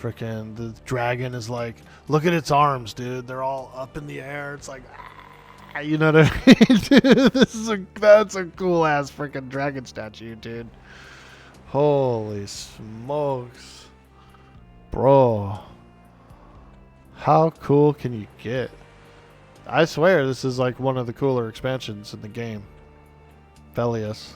Freaking the dragon is like, look at its arms, dude. They're all up in the air. It's like, ah, you know what I mean? Dude, that's a cool ass freaking dragon statue, dude. Holy smokes, bro. How cool can you get? I swear this is like one of the cooler expansions in the game. Velius.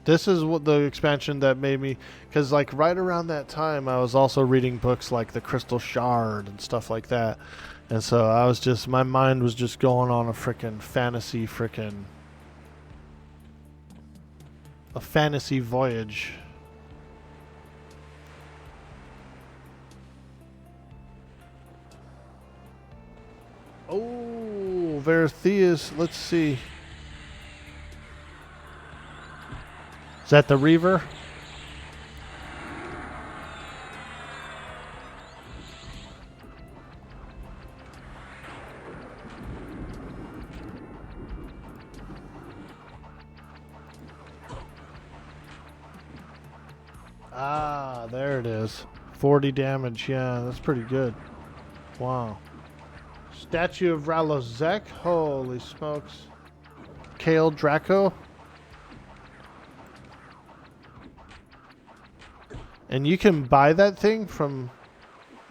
This is what the expansion that made me, because like right around that time I was also reading books like The Crystal Shard and stuff like that, and so I was just, my mind was just going on a fantasy voyage. Oh, Vertheus, let's see. Is that the Reaver? Ah, there it is. 40 damage, yeah, that's pretty good. Wow. Statue of Ralozek? Holy smokes. Kale Draco? And you can buy that thing from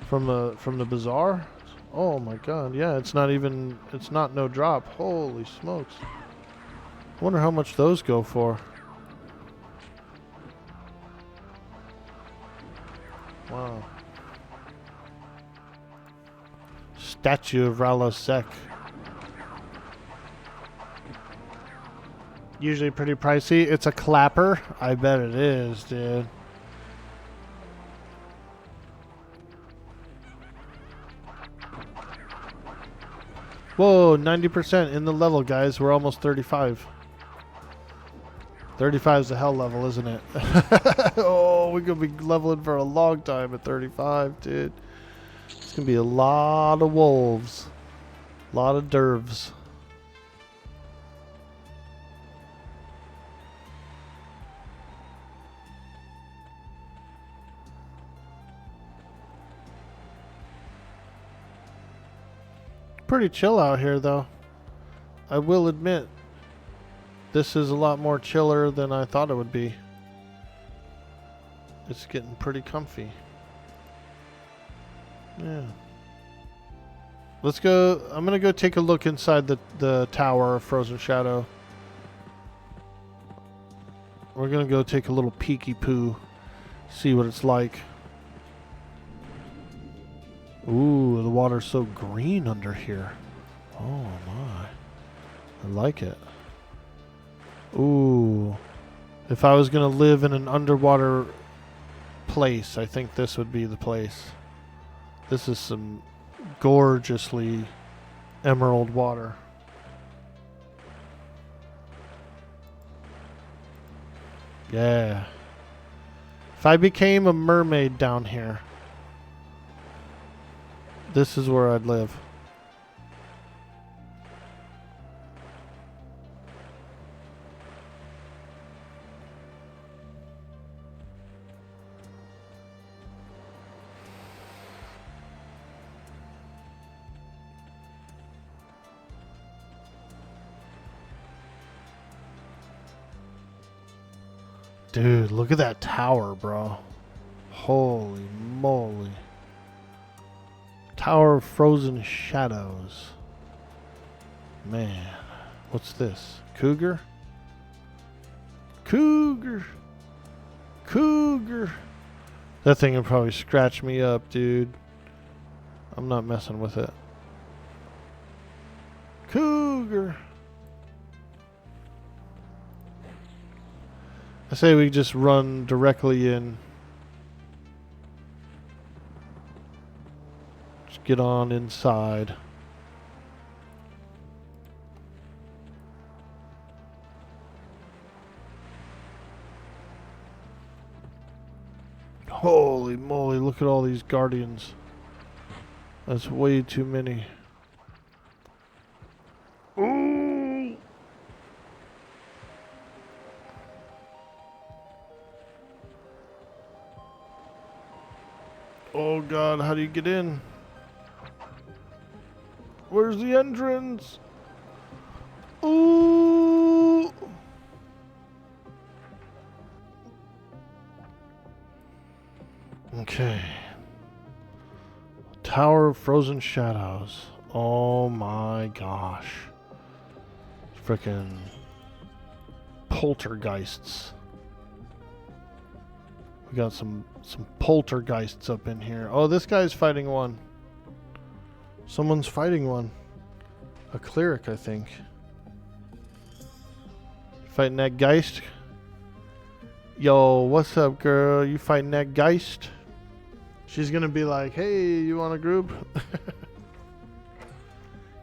the bazaar? Oh my god, yeah, it's not no drop. Holy smokes. I wonder how much those go for. Wow. Statue of Ralosek. Usually pretty pricey. It's a clapper. I bet it is, dude. Whoa, 90% in the level, guys. We're almost 35. 35 is the hell level, isn't it? Oh, we're going to be leveling for a long time at 35, dude. It's going to be a lot of wolves. A lot of dervs. Pretty chill out here, though. I will admit, this is a lot more chiller than I thought it would be. It's getting pretty comfy. Yeah. Let's go. I'm going to go take a look inside the tower of Frozen Shadow. We're going to go take a little peeky poo. See what it's like. Ooh, the water's so green under here. Oh my. I like it. Ooh. If I was going to live in an underwater place, I think this would be the place. This is some gorgeously emerald water. Yeah. If I became a mermaid down here, this is where I'd live. Dude, look at that tower, bro. Holy moly. Tower of Frozen Shadows. Man, what's this? Cougar? Cougar! Cougar! That thing would probably scratch me up, dude. I'm not messing with it. Cougar! I say we just run directly in. Just get on inside. Holy moly, look at all these guardians. That's way too many. Ooh! Oh god, how do you get in? Where's the entrance? Ooh! Okay. Tower of Frozen Shadows. Oh my gosh. Frickin' poltergeists. We got some poltergeists up in here. Oh, this guy's fighting one. Someone's fighting one. A cleric, I think. Fighting that geist. Yo, what's up, girl? You fighting that geist? She's gonna be like, hey, you want a group?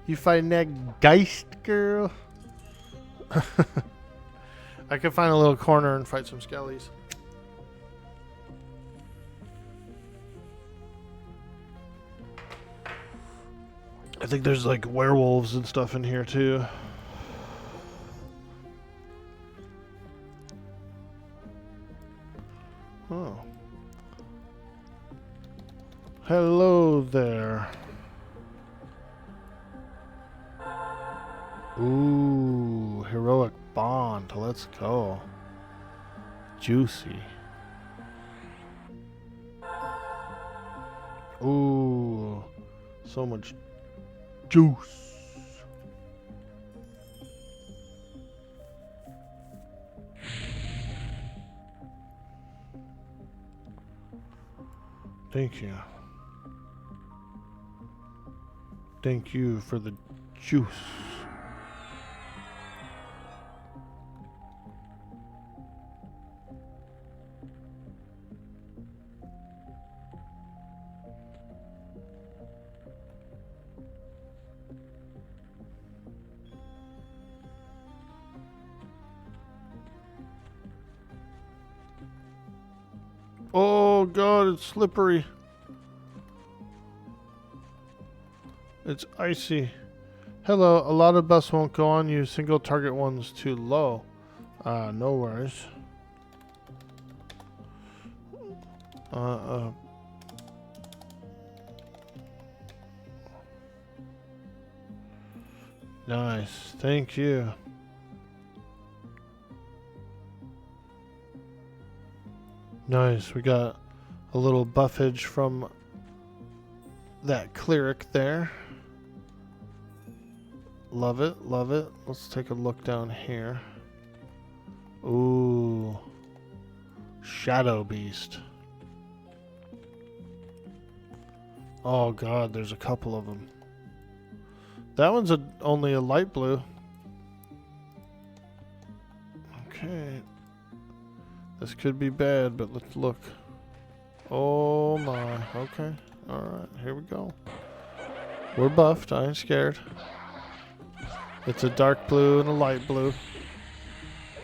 You fighting that geist, girl? I could find a little corner and fight some skellies. I think there's like werewolves and stuff in here too. Oh. Hello there. Ooh, heroic bond. Let's go. Juicy. Ooh, so much juice. Thank you. Thank you for the juice. Oh god, it's slippery. It's icy. Hello, a lot of busts won't go on you. Single target one's too low. No worries. Nice. Thank you. Nice. We got a little buffage from that cleric there. Love it. Love it. Let's take a look down here. Ooh. Shadow Beast. Oh god, there's a couple of them. That one's only a light blue. Okay. This could be bad, but let's look. Oh my. Okay. Alright, here we go. We're buffed. I ain't scared. It's a dark blue and a light blue.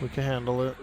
We can handle it.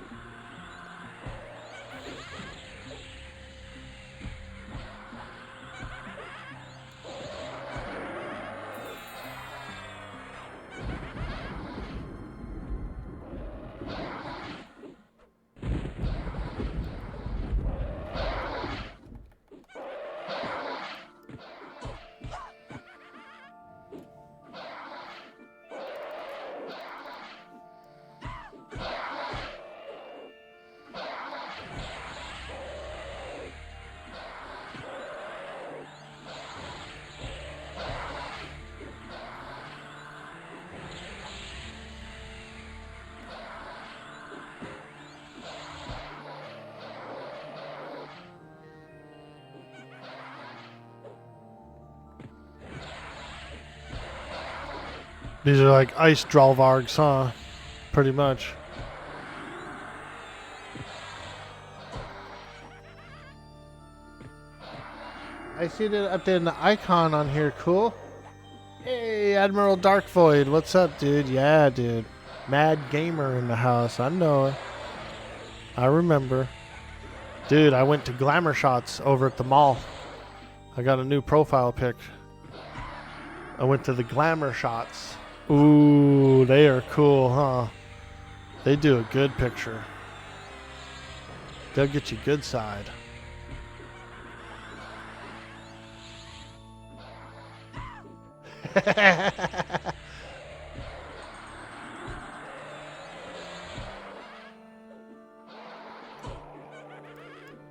These are like ice Dralvargs, huh? Pretty much. I see that updating the icon on here. Cool. Hey, Admiral Darkvoid. What's up, dude? Yeah, dude. Mad Gamer in the house. I know her. I remember. Dude, I went to Glamour Shots over at the mall. I got a new profile pic. I went to the Glamour Shots. Ooh, they are cool, huh? They do a good picture. They'll get you good side.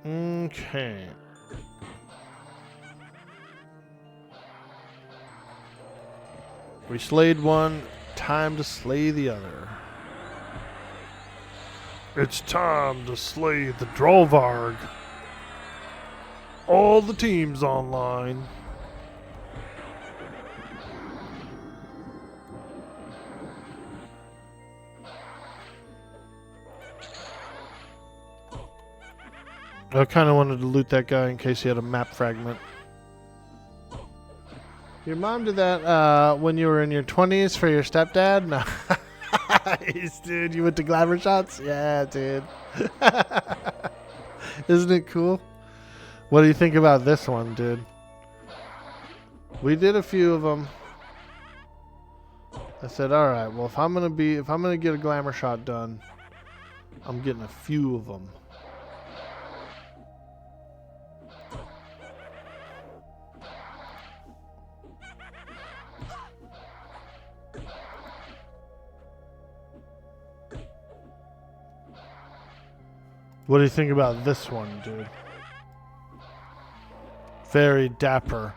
Okay. We slayed one. Time to slay the other. It's time to slay the Drovarg. All the teams online. I kind of wanted to loot that guy in case he had a map fragment. Your mom did that when you were in your 20s for your stepdad? No. Nice, dude. You went to glamour shots? Yeah, dude. Isn't it cool? What do you think about this one, dude? We did a few of them. I said, all right, well, if I'm gonna get a glamour shot done, I'm getting a few of them. What do you think about this one, dude? Very dapper.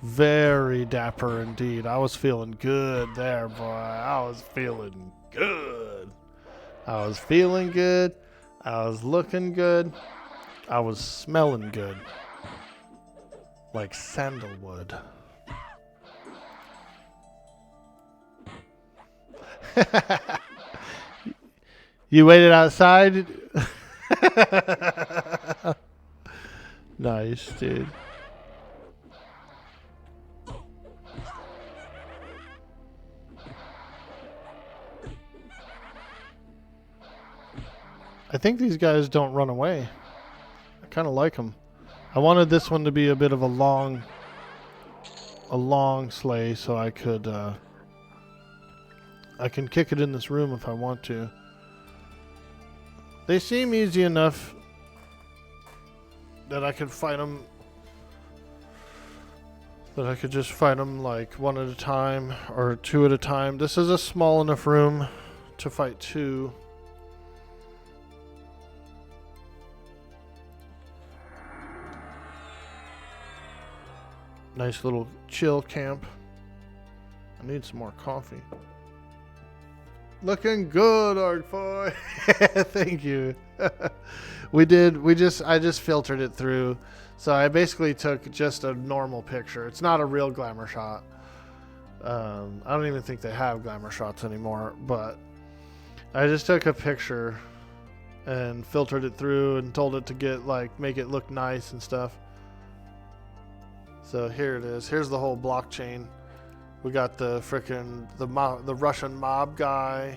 Very dapper indeed. I was feeling good there, boy. I was feeling good. I was feeling good. I was looking good. I was smelling good. Like sandalwood. You waited outside? Nice, dude. I think these guys don't run away. I kind of like them. I wanted this one to be a bit of a long sleigh, so I could I can kick it in this room if I want to. They seem easy enough that I could fight them. That I could just fight them like one at a time or two at a time. This is a small enough room to fight two. Nice little chill camp. I need some more coffee. Looking good, Orc boy. Thank you. I just filtered it through. So I basically took just a normal picture. It's not a real glamour shot. I don't even think they have glamour shots anymore, but I just took a picture and filtered it through and told it to make it look nice and stuff. So here it is. Here's the whole blockchain. We got the frickin' the Russian mob guy,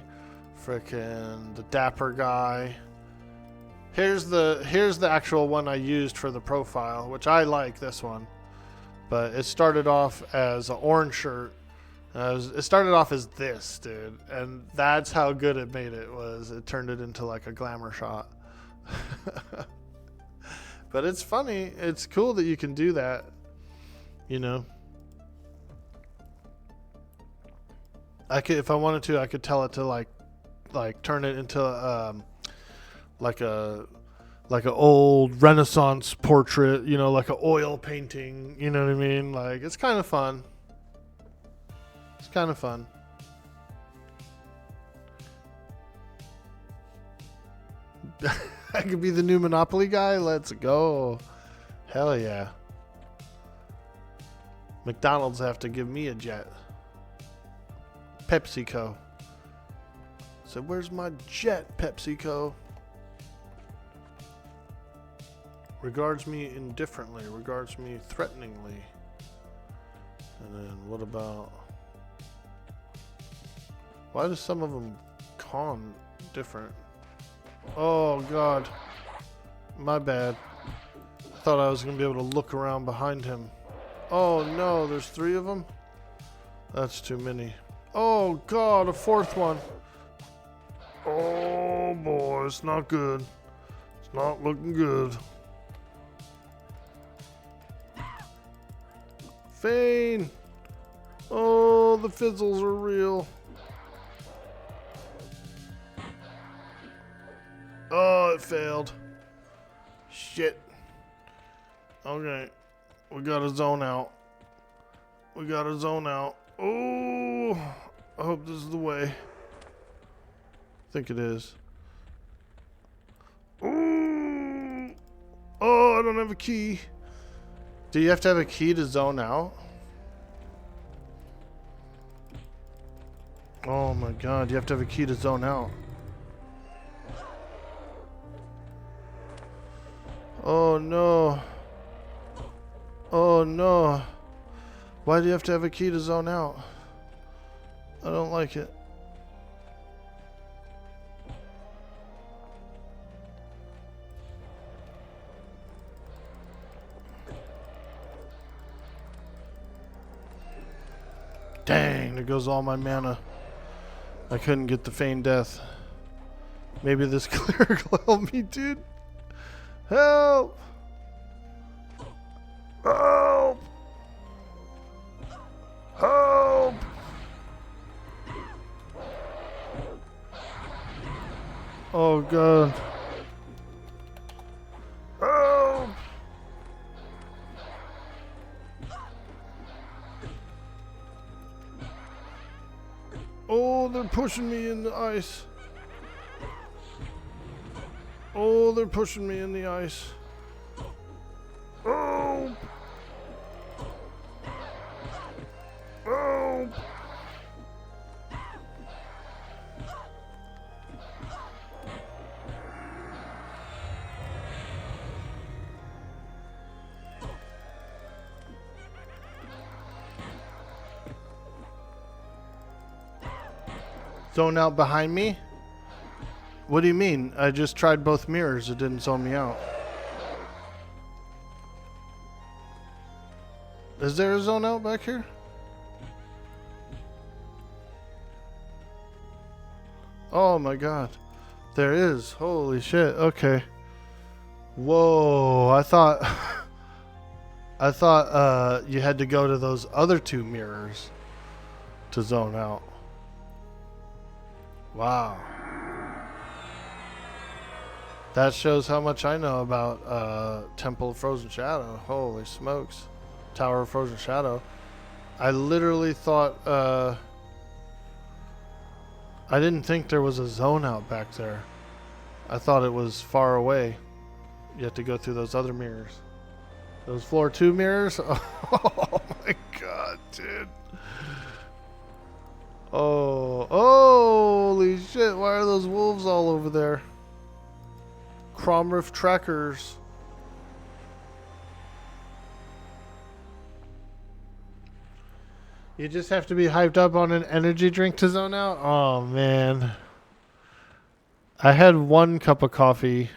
frickin' the dapper guy. Here's the actual one I used for the profile, which I like this one. But it started off as an orange shirt. It started off as this, dude, and that's how good it made it. It turned it into like a glamour shot. But it's funny. It's cool that you can do that. You know, if I wanted to, I could tell it to like turn it into like a old Renaissance portrait, you know, like an oil painting. You know what I mean? Like, it's kind of fun. It's kind of fun. I could be the new Monopoly guy. Let's go. Hell yeah. McDonald's have to give me a jet. PepsiCo. So where's my jet, PepsiCo? Regards me indifferently. Regards me threateningly. And then what about... Why do some of them con different? Oh, God. My bad. I thought I was going to be able to look around behind him. Oh no, there's 3 of them? That's too many. Oh God, a 4th one. Oh boy, it's not good. It's not looking good. Fane! Oh, the fizzles are real. Oh, it failed. Shit. Okay. We gotta zone out. We gotta zone out. Oh, I hope this is the way. I think it is. Oh, I don't have a key. Do you have to have a key to zone out? Oh my god, you have to have a key to zone out. Oh no. Oh no. Why do you have to have a key to zone out? I don't like it. Dang, there goes all my mana. I couldn't get the feigned death. Maybe this cleric will help me, dude. Help! Help! Help! Oh god. Help! Oh, they're pushing me in the ice. Oh, they're pushing me in the ice. Oh! Oh! Zone out behind me? What do you mean? I just tried both mirrors. It didn't zone me out. Is there a zone out back here? Oh my god. There is. Holy shit. Okay. Whoa. I thought you had to go to those other two mirrors to zone out. Wow. That shows how much I know about Temple of Frozen Shadow. Holy smokes. Tower of Frozen Shadow. I literally thought I didn't think there was a zone out back there. I thought it was far away. You have to go through those other mirrors. Those floor 2 mirrors? Oh my god, dude. Oh, holy shit. Why are those wolves all over there? Cromriff trackers. You just have to be hyped up on an energy drink to zone out? Oh, man. I had 1 cup of coffee.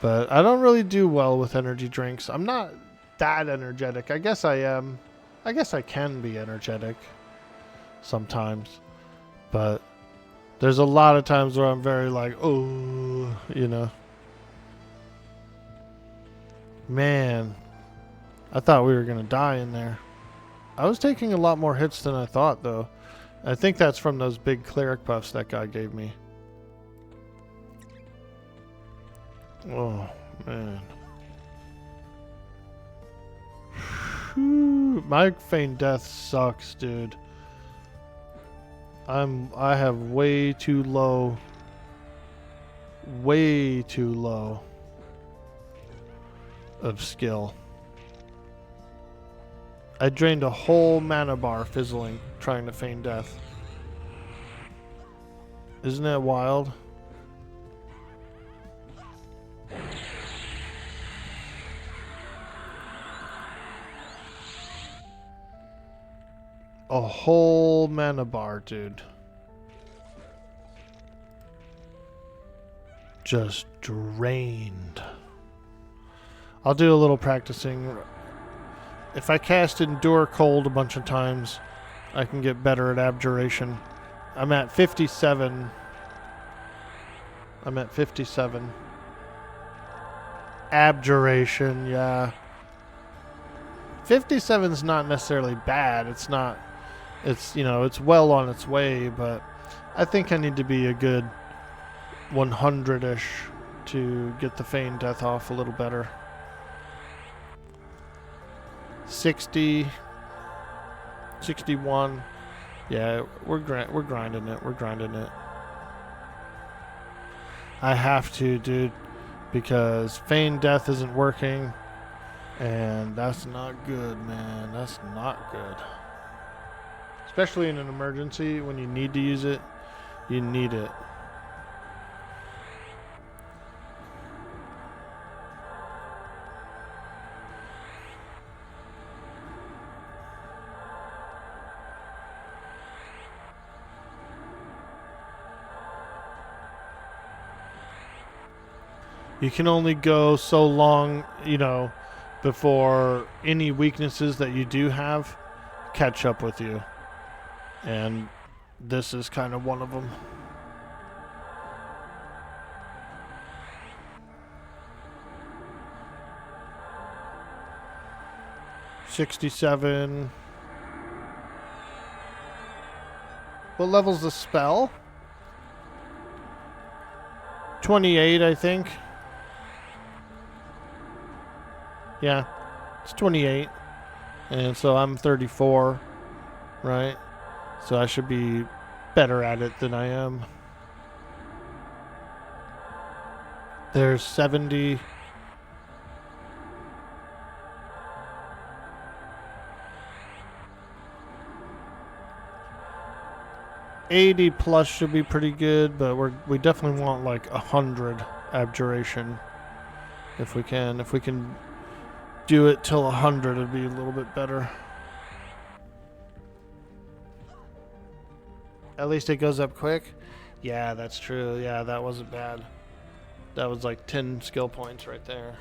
But I don't really do well with energy drinks. I'm not that energetic. I guess I am. I guess I can be energetic sometimes. But there's a lot of times where I'm very like, oh, you know. Man. I thought we were going to die in there. I was taking a lot more hits than I thought, though. I think that's from those big cleric buffs that guy gave me. Oh, man. Whew. My feigned death sucks, dude. I have way too low of skill. I drained a whole mana bar fizzling, trying to feign death. Isn't that wild? A whole mana bar, dude. Just drained. I'll do a little practicing. If I cast Endure Cold a bunch of times, I can get better at Abjuration. I'm at 57. Abjuration, yeah. 57's not necessarily bad. It's not. It's, you know, it's well on its way, but I think I need to be a good 100-ish to get the Feign Death off a little better. 60, 61. Yeah, we're grinding it. We're grinding it. I have to, dude, because Feign Death isn't working, and that's not good, man. That's not good. Especially in an emergency, when you need to use it, you need it. You can only go so long, you know, before any weaknesses that you do have catch up with you. And this is kind of one of them. $67. What level's the spell? 28, I think. Yeah, it's 28. And so I'm 34, right? So I should be better at it than I am. There's 70. $80 plus should be pretty good, but we definitely want like 100 abjuration if we can. If we can do it till 100, it'd be a little bit better. At least it goes up quick. Yeah, that's true. Yeah, that wasn't bad. That was like 10 skill points right there.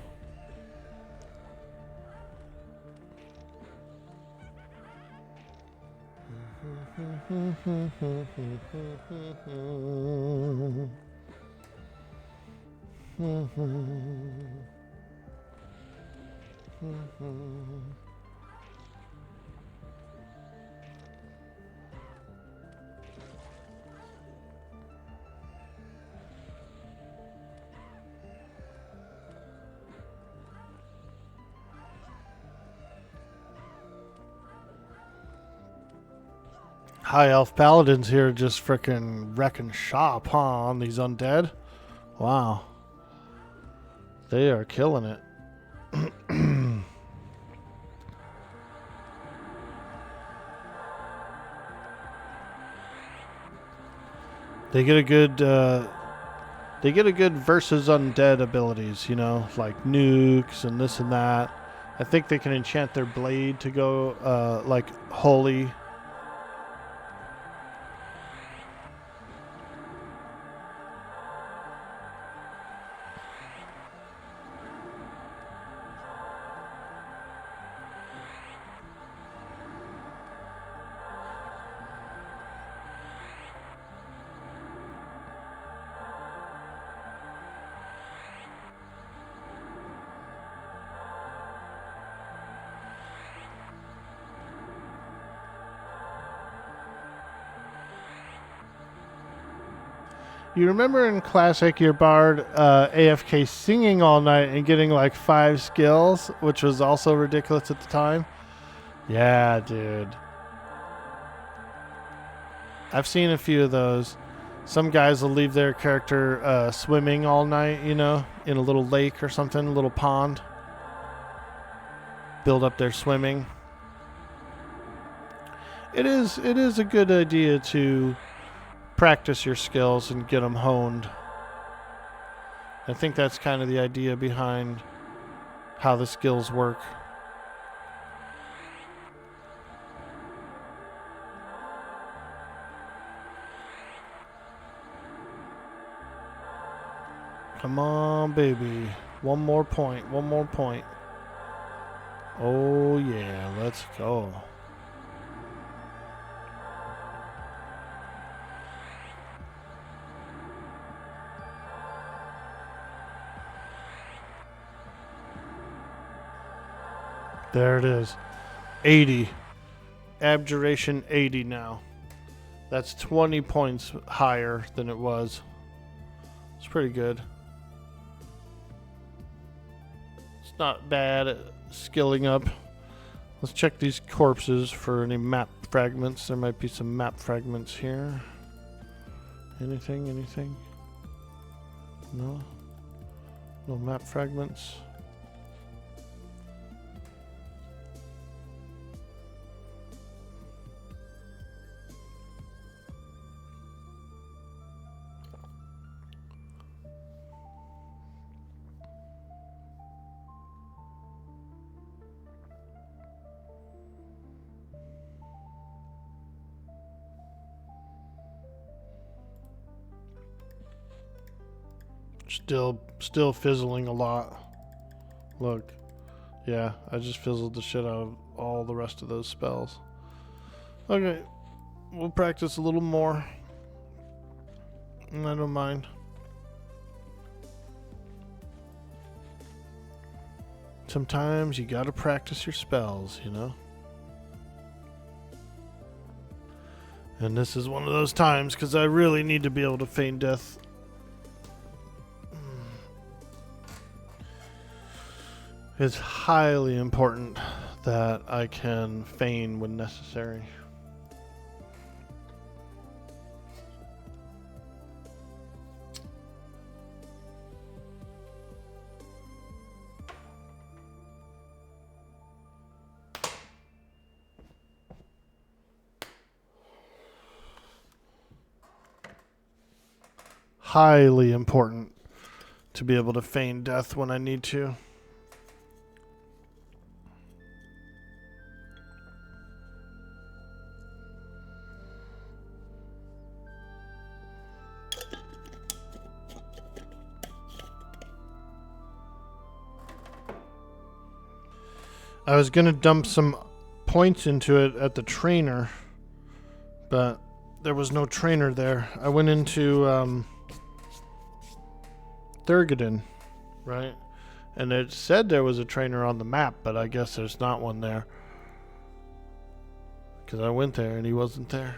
High Elf Paladins here just frickin' wrecking shop, huh, on these undead? Wow. They are killing it. They get a good versus undead abilities, you know, like nukes and this and that. I think they can enchant their blade to go like holy. You remember in Classic, your bard AFK singing all night and getting like 5 skills, which was also ridiculous at the time? Yeah, dude. I've seen a few of those. Some guys will leave their character swimming all night, you know, in a little lake or something, a little pond. Build up their swimming. It is a good idea to practice your skills and get them honed. I think that's kind of the idea behind how the skills work. Come on, baby. One more point. One more point. Oh, yeah. Let's go. There it is. 80. Abjuration 80 now. That's 20 points higher than it was. It's pretty good. It's not bad at skilling up. Let's check these corpses for any map fragments. There might be some map fragments here. Anything? Anything? No? No map fragments? Still fizzling a lot. Look. Yeah, I just fizzled the shit out of all the rest of those spells. Okay. We'll practice a little more. I don't mind. Sometimes you gotta practice your spells, you know? And this is one of those times, because I really need to be able to feign death. It's highly important that I can feign when necessary. Highly important to be able to feign death when I need to. I was going to dump some points into it at the trainer, but there was no trainer there. I went into Thurgoden, right? And it said there was a trainer on the map, but I guess there's not one there. Because I went there and he wasn't there.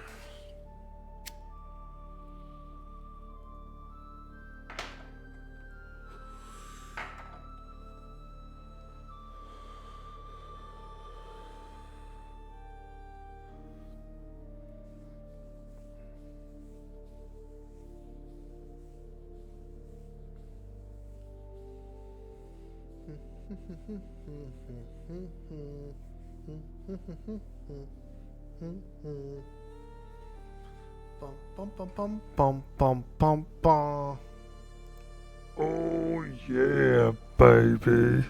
Bum, bum, bum, bum, bum, bum, bum. Oh yeah, baby.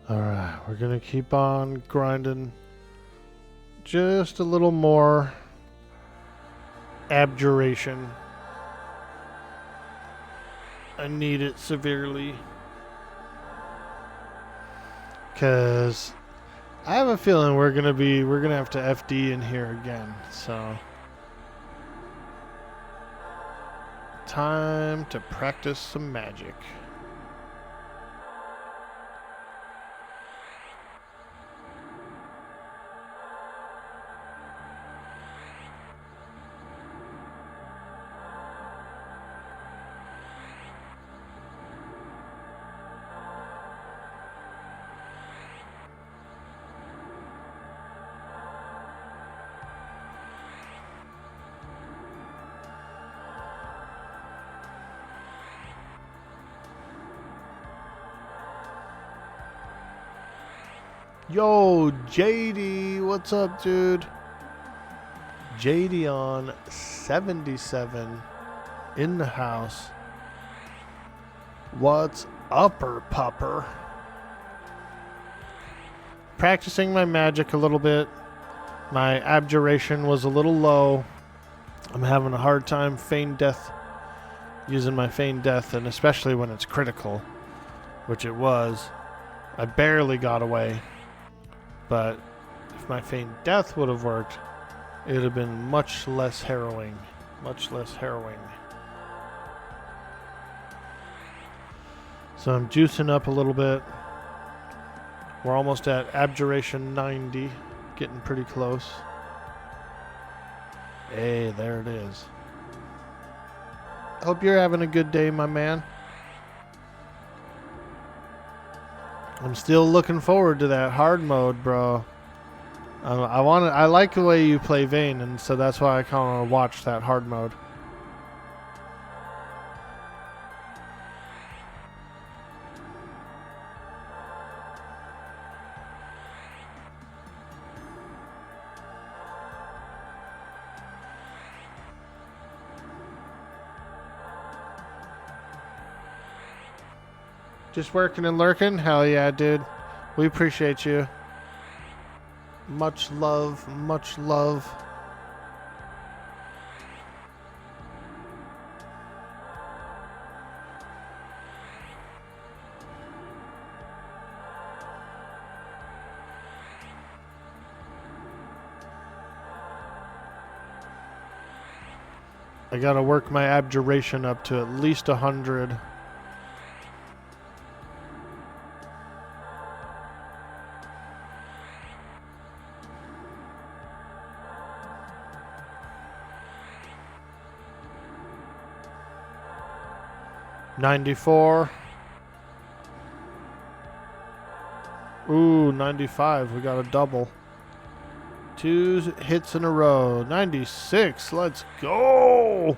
Alright, we're gonna keep on grinding just a little more abjuration. I need it severely. Cause I have a feeling we're gonna have to FD in here again, so time to practice some magic. Yo, JD, what's up, dude? JD on 77 in the house. What's upper pupper? Practicing my magic a little bit. My abjuration was a little low. I'm having a hard time feign death, using my feign death, and especially when it's critical, which it was. I barely got away, but if my feign death would have worked, it would have been much less harrowing. Much less harrowing. So I'm juicing up a little bit. We're almost at abjuration 90, getting pretty close. Hey, there it is. Hope you're having a good day, my man. I'm still looking forward to that hard mode, bro. I like the way you play Vayne, and so that's why I kind of want to watch that hard mode. Just working and lurking? Hell yeah, dude. We appreciate you. Much love, much love. I gotta work my abjuration up to at least 100. $94. Ooh, 95. We got a double. 2 hits in a row. 96. Let's go.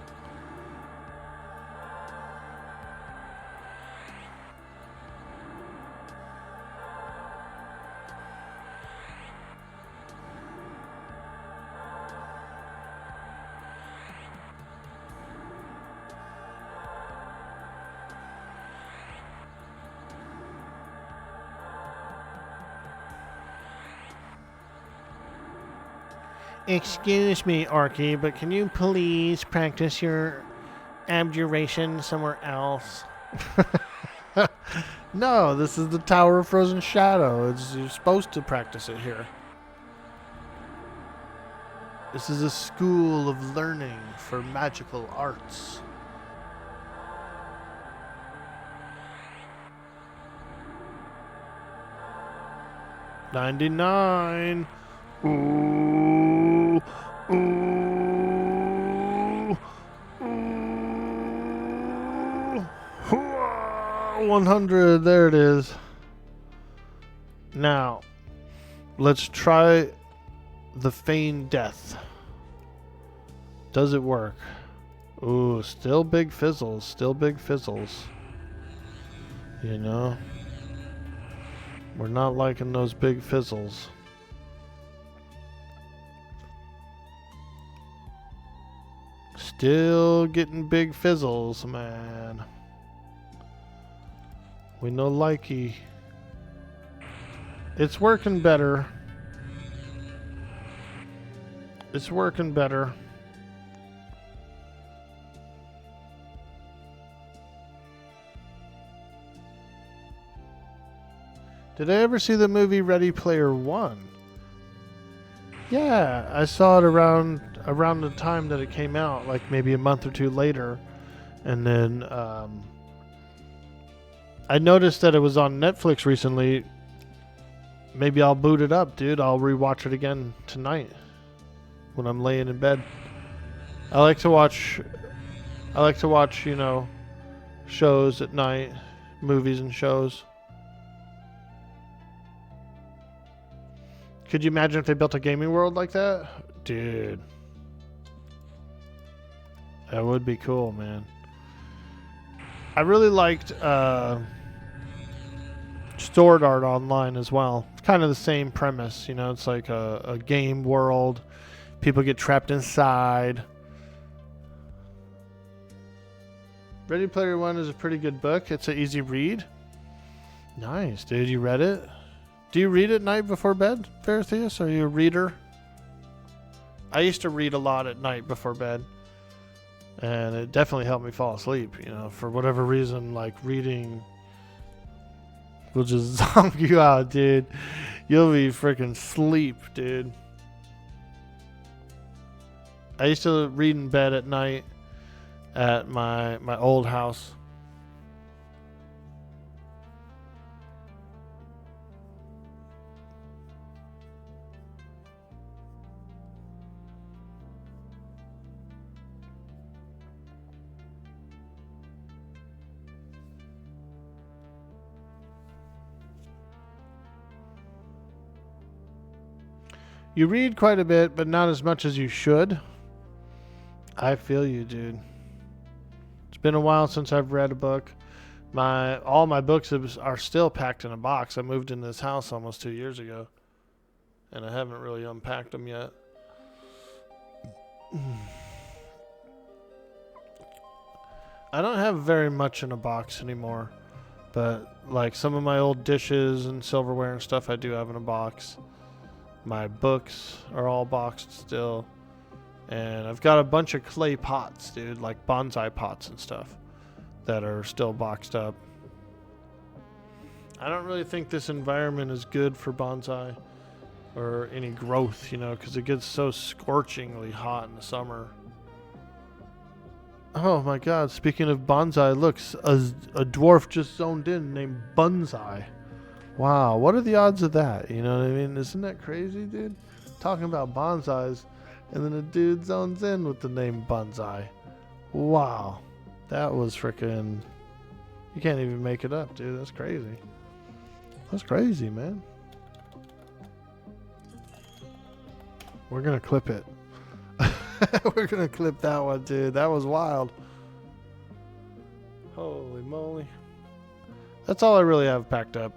Excuse me, Orkie, but can you please practice your abjuration somewhere else? No, this is the Tower of Frozen Shadow. You're supposed to practice it here. This is a school of learning for magical arts. $99. Ooh, ooh, ooh. 100, there it is. Now, let's try the feign death. Does it work? Ooh, still big fizzles, still big fizzles. You know? We're not liking those big fizzles. Still getting big fizzles, man. We no likey. It's working better. It's working better. Did I ever see the movie Ready Player One? Yeah, I saw it around the time that it came out, like maybe a month or two later. And then I noticed that it was on Netflix recently. Maybe I'll boot it up, dude. I'll rewatch it again tonight when I'm laying in bed. I like to watch, you know, shows at night, movies and shows. Could you imagine if they built a gaming world like that? Dude. That would be cool, man. I really liked Sword Art Online as well. It's kind of the same premise, you know. It's like a game world. People get trapped inside. Ready Player One is a pretty good book. It's an easy read. Nice, dude. You read it? Do you read at night before bed, Veritheus? Are you a reader? I used to read a lot at night before bed. And it definitely helped me fall asleep, you know. For whatever reason, like reading will just zonk you out, dude. You'll be freaking sleep, dude. I used to read in bed at night at my old house. You read quite a bit, but not as much as you should. I feel you, dude. It's been a while since I've read a book. All my books are still packed in a box. I moved into this house almost 2 years ago, and I haven't really unpacked them yet. I don't have very much in a box anymore, but like some of my old dishes and silverware and stuff I do have in a box. My books are all boxed still. And I've got a bunch of clay pots, dude, like bonsai pots and stuff that are still boxed up. I don't really think this environment is good for bonsai or any growth, you know, because it gets so scorchingly hot in the summer. Oh my god, speaking of bonsai, look, a dwarf just zoned in named Bonsai. Wow, what are the odds of that? You know what I mean? Isn't that crazy, dude? Talking about bonsais, and then a dude zones in with the name Bonsai. Wow. That was freaking... You can't even make it up, dude. That's crazy. That's crazy, man. We're gonna clip it. We're gonna clip that one, dude. That was wild. Holy moly. That's all I really have packed up.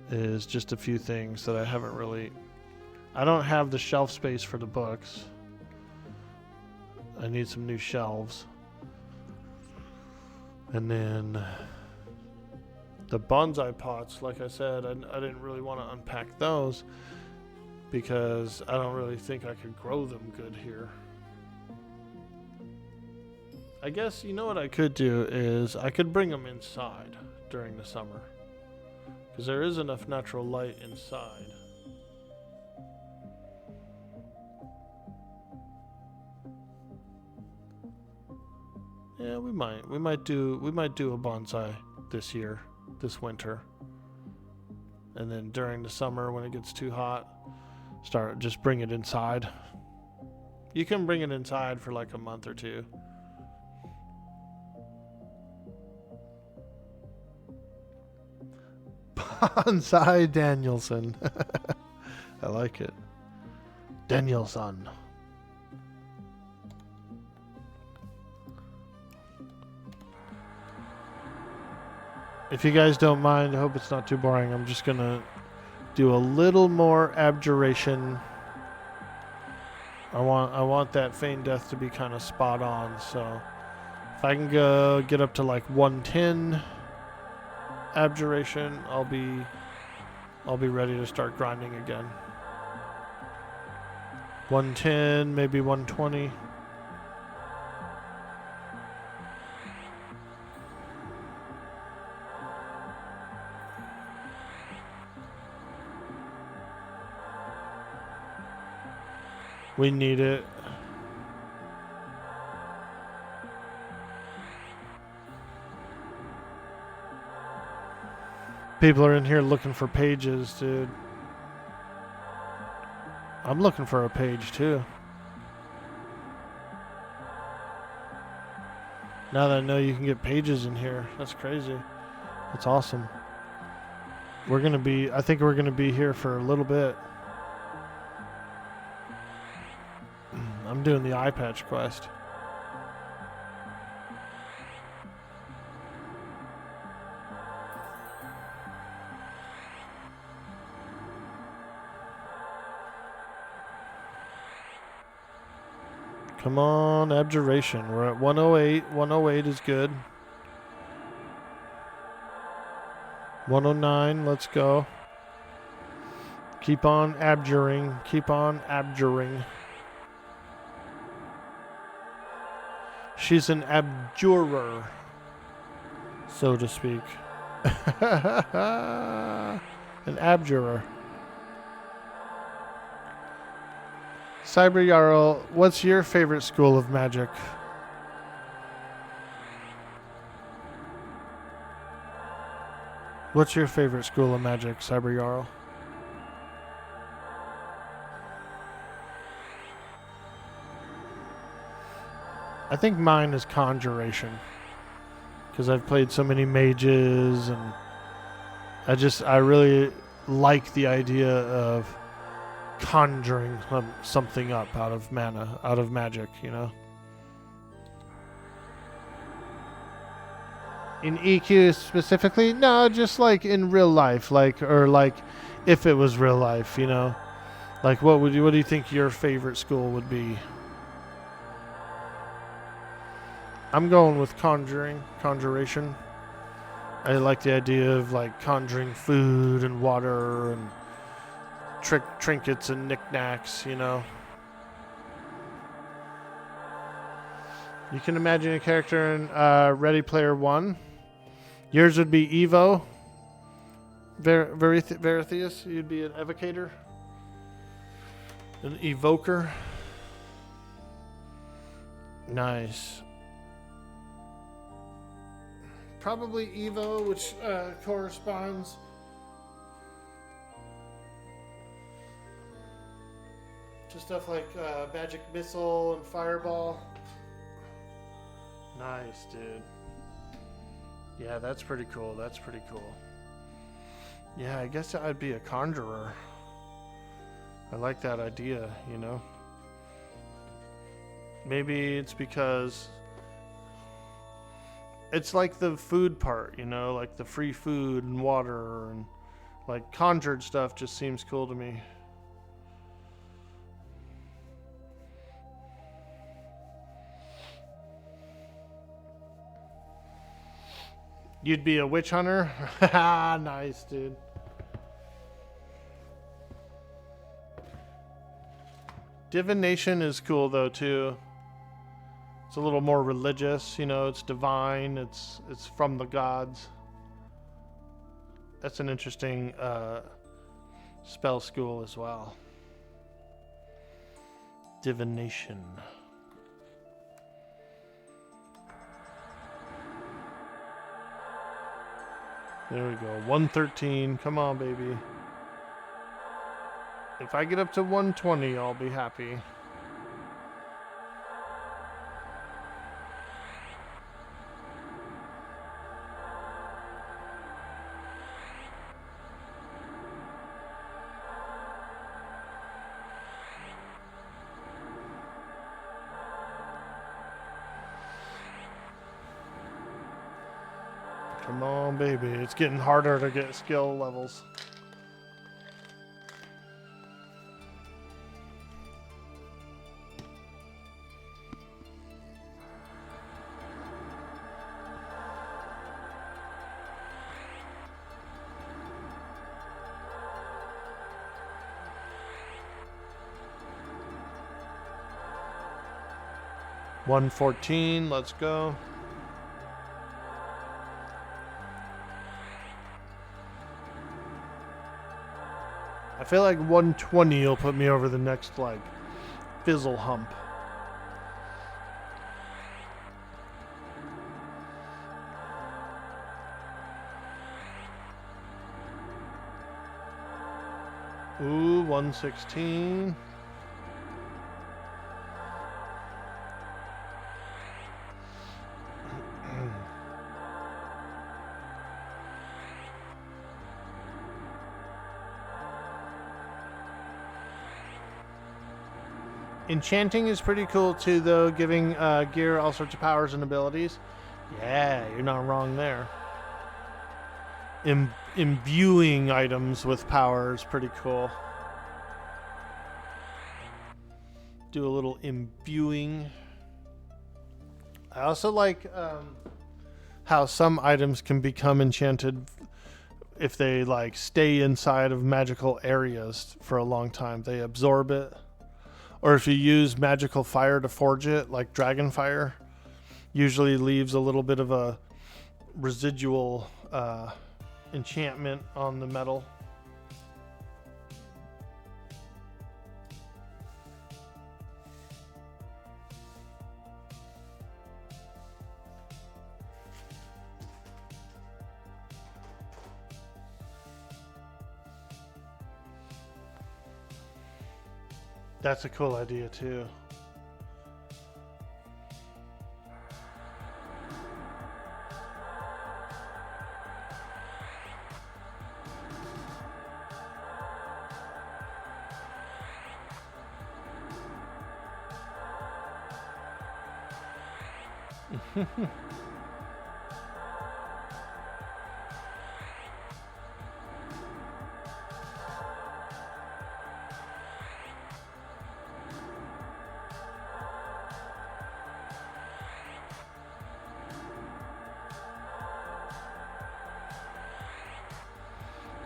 Is just a few things that I haven't really... I don't have the shelf space for the books. I need some new shelves. And then the bonsai pots, like I said, I didn't really want to unpack those because I don't really think I could grow them good here. I guess, you know what I could do is I could bring them inside during the summer. Because there is enough natural light inside. Yeah, we might do a bonsai this year, this winter. And then during the summer when it gets too hot, just bring it inside. You can bring it inside for like a month or two. Bonsai Danielson. I like it. Danielson. If you guys don't mind, I hope it's not too boring. I'm just going to do a little more abjuration. I want that feigned death to be kind of spot on. So if I can go get up to like 110 abjuration, I'll be ready to start grinding again. 110, maybe 120. We need it. People are in here looking for pages, dude. I'm looking for a page too. Now that I know you can get pages in here, that's crazy. That's awesome. I think we're gonna be here for a little bit. I'm doing the Eyepatch quest. Come on, abjuration. We're at 108. 108 is good. 109, let's go. Keep on abjuring. Keep on abjuring. She's an abjurer, so to speak. An abjurer. Cyber Jarl, what's your favorite school of magic? What's your favorite school of magic, Cyber Jarl? I think mine is conjuration, because I've played so many mages, and I really like the idea of conjuring something up out of mana, out of magic, you know. In EQ specifically? No, just like in real life, like if it was real life, you know. Like what do you think your favorite school would be? I'm going with conjuration. I like the idea of like conjuring food and water and trinkets and knickknacks, you know. You can imagine a character in Ready Player One. Yours would be Evo. Veritheus, you'd be an evocator. An evoker. Nice. Probably Evo, which corresponds to stuff like Magic Missile and Fireball. Nice, dude. Yeah, that's pretty cool. That's pretty cool. Yeah, I guess I'd be a conjurer. I like that idea, you know. Maybe it's because it's like the food part, you know, like the free food and water and like conjured stuff just seems cool to me. You'd be a witch hunter? Nice, dude. Divination is cool though too. It's a little more religious, you know, it's divine, it's from the gods. That's an interesting spell school as well. Divination. There we go. 113. Come on, baby. If I get up to 120, I'll be happy. Come on, baby. It's getting harder to get skill levels. $114, let's go. I feel like 120 will put me over the next, like, fizzle hump. Ooh, 116. Enchanting is pretty cool too, though, giving gear all sorts of powers and abilities. Yeah, you're not wrong there. Imbuing items with power is pretty cool. Do a little imbuing. I also like how some items can become enchanted if they like stay inside of magical areas for a long time. They absorb it. Or if you use magical fire to forge it, like dragon fire, usually leaves a little bit of a residual enchantment on the metal. That's a cool idea too.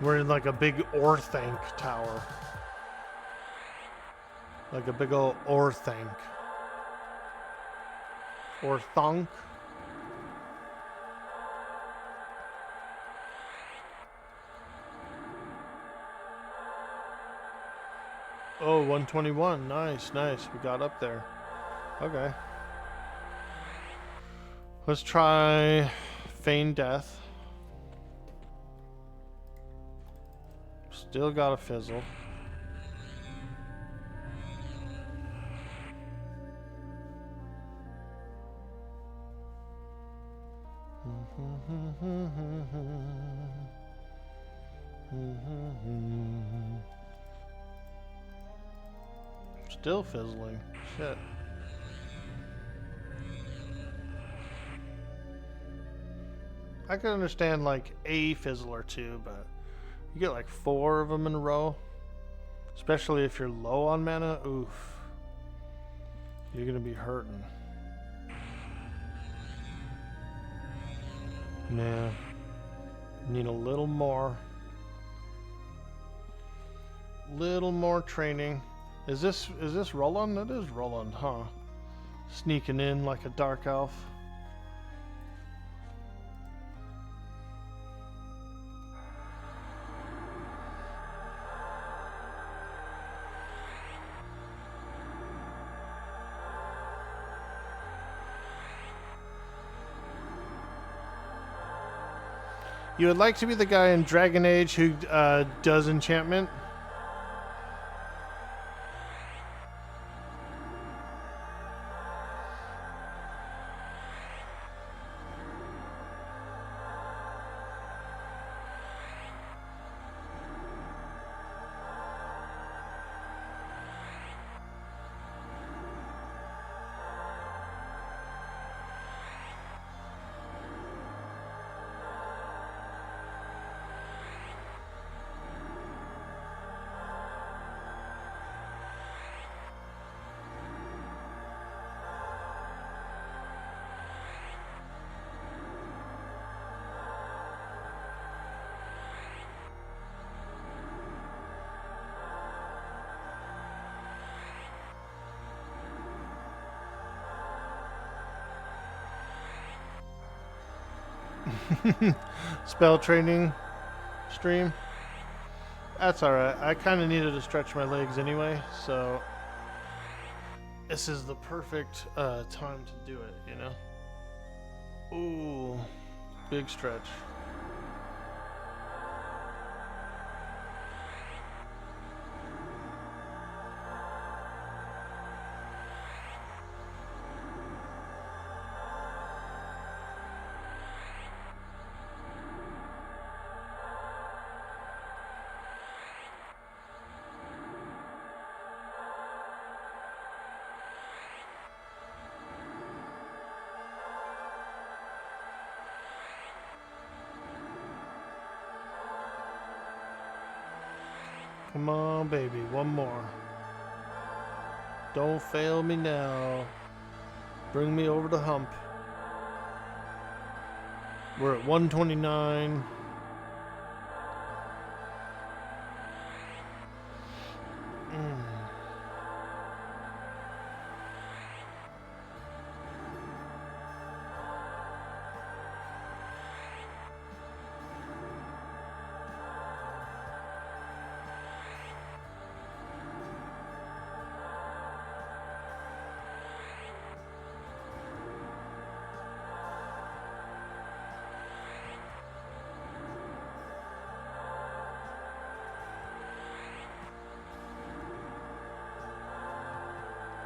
We're in like a big Orthanc tower. Like a big old Orthanc. Orthonk. Oh, 121. Nice, nice. We got up there. Okay. Let's try Feign Death. Still got a fizzle. Still fizzling. Shit. I could understand like a fizzle or two, but you get like 4 of them in a row, especially if you're low on mana. Oof. You're gonna be hurting. Man. Need a little more. Little more training. Is this Roland? That is Roland, huh? Sneaking in like a dark elf. You would like to be the guy in Dragon Age who does enchantment? Spell training stream. That's alright. I kind of needed to stretch my legs anyway, so this is the perfect time to do it, you know? Ooh, big stretch. Come on, baby, one more. Don't fail me now. Bring me over the hump. We're at 129.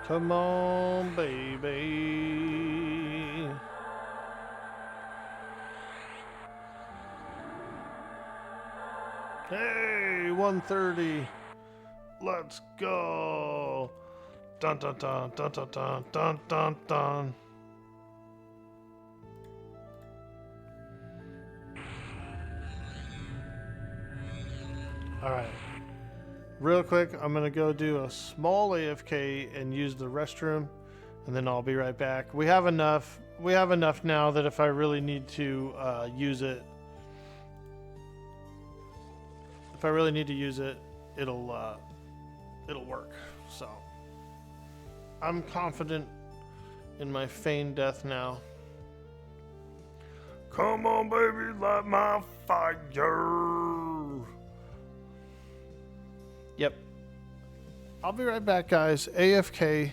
Come on, baby. Hey, 130. Let's go. Dun dun dun dun dun dun dun dun dun. All right. Real quick, I'm gonna go do a small AFK and use the restroom, and then I'll be right back. We have enough. We have enough now that if I really need to use it, it'll work. So I'm confident in my feigned death now. Come on, baby, light my fire. Yep. I'll be right back, guys. AFK.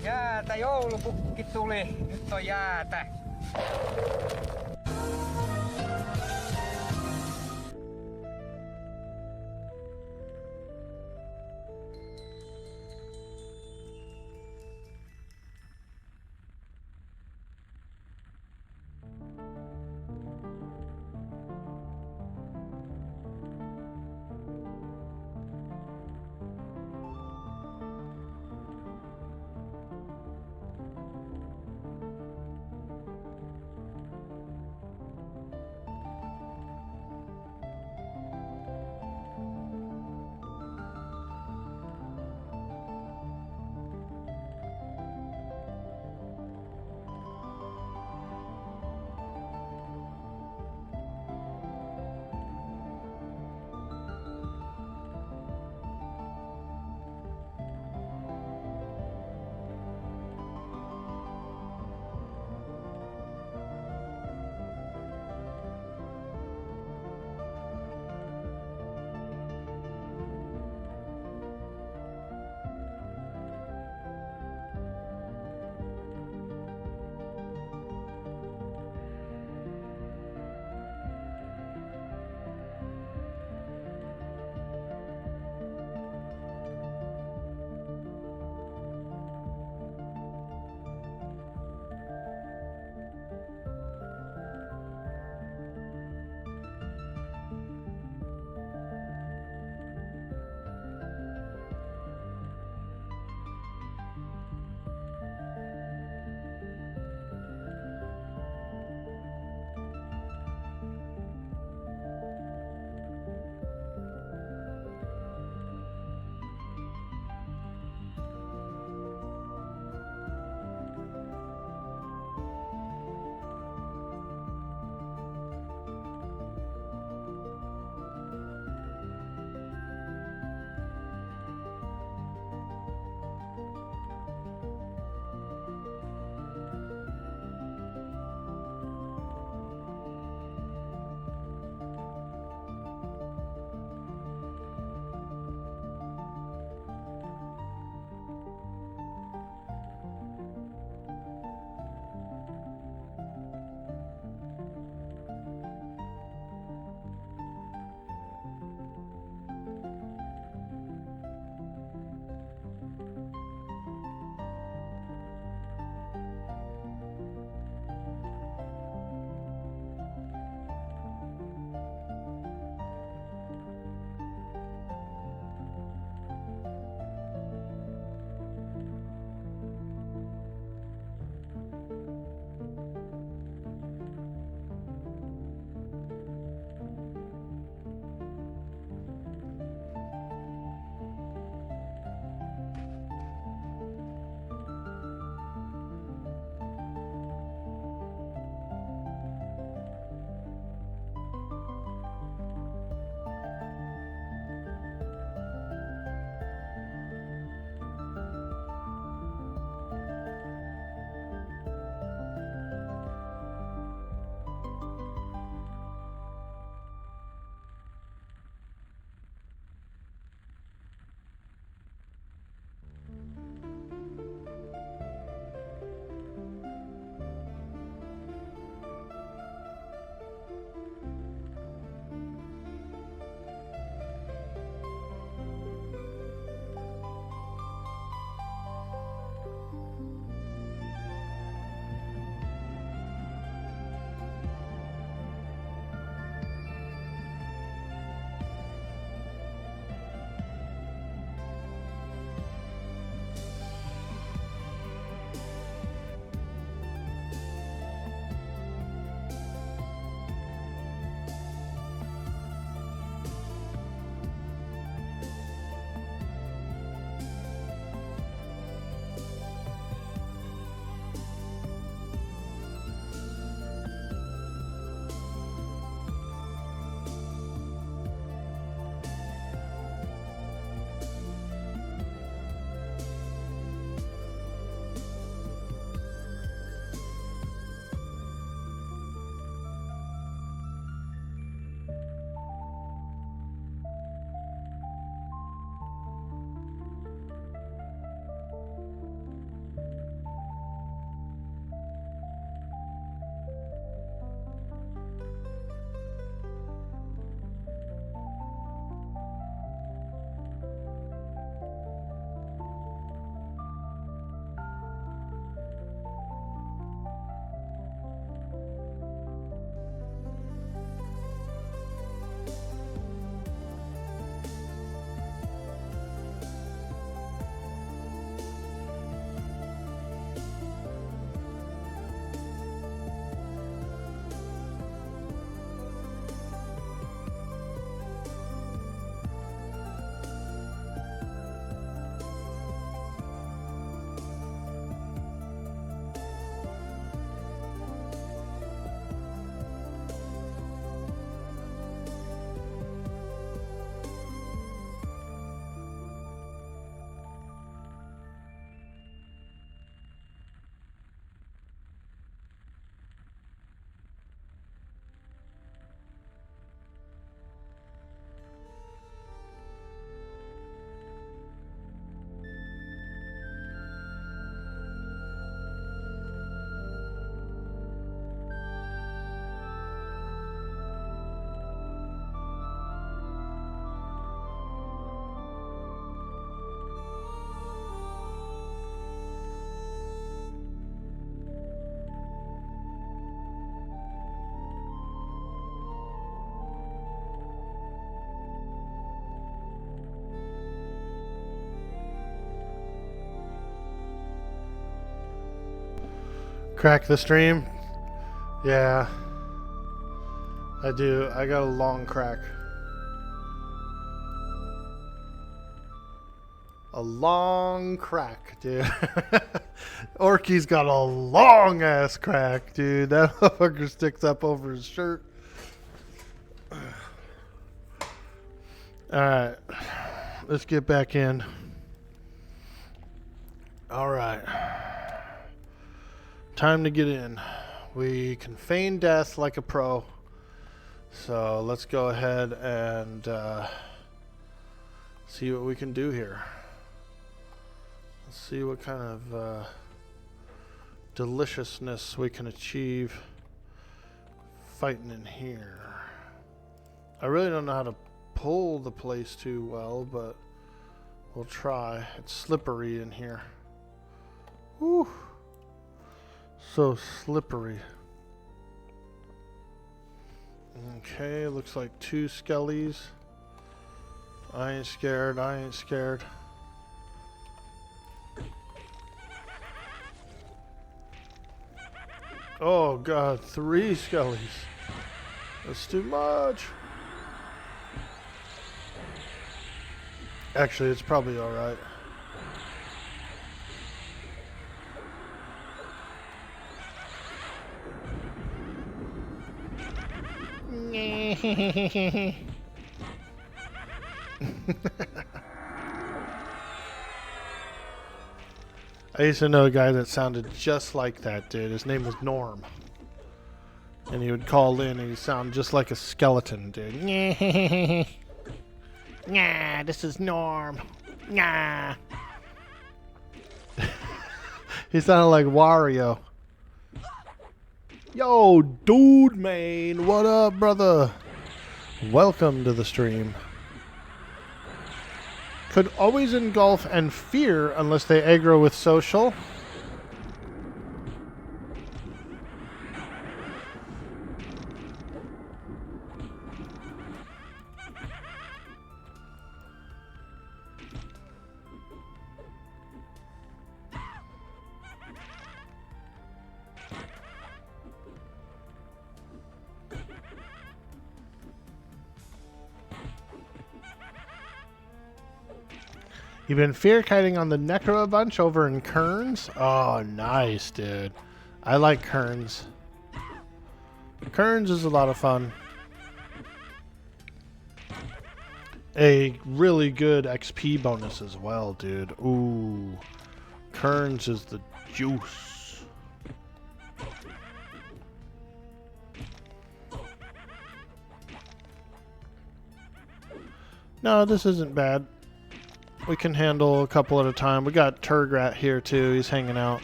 Jäätä, joulupukki tuli. Nyt on jäätä. Crack the stream? Yeah. I do. I got a long crack. A long crack, dude. Orkie's got a long ass crack, dude. That motherfucker sticks up over his shirt. Alright. Let's get back in. Alright. Time to get in. We can feign death like a pro. So let's go ahead and see what we can do here. Let's see what kind of deliciousness we can achieve fighting in here. I really don't know how to pull the place too well, but we'll try. It's slippery in here. Whew. So slippery. Okay, looks like 2 skellies. I ain't scared, I ain't scared. Oh god, 3 skellies. That's too much. Actually, it's probably alright. I used to know a guy that sounded just like that, dude. His name was Norm. And he would call in and he'd sound just like a skeleton, dude. Nah, this is Norm. Nah. He sounded like Wario. Yo, dude, man. What up, brother? Welcome to the stream. Could always engulf and fear unless they aggro with social. You've been fear kiting on the Necro a bunch over in Kearns? Oh, nice, dude. I like Kearns. Kearns is a lot of fun. A really good XP bonus as well, dude. Ooh. Kearns is the juice. No, this isn't bad. We can handle a couple at a time. We got Turgrat here too. He's hanging out,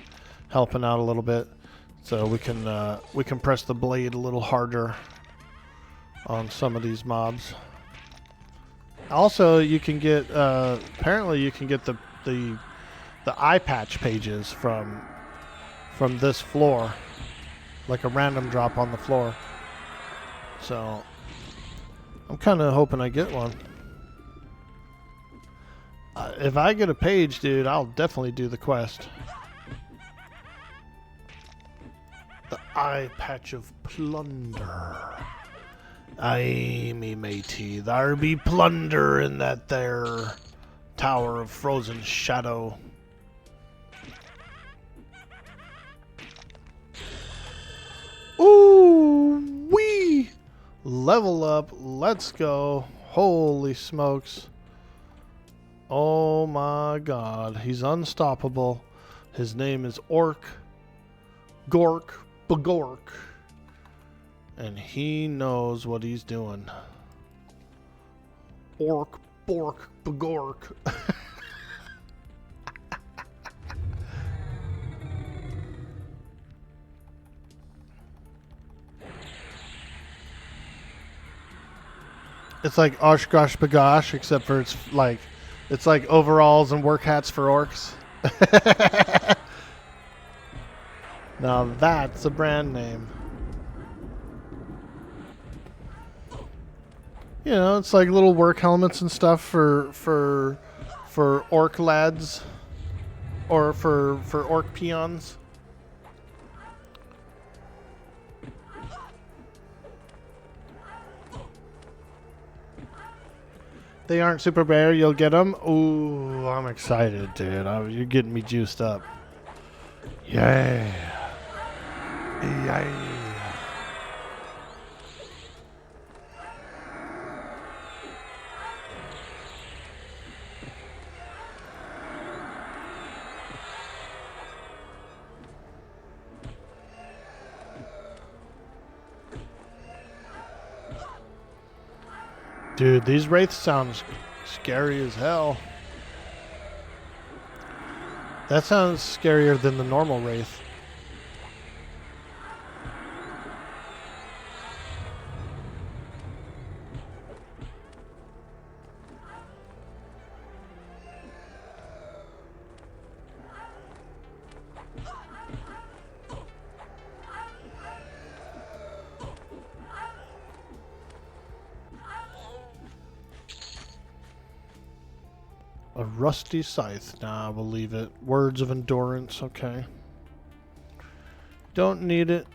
helping out a little bit, so we can press the blade a little harder on some of these mobs. Also, you can get apparently you can get the Eyepatch pages from this floor, like a random drop on the floor. So I'm kind of hoping I get one. If I get a page, dude, I'll definitely do the quest. The Eyepatch of Plunder. Aye, me matey, there be plunder in that there tower of frozen shadow. Ooh, wee! Level up, let's go. Holy smokes. Oh my god, he's unstoppable. His name is Gork Bagork. And he knows what he's doing. Bork Bagork. It's like Oshkosh Bagosh, except for it's like overalls and work hats for orcs. Now that's a brand name. You know, it's like little work helmets and stuff for orc lads, or for orc peons. They aren't super rare. You'll get them. Ooh, I'm excited, dude. You're getting me juiced up. Yeah. Yeah. Dude, these wraiths sound scary as hell. That sounds scarier than the normal wraith. A rusty scythe. Nah, we'll leave it. Words of endurance. Okay. Don't need it.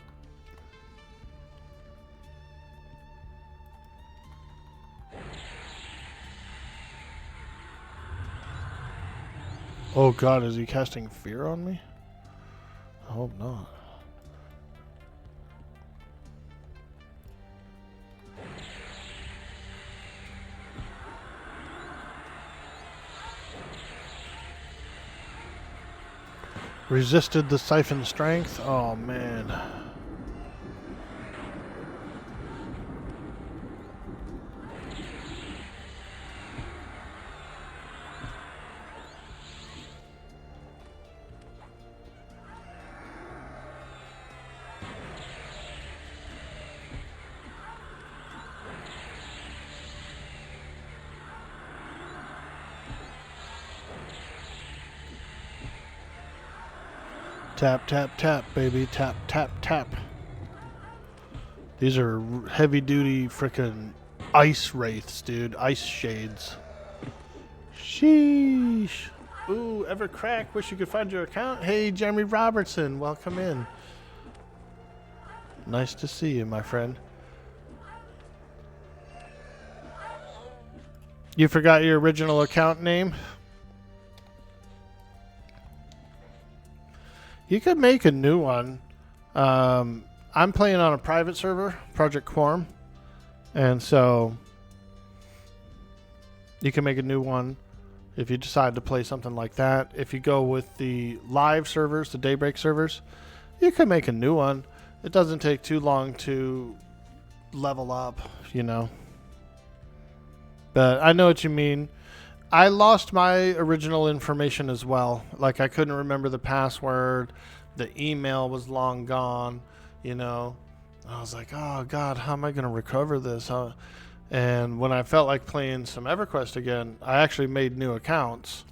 Oh god, is he casting fear on me? I hope not. Resisted the siphon strength? Oh man. Tap, tap, tap, baby. Tap, tap, tap. These are heavy duty frickin' ice wraiths, dude. Ice shades. Sheesh. Ooh, Evercrack. Wish you could find your account. Hey, Jeremy Robertson. Welcome in. Nice to see you, my friend. You forgot your original account name? You could make a new one. I'm playing on a private server, Project Quarm, and so you can make a new one if you decide to play something like that. If you go with the live servers, the Daybreak servers, you can make a new one. It doesn't take too long to level up, you know. But I know what you mean. I lost my original information as well. Like, I couldn't remember the password. The email was long gone, you know. I was like, oh, God, how am I going to recover this? And when I felt like playing some Everquest again, I actually made new accounts.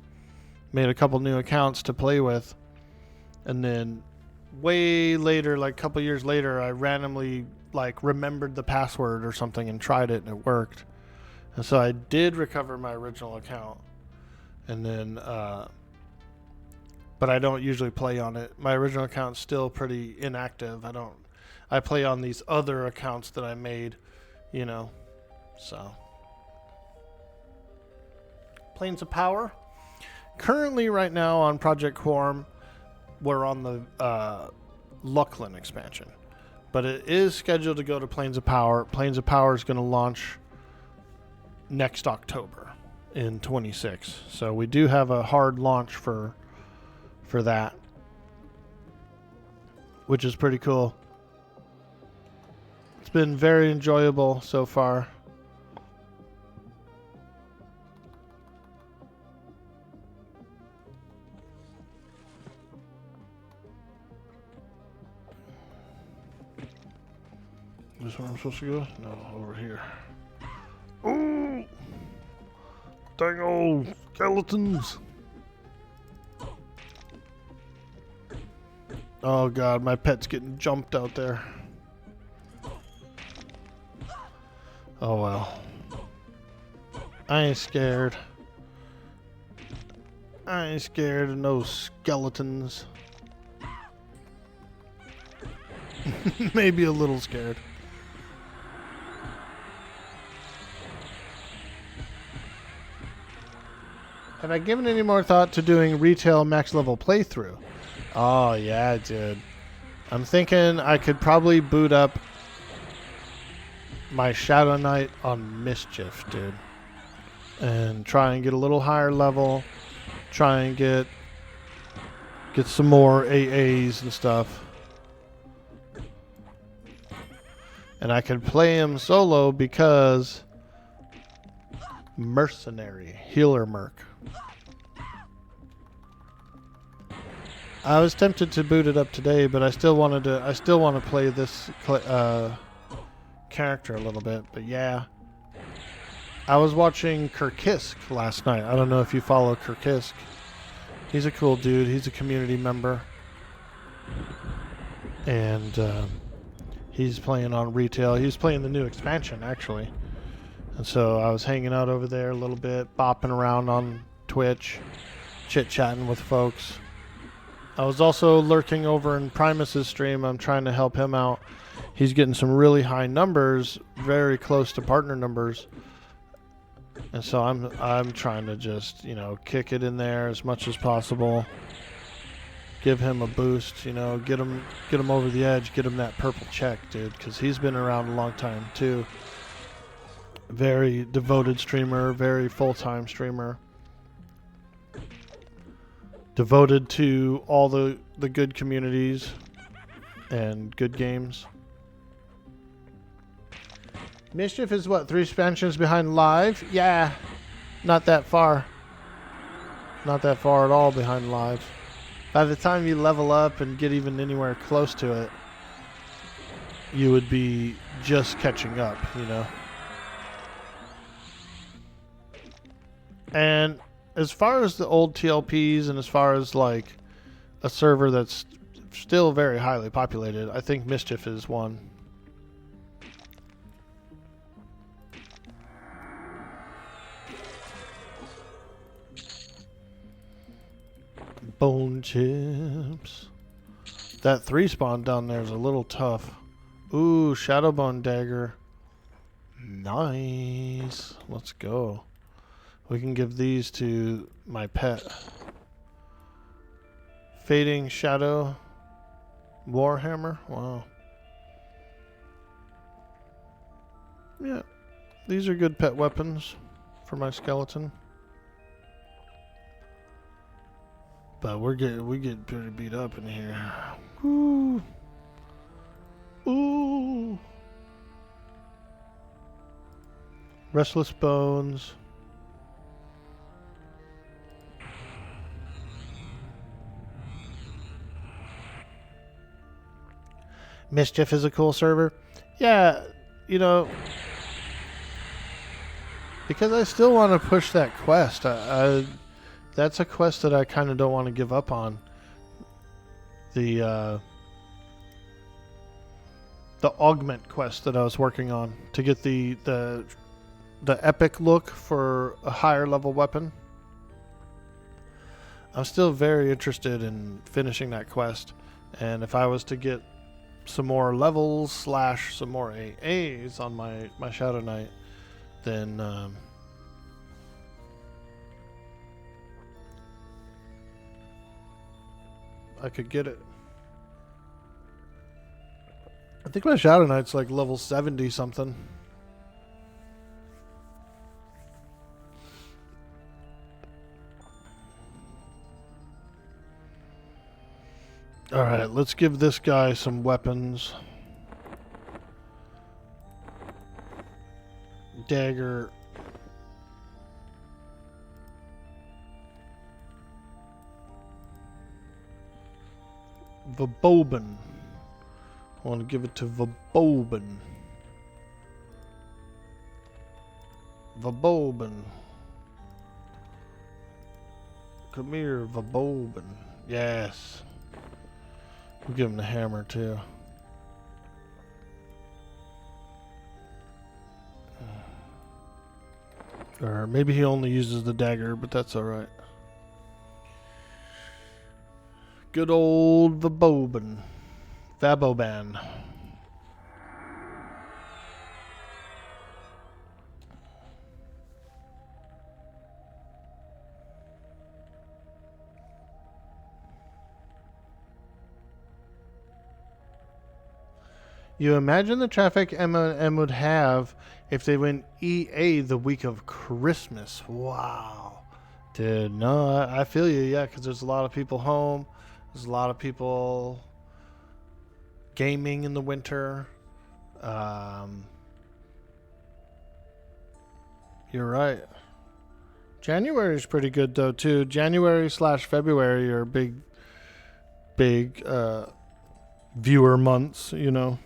Made a couple new accounts to play with. And then way later, like a couple years later, I randomly, like, remembered the password or something and tried it, and it worked. And so I did recover my original account, and then, but I don't usually play on it. My original account's still pretty inactive. I play on these other accounts that I made, you know, so. Planes of Power. Currently right now on Project Quarm, we're on the Lucklin expansion, but it is scheduled to go to Planes of Power. Planes of Power is going to launch next October in 26. So we do have a hard launch for that, which is pretty cool. It's been very enjoyable so far. This where I'm supposed to go? No, over here. Ooh! Dang old skeletons! Oh god, my pet's getting jumped out there. Oh well. I ain't scared. I ain't scared of no skeletons. Maybe a little scared. Have I given any more thought to doing retail max level playthrough? Oh, yeah, dude. I'm thinking I could probably boot up my Shadowknight on Mischief, dude. And try and get a little higher level. Try and get some more AAs and stuff. And I could play him solo because mercenary, healer merc. I was tempted to boot it up today, but I still want to play this character a little bit. But yeah, I was watching Kirkisk last night. I don't know if you follow Kirkisk. He's a cool dude. He's a community member, and he's playing on retail. He's playing the new expansion actually, and so I was hanging out over there a little bit, bopping around on Twitch, chit-chatting with folks. I was also lurking over in Primus's stream. I'm trying to help him out. He's getting some really high numbers, very close to partner numbers. And so I'm trying to just, you know, kick it in there as much as possible. Give him a boost, you know, get him over the edge, get him that purple check, dude, cuz he's been around a long time too. Very devoted streamer, very full-time streamer. Devoted to all the good communities and good games. Mischief is what, 3 expansions behind live? Yeah, not that far. Not that far at all behind live. By the time you level up and get even anywhere close to it, you would be just catching up, you know. And as far as the old TLPs and as far as like a server that's still very highly populated, I think Mischief is one. Bone chips. That 3 spawn down there is a little tough. Ooh, Shadowbone dagger. Nice. Let's go. We can give these to my pet. Fading Shadow Warhammer. Wow. Yeah. These are good pet weapons for my skeleton. But we get pretty beat up in here. Ooh. Ooh. Restless Bones. Mischief is a cool server. Yeah, you know, because I still want to push that quest. That's a quest that I kind of don't want to give up on. The augment quest that I was working on to get the epic look for a higher level weapon. I'm still very interested in finishing that quest, and if I was to get some more levels / some more AAs on my Shadowknight, then I could get it. I think my Shadowknight's like level 70 something. Alright, let's give this guy some weapons. Dagger. Vabobin. I want to give it to Vabobin. Vabobin. Come here, Vabobin. Yes. We'll give him the hammer too. Or maybe he only uses the dagger, but that's alright. Good old Vabobin. Vaboban. You imagine the traffic M&M would have if they went EA the week of Christmas. Wow. Dude, no, I feel you, yeah, because there's a lot of people home. There's a lot of people gaming in the winter. You're right. January is pretty good, though, too. January/February are big viewer months, you know.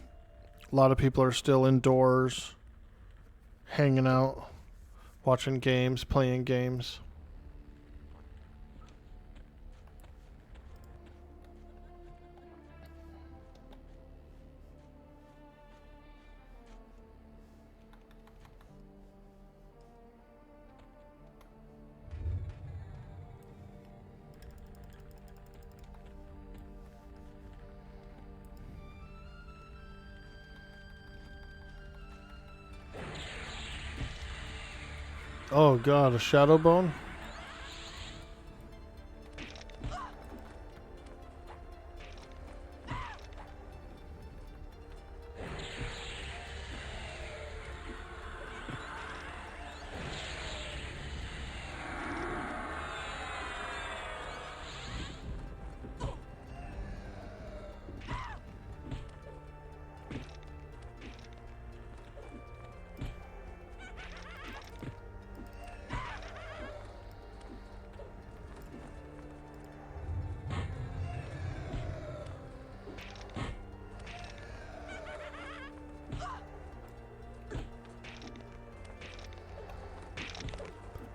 A lot of people are still indoors, hanging out, watching games, playing games. Oh god, a shadow bone?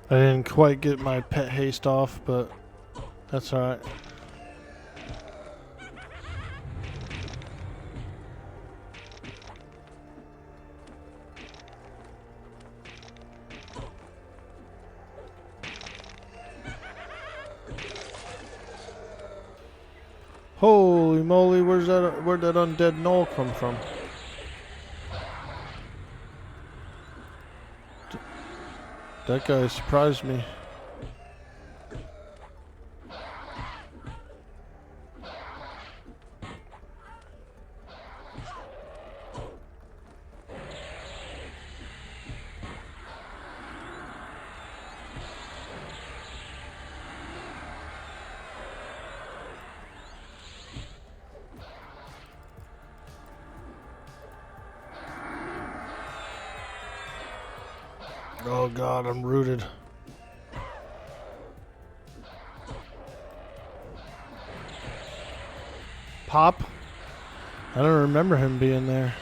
I didn't quite get my pet haste off, but that's alright. Holy moly, where'd that undead knoll come from? That guy surprised me. Oh god, I'm rooted. Pop? I don't remember him being there.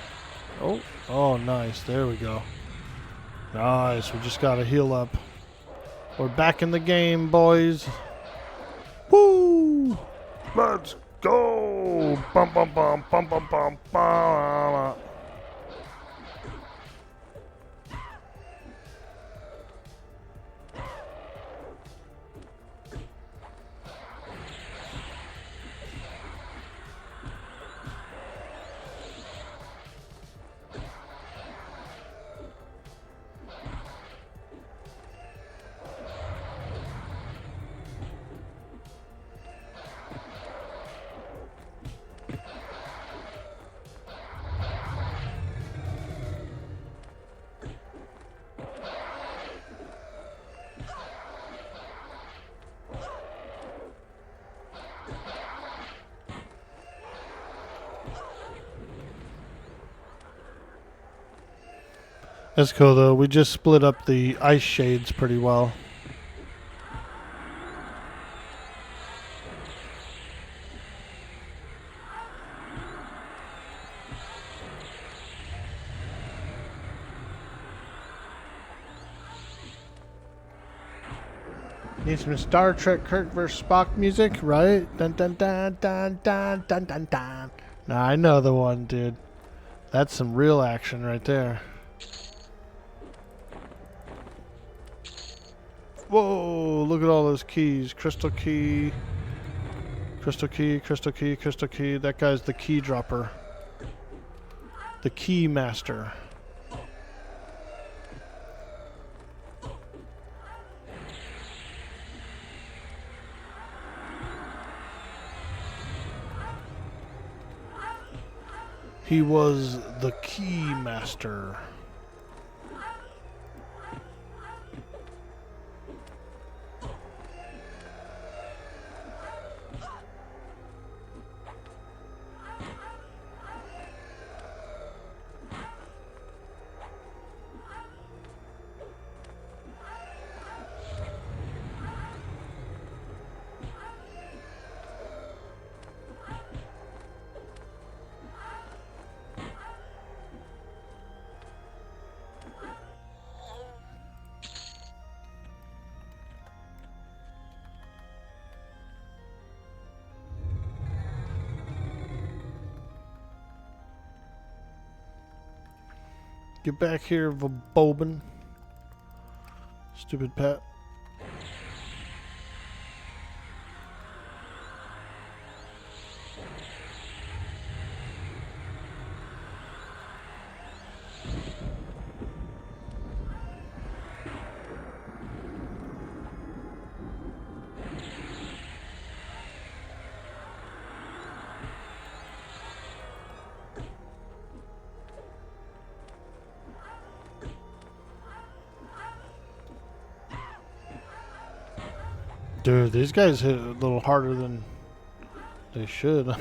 Oh, nice. There we go. Nice. We just gotta heal up. We're back in the game, boys. Woo! Let's go! Bum bum bum bum bum bum bum. That's cool though. We just split up the ice shades pretty well. Need some Star Trek Kirk vs. Spock music, right? Dun dun dun dun dun dun dun dun. Nah, I know the one, dude. That's some real action right there. Whoa, look at all those keys. Crystal key. Crystal key, crystal key, crystal key. That guy's the key dropper. The key master. He was the key master. Get back here, Vobobin. Stupid pet. Dude, these guys hit a little harder than they should.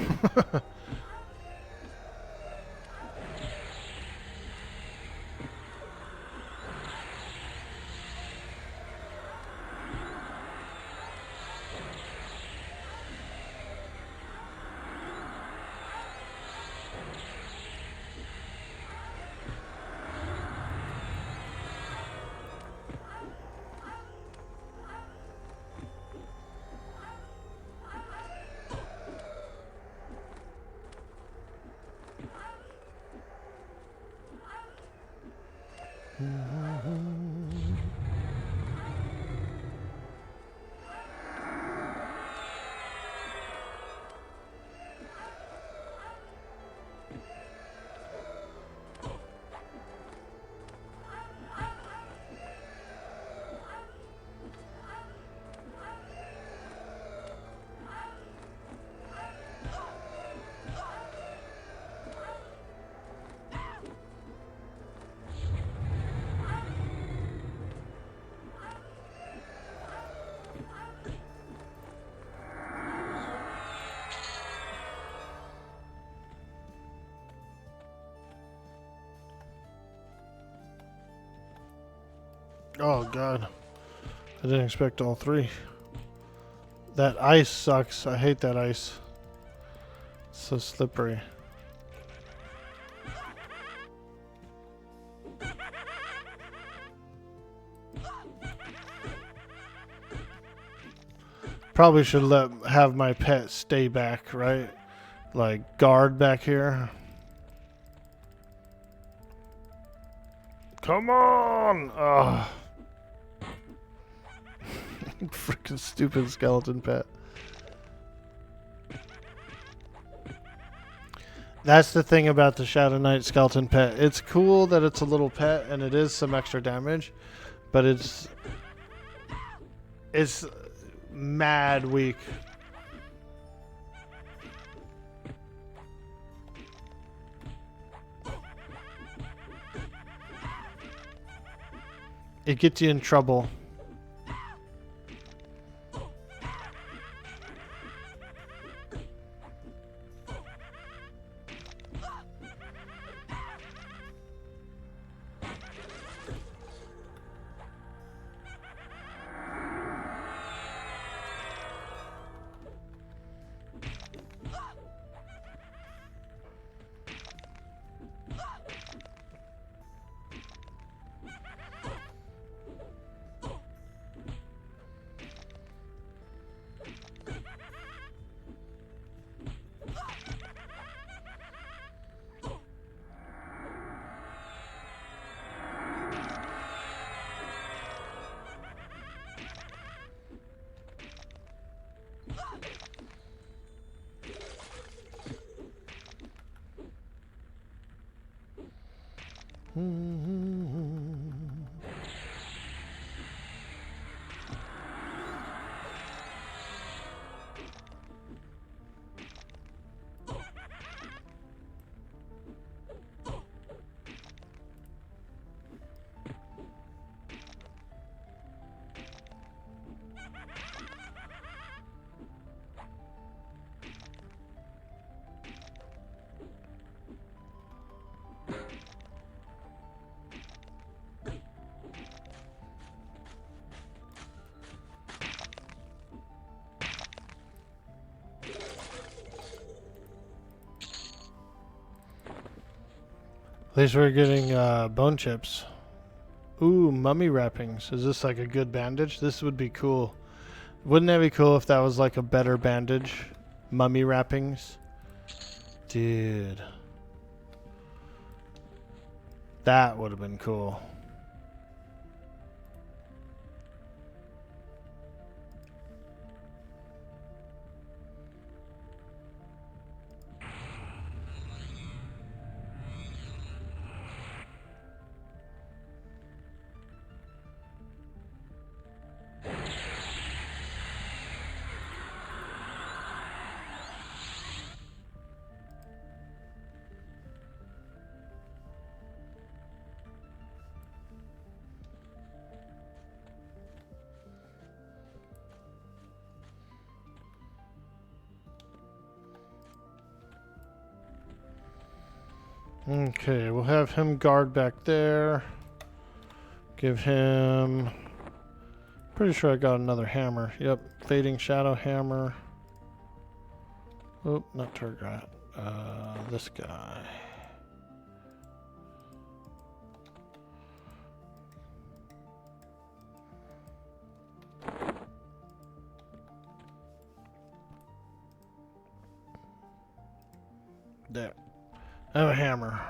Oh god. I didn't expect all three. That ice sucks. I hate that ice. It's so slippery. Probably should have my pet stay back, right? Like guard back here. Come on! Ugh. Freaking stupid skeleton pet. That's the thing about the Shadowknight skeleton pet. It's cool that it's a little pet and it is some extra damage, but it's mad weak. It gets you in trouble. least we're getting bone chips. Ooh, mummy wrappings. Is this like a good bandage? This would be cool. Wouldn't that be cool if that was like a better bandage? Mummy wrappings. Dude. That would have been cool. Okay, we'll have him guard back there. Give him... Pretty sure I got another hammer. Yep, Fading Shadow Hammer. Oh, not Turgat. This guy. There. I have a hammer.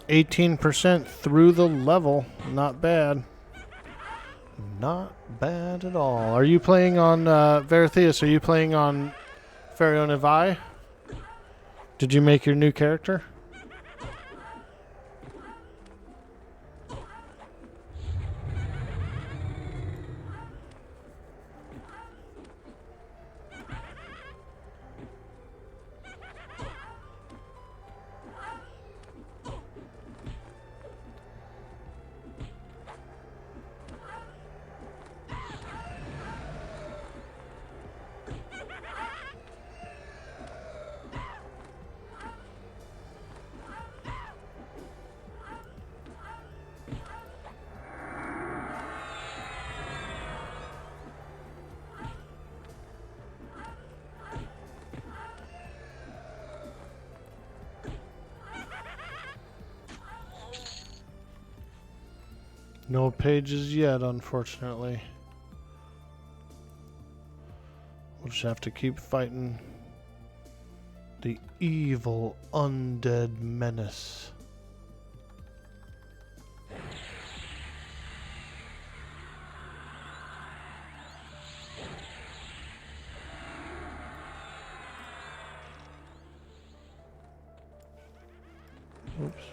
%, through the level. Not bad. Not bad at all. Are you playing on Veratheus? Are you playing on Pharaoh Nevi? Did you make your new character? No pages yet, unfortunately. We'll just have to keep fighting the evil undead menace. Oops.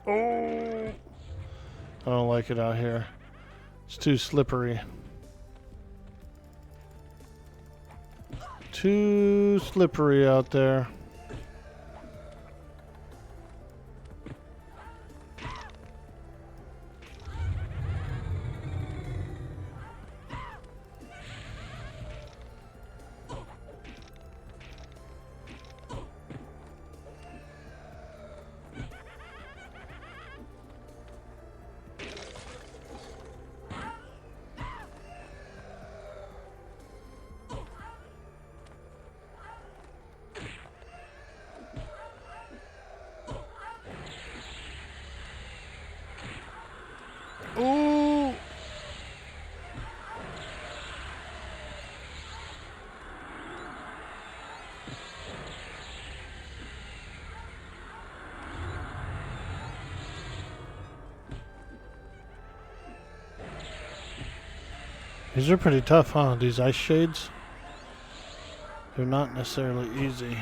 Oh! I don't like it out here. It's too slippery. Too slippery out there. These are pretty tough, huh? These ice shades? They're not necessarily easy.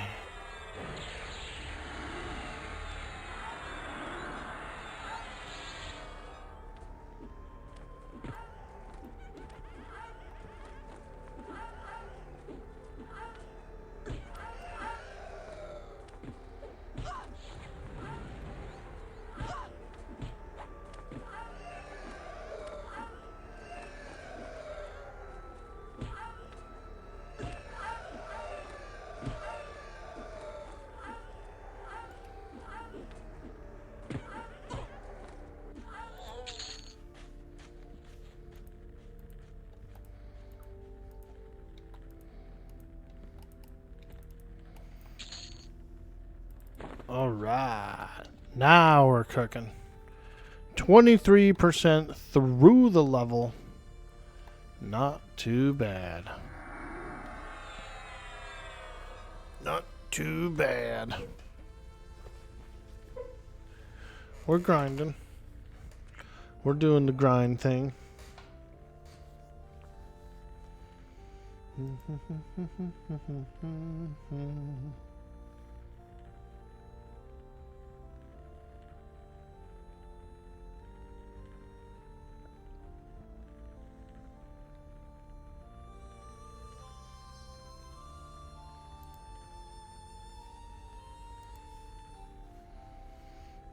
Alright. Now we're cooking. 23% through the level. Not too bad. Not too bad. We're grinding. We're doing the grind thing.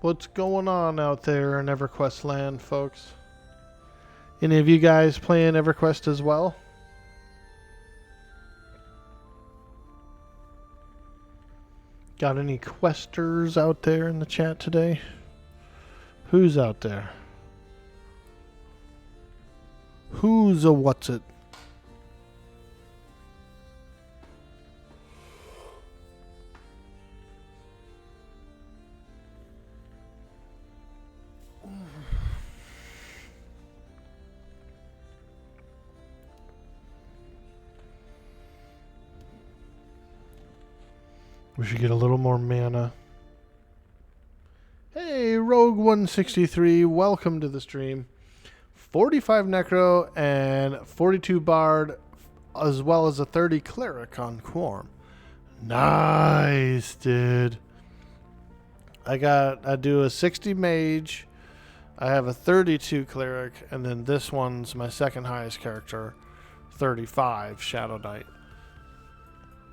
What's going on out there in EverQuest land, folks? Any of you guys playing EverQuest as well? Got any questers out there in the chat today? Who's out there? Who's a what's it? We should get a little more mana. Hey, Rogue 163, welcome to the stream. 45 Necro and 42 Bard, as well as a 30 Cleric on Quarm. Nice, dude. I do a 60 Mage, I have a 32 Cleric, and then this one's my second highest character, 35 Shadowknight.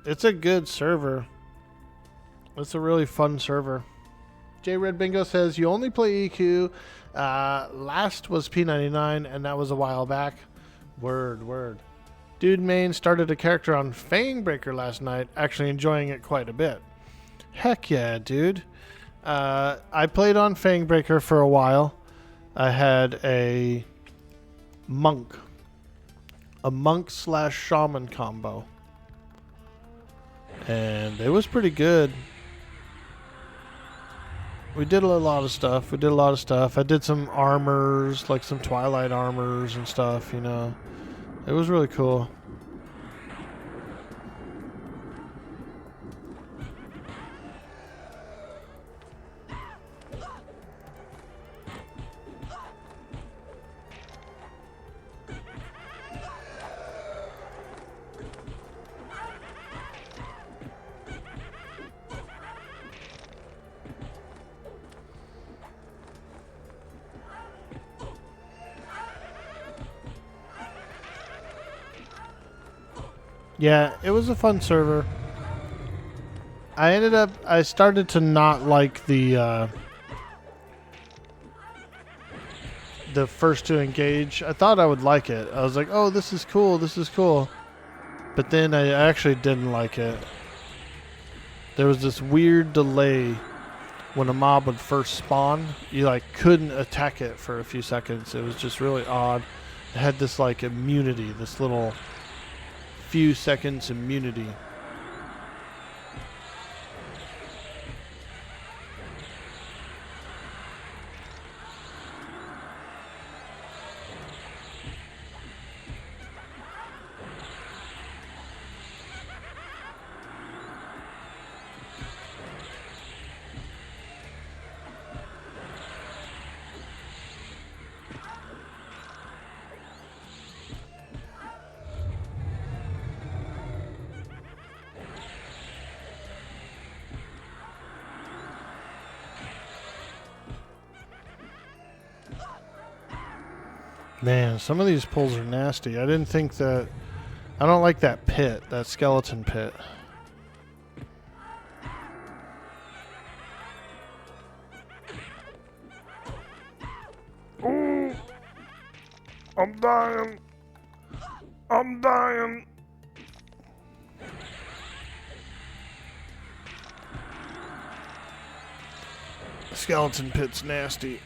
It's a good server. It's a really fun server. J Red Bingo says you only play EQ. Last was P99, and that was a while back. Word. Dude Main started a character on Fangbreaker last night, actually enjoying it quite a bit. Heck yeah, dude. I played on Fangbreaker for a while. I had a monk slash shaman combo, and it was pretty good. We did a lot of stuff. I did some armors, like some Twilight armors and stuff, you know. It was really cool. Yeah, it was a fun server. I started to not like the first to engage. I thought I would like it. I was like, oh, this is cool. But then I actually didn't like it. There was this weird delay when a mob would first spawn. You like couldn't attack it for a few seconds. It was just really odd. It had this like immunity, this little few seconds immunity. Man, some of these pulls are nasty. I didn't think that... I don't like that pit, that skeleton pit. Ooh, I'm dying. I'm dying. Skeleton pit's nasty.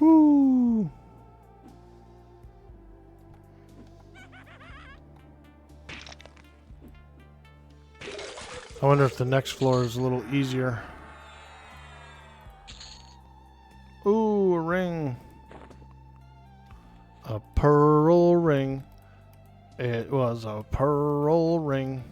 Woo! I wonder if the next floor is a little easier. Ooh, a ring. A pearl ring. It was a pearl ring.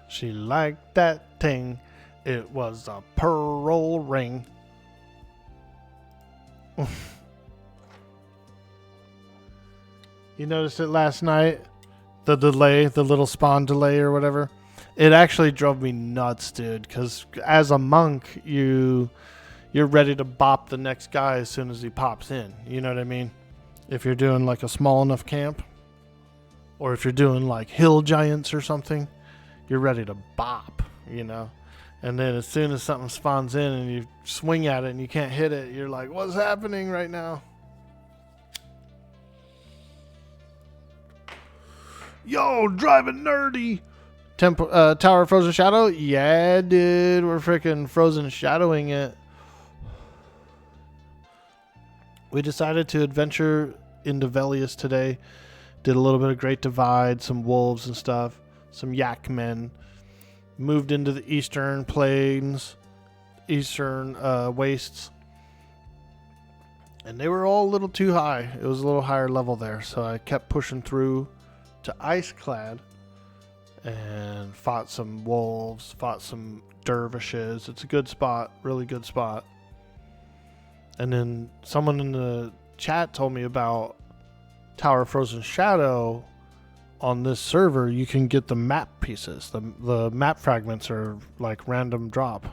She liked that thing. It was a pearl ring. You noticed it last night? The delay, the little spawn delay or whatever. It actually drove me nuts, dude. Because as a monk, you're ready to bop the next guy as soon as he pops in. You know what I mean? If you're doing like a small enough camp. Or if you're doing like hill giants or something. You're ready to bop, you know? And then as soon as something spawns in and you swing at it and you can't hit it, you're like, what's happening right now? Yo, driving nerdy. Tower of Frozen Shadow? Yeah, dude. We're freaking frozen shadowing it. We decided to adventure into Velius today. Did a little bit of Great Divide, some wolves and stuff. Some yak men. Moved into the eastern plains. Eastern wastes. And they were all a little too high. It was a little higher level there. So I kept pushing through to Iceclad and fought some wolves, fought some dervishes. It's a good spot, really good spot. And then someone in the chat told me about Tower of Frozen Shadow. On this server, you can get the map pieces. The map fragments are like random drop.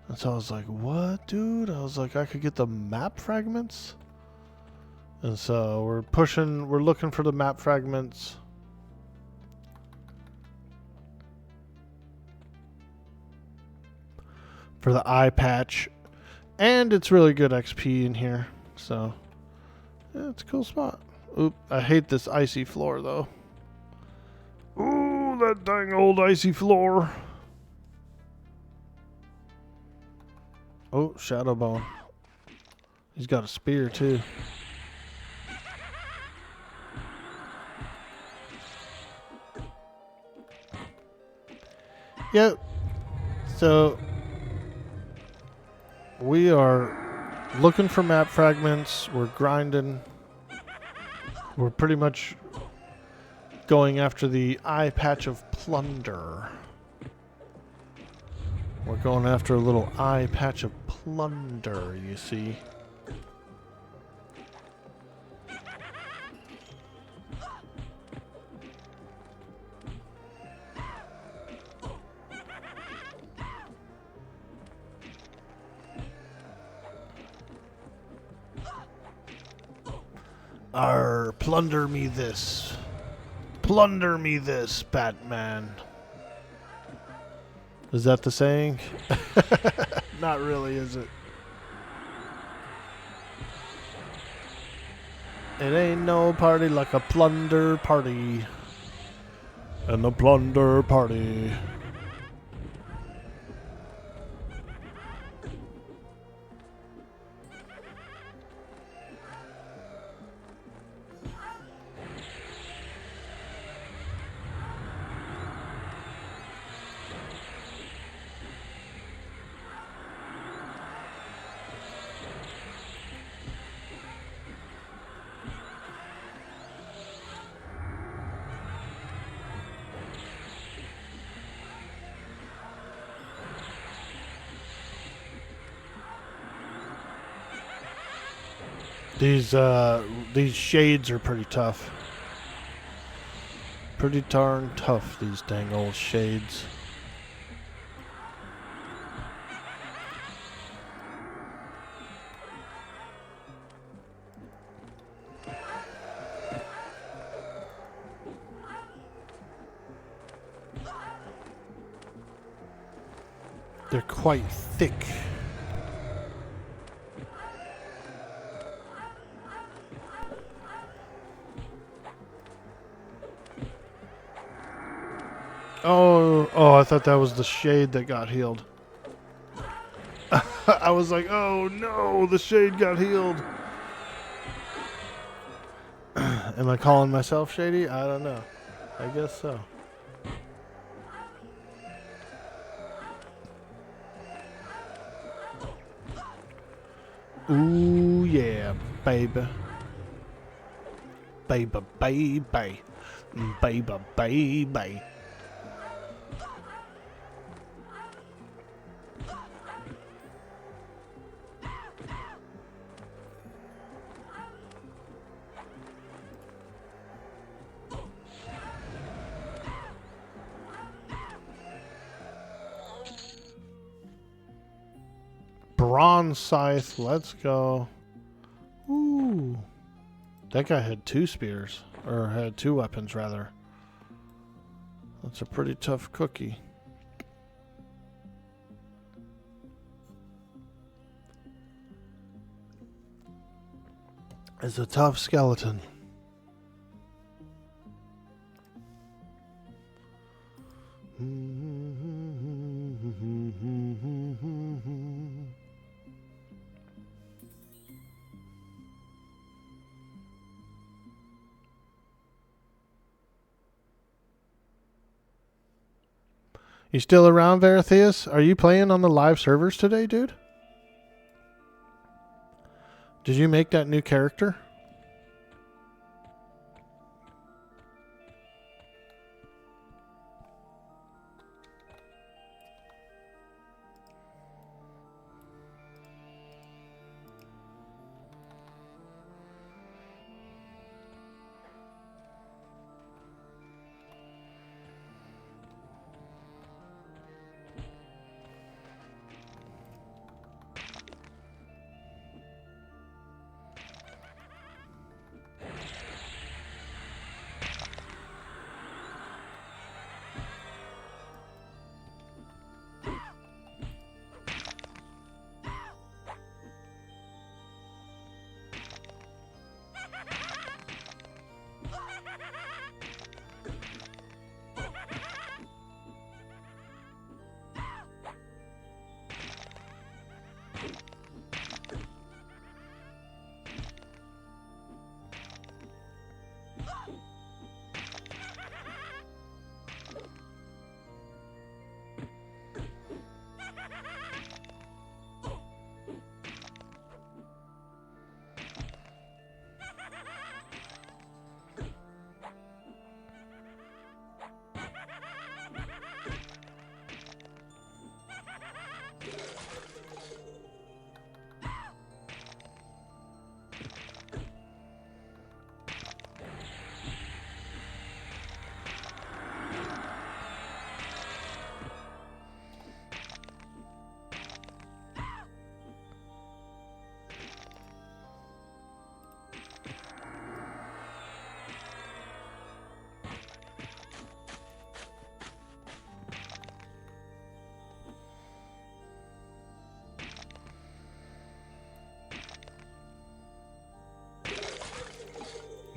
And so I was like, what, dude? I was like, I could get the map fragments? And so we're looking for the map fragments. For the eye patch. And it's really good XP in here. So, yeah, it's a cool spot. Oop, I hate this icy floor, though. Ooh, that dang old icy floor. Oh, Shadowbone. He's got a spear, too. Yep. So we are looking for map fragments. We're grinding. We're pretty much going after the Eyepatch of Plunder. We're going after a little Eyepatch of Plunder, you see. Arr, plunder me this. Plunder me this, Batman. Is that the saying? Not really, is it? It ain't no party like a plunder party. And the plunder party. These shades are pretty tough. Pretty darn tough, these dang old shades. They're quite thick. Oh, I thought that was the shade that got healed. I was like, oh no, the shade got healed. Am I calling myself shady? I don't know. I guess so. Ooh, yeah, baby. Baby, baby. Baby, baby. Bronze scythe, let's go. Ooh. That guy had 2 spears. Or had 2 weapons, rather. That's a pretty tough cookie. It's a tough skeleton. You still around, Veratheus? Are you playing on the live servers today, dude? Did you make that new character?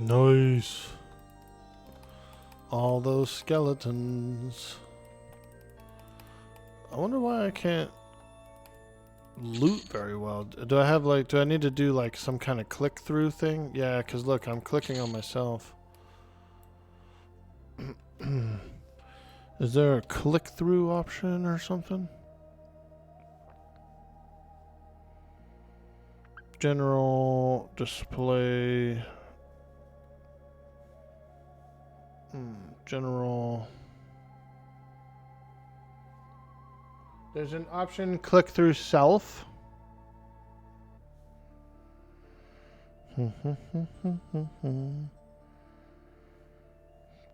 Nice. All those skeletons. I wonder why I can't loot very well. Do I have like, do I need to do like some kind of click through thing? Yeah, because look, I'm clicking on myself. Is there a click through option or something? General display. General. There's an option click through self.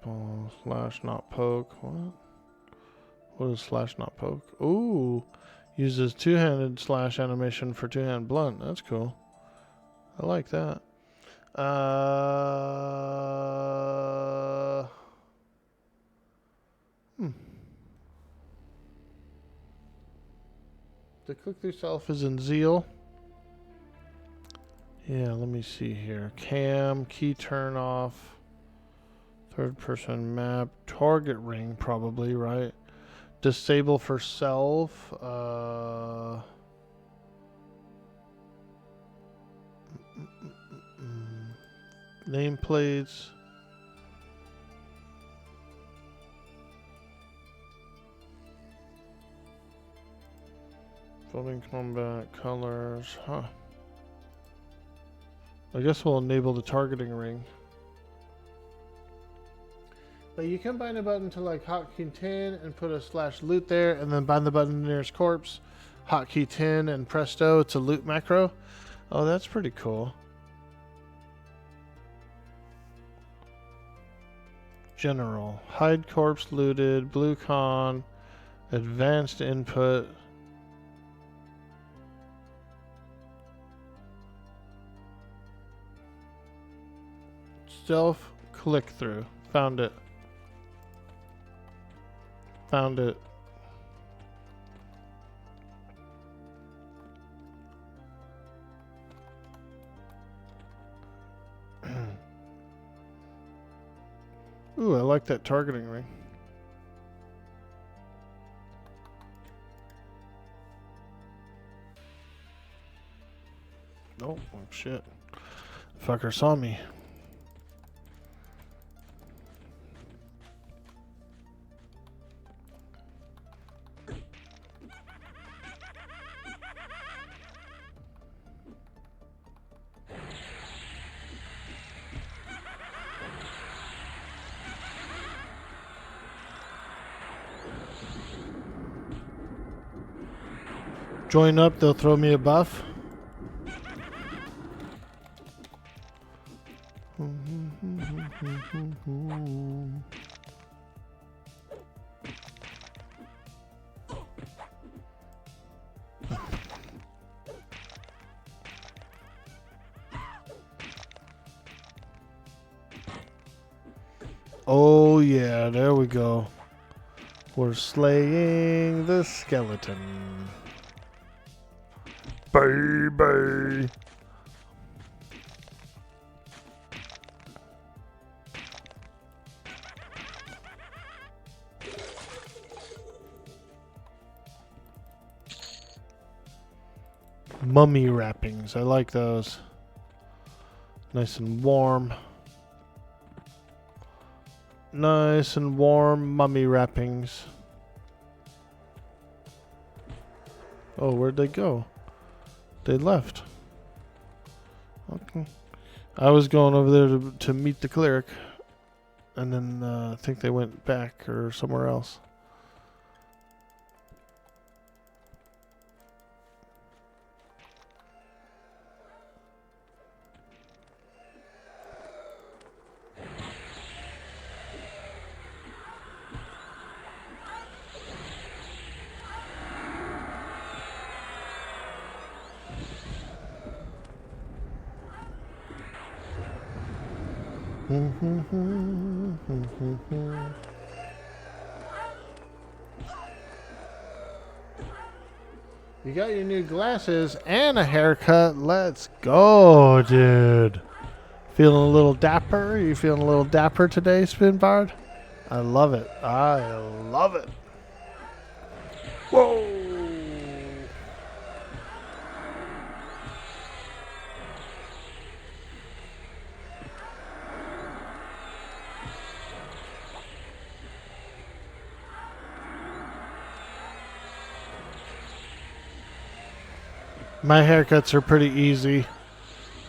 Ball slash not poke. What? What is slash not poke? Ooh. Uses two-handed slash animation for two-hand blunt. That's cool. I like that. The click through self is in Zeal. Yeah, let me see here. Cam, key turn off. Third person map. Target ring, probably, right? Disable for self. Nameplates. Floating combat, colors. Huh. I guess we'll enable the targeting ring. But you can bind a button to like hotkey 10 and put a slash loot there, and then bind the button to nearest corpse, hotkey 10, and presto, it's a loot macro. Oh, that's pretty cool. General. Hide corpse looted, blue con, advanced input. Stealth click through. Found it. Found it. Ooh, I like that targeting ring. Oh, shit. Fucker saw me. Join up, they'll throw me a buff. Oh yeah, there we go. We're slaying the skeleton. Baby. Mummy wrappings. I like those. Nice and warm. Nice and warm mummy wrappings. Oh, where'd they go? They left. Okay. I was going over there to meet the cleric. And then I think they went back or somewhere else. You got your new glasses and a haircut. Let's go, dude. Feeling a little dapper? You feeling a little dapper today, Spinbard? I love it. I love it. Whoa! My haircuts are pretty easy.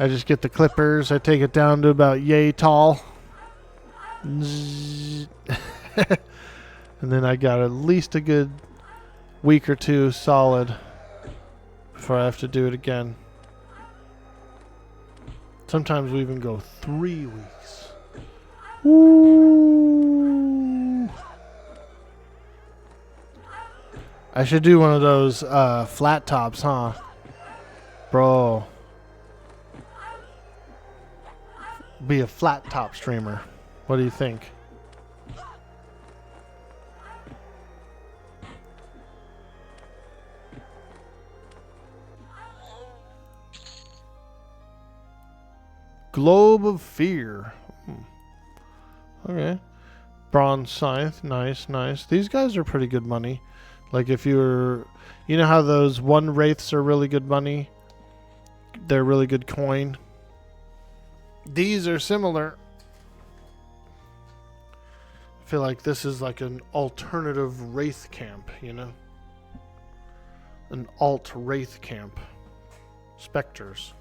I just get the clippers. I take it down to about yay tall. And then I got at least a good week or two solid before I have to do it again. Sometimes we even go 3 weeks. Woo! I should do one of those flat tops, huh? Bro. Be a flat top streamer. What do you think? Globe of Fear. Okay. Bronze Scythe. Nice, nice. These guys are pretty good money. Like if you're... You know how those one wraiths are really good money? They're really good coin. These are similar. I feel like this is like an alternative wraith camp, you know? An alt wraith camp. Spectres.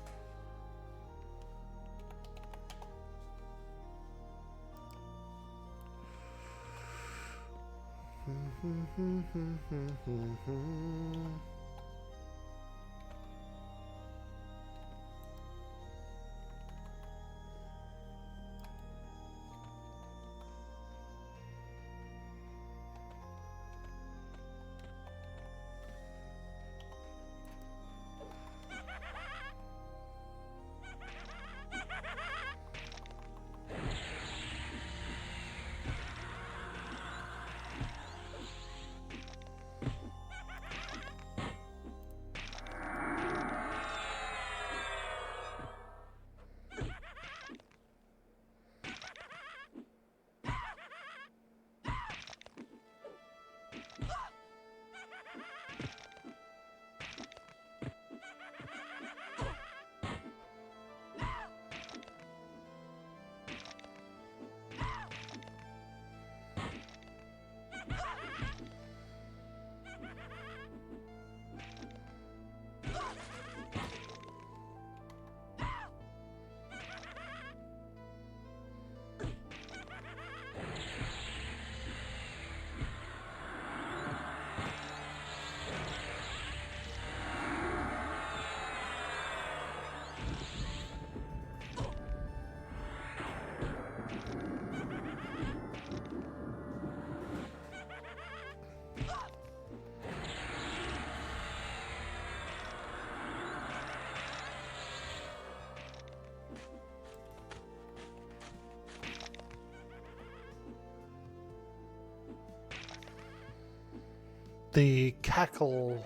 The cackle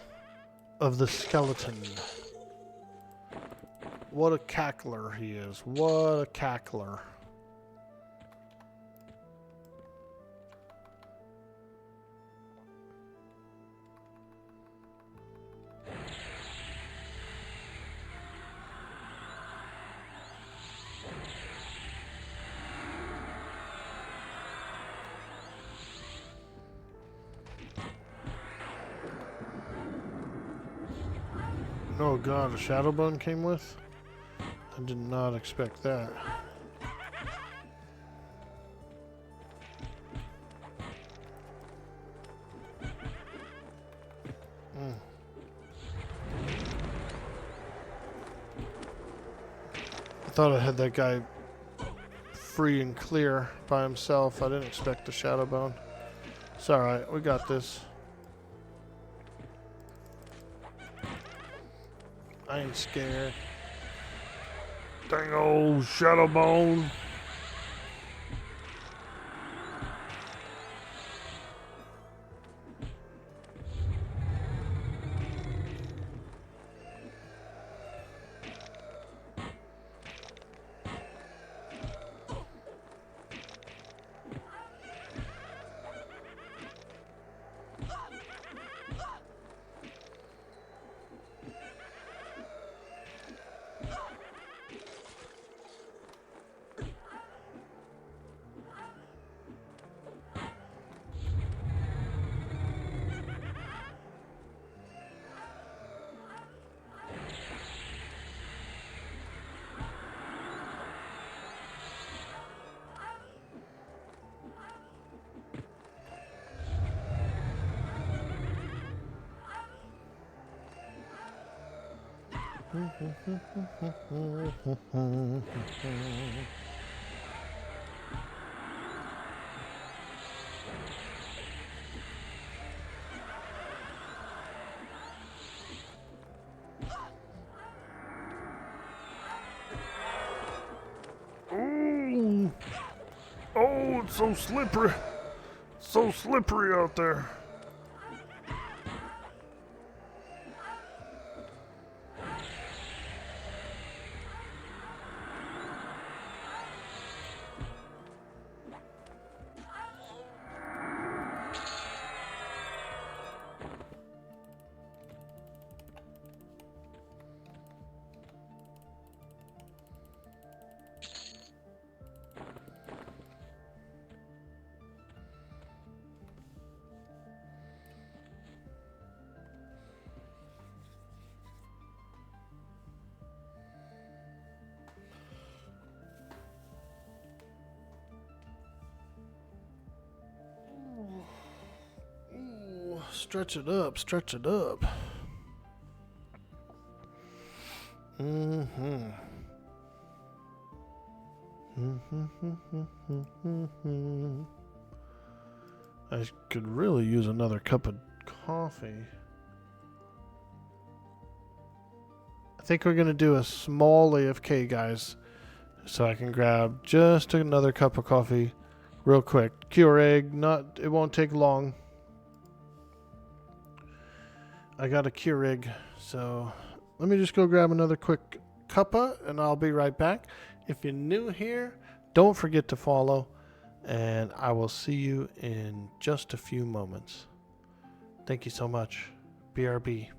of the skeleton. What a cackler he is. What a cackler. Oh god, a Shadowbone came with? I did not expect that. I thought I had that guy free and clear by himself. I didn't expect the Shadowbone. It's alright, we got this. I ain't scared. Dang old Shadowbone. Oh, oh, it's so slippery. So slippery out there. Ooh, stretch it up, stretch it up. I could really use another cup of coffee. I think we're gonna do a small AFK, guys, so I can grab just another cup of coffee real quick. Keurig, it won't take long. I got a Keurig, so let me just go grab another quick cuppa and I'll be right back. If you're new here, don't forget to follow, and I will see you in just a few moments. Thank you so much. BRB.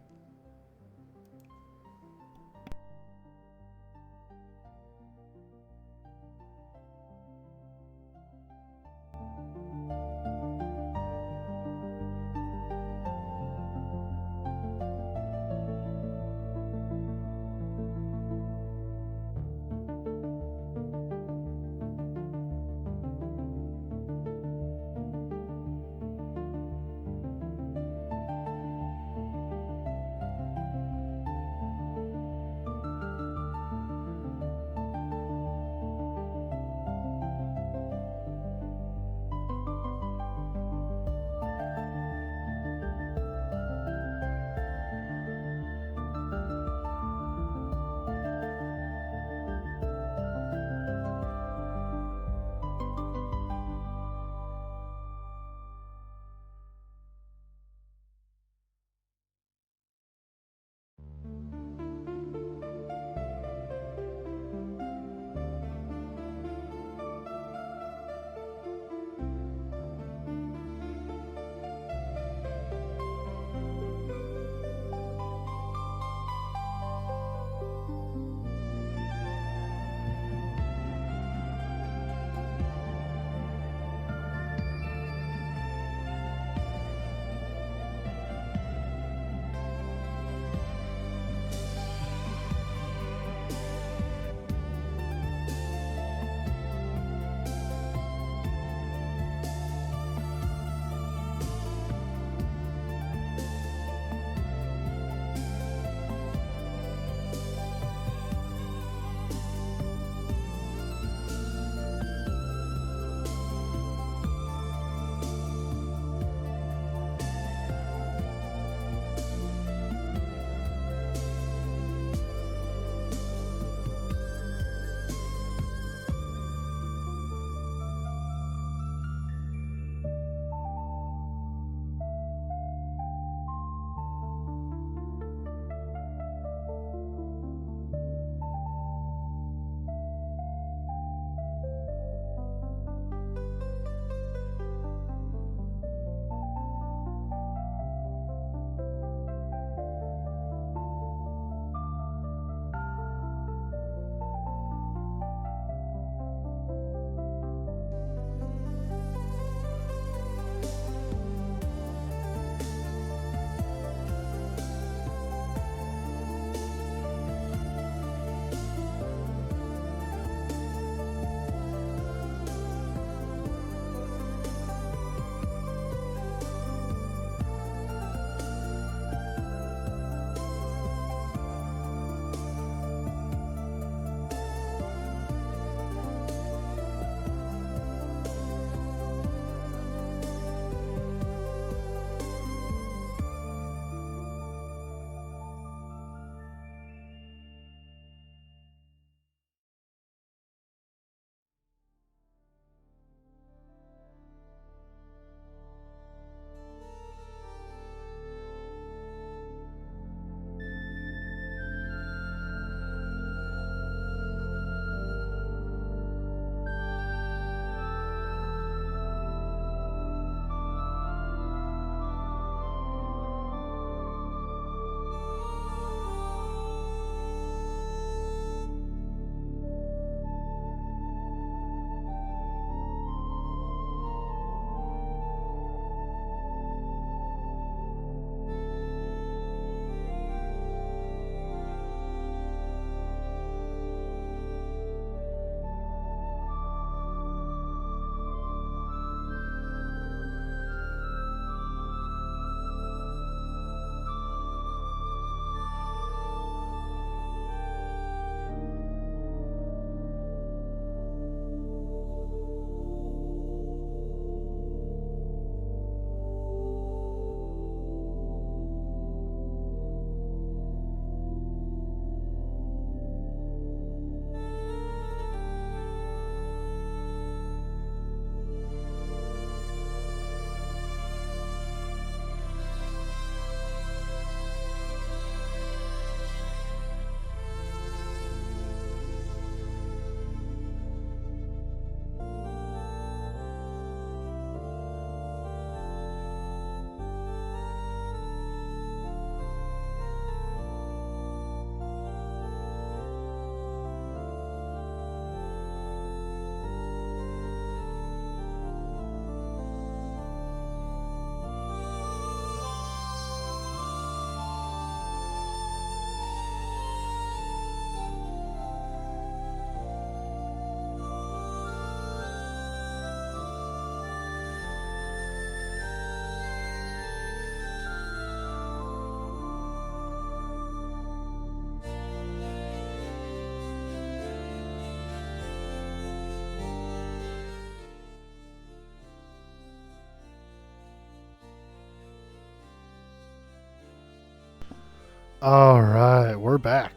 All right, we're back.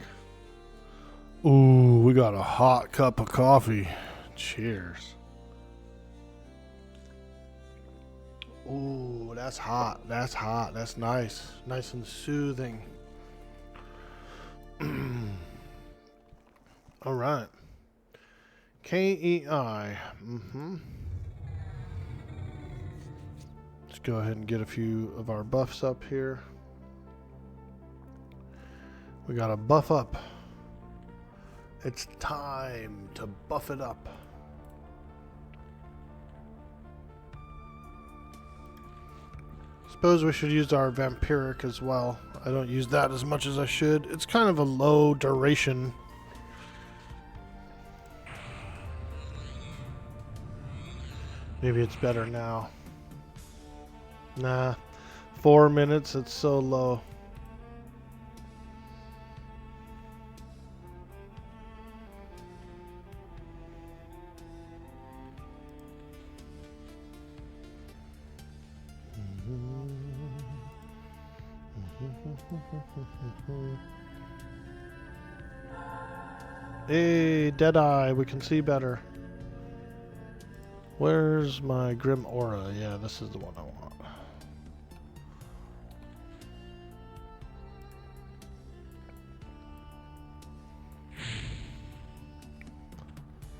Ooh, we got a hot cup of coffee. Cheers. Ooh, that's hot. That's hot. That's nice. Nice and soothing. All right. KEI. Let's go ahead and get a few of our buffs up here. We got to buff up. It's time to buff it up. Suppose we should use our vampiric as well. I don't use that as much as I should. It's kind of a low duration. Maybe it's better now. Nah, 4 minutes, it's so low. Hey, Deadeye, we can see better. Where's my Grim Aura? Yeah, this is the one I want.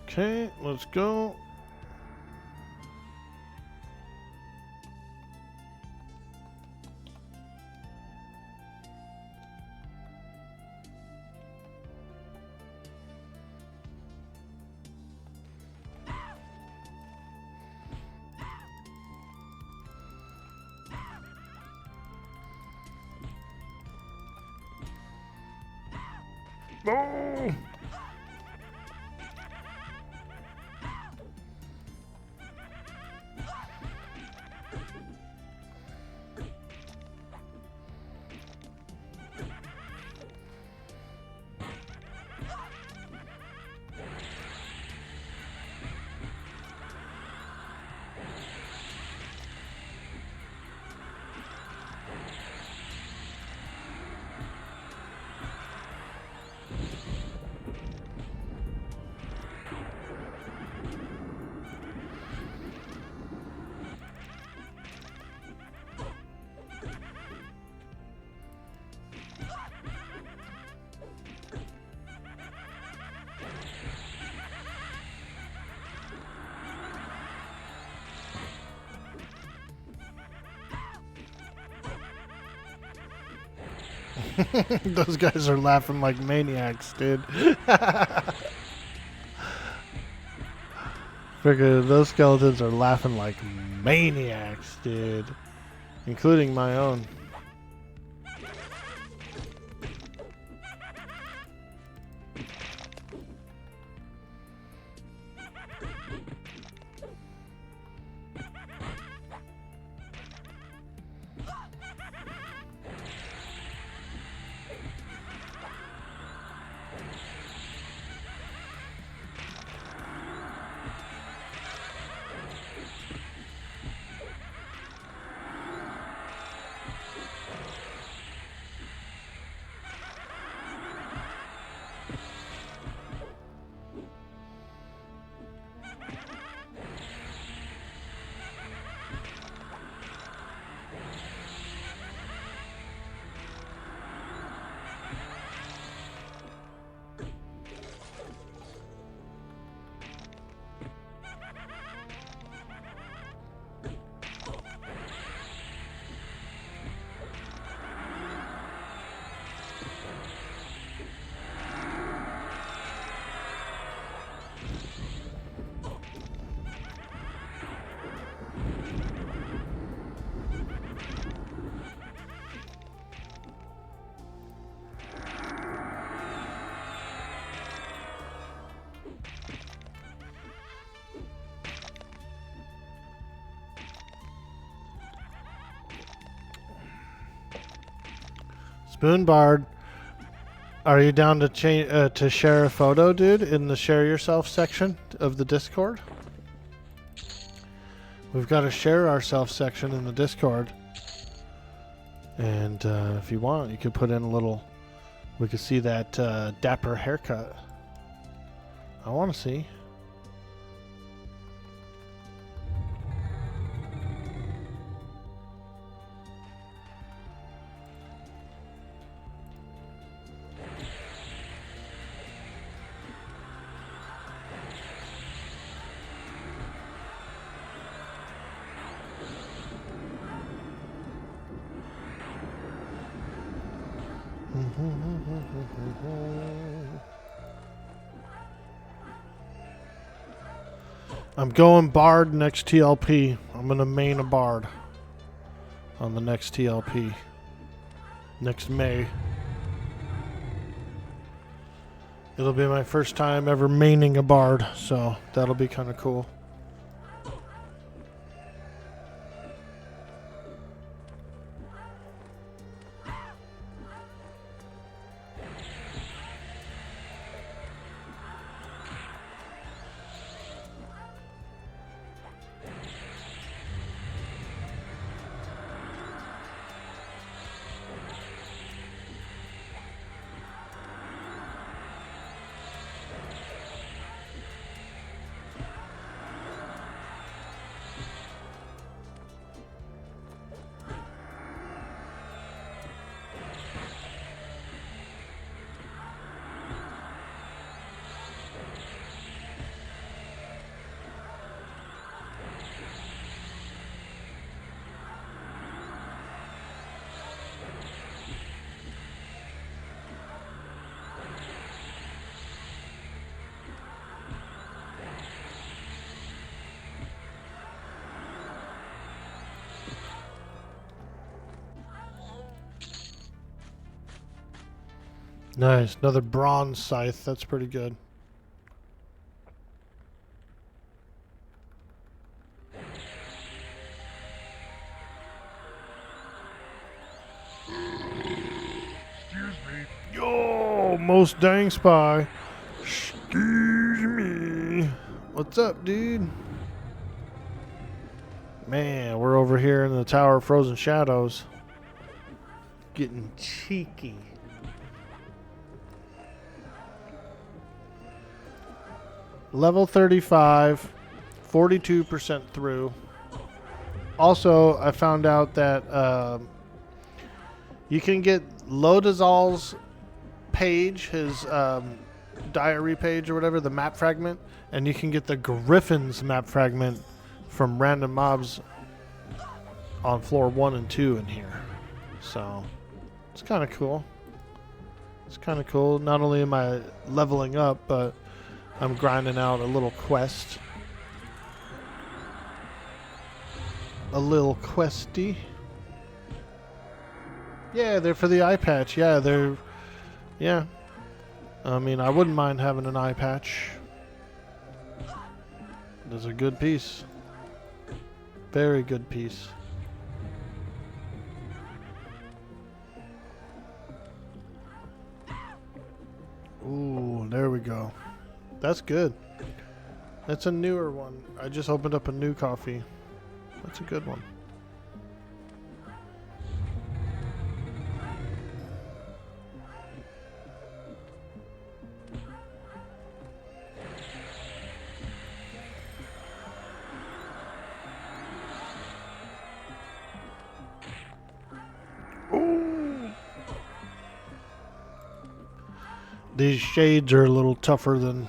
Okay, let's go. Oh! Those guys are laughing like maniacs, dude. Freaking, those skeletons are laughing like maniacs, dude. Including my own. Spoonbard, are you down to share a photo, dude, in the share yourself section of the Discord? We've got a share ourselves section in the Discord, and if you want, you could put in a little We could see that dapper haircut. I want to see. I'm going Bard next TLP. I'm going to main a Bard on the next TLP. Next May. It'll be my first time ever maining a Bard, so that'll be kind of cool. Nice, another bronze scythe. That's pretty good. Excuse me. Yo, most dang spy. Excuse me. What's up, dude? Man, we're over here in the Tower of Frozen Shadows. Getting cheeky. Level 35, 42% through. Also, I found out that you can get Lodazal's page, his diary page or whatever, the map fragment, and you can get the Griffin's map fragment from random mobs on floor 1 and 2 in here. So, it's kind of cool. It's kind of cool. Not only am I leveling up, but I'm grinding out a little quest. A little questy. Yeah, they're for the eye patch. Yeah, they're... Yeah. I mean, I wouldn't mind having an eye patch. That's a good piece. Very good piece. Ooh, there we go. That's good. That's a newer one. I just opened up a new coffee. That's a good one. Ooh. These shades are a little tougher than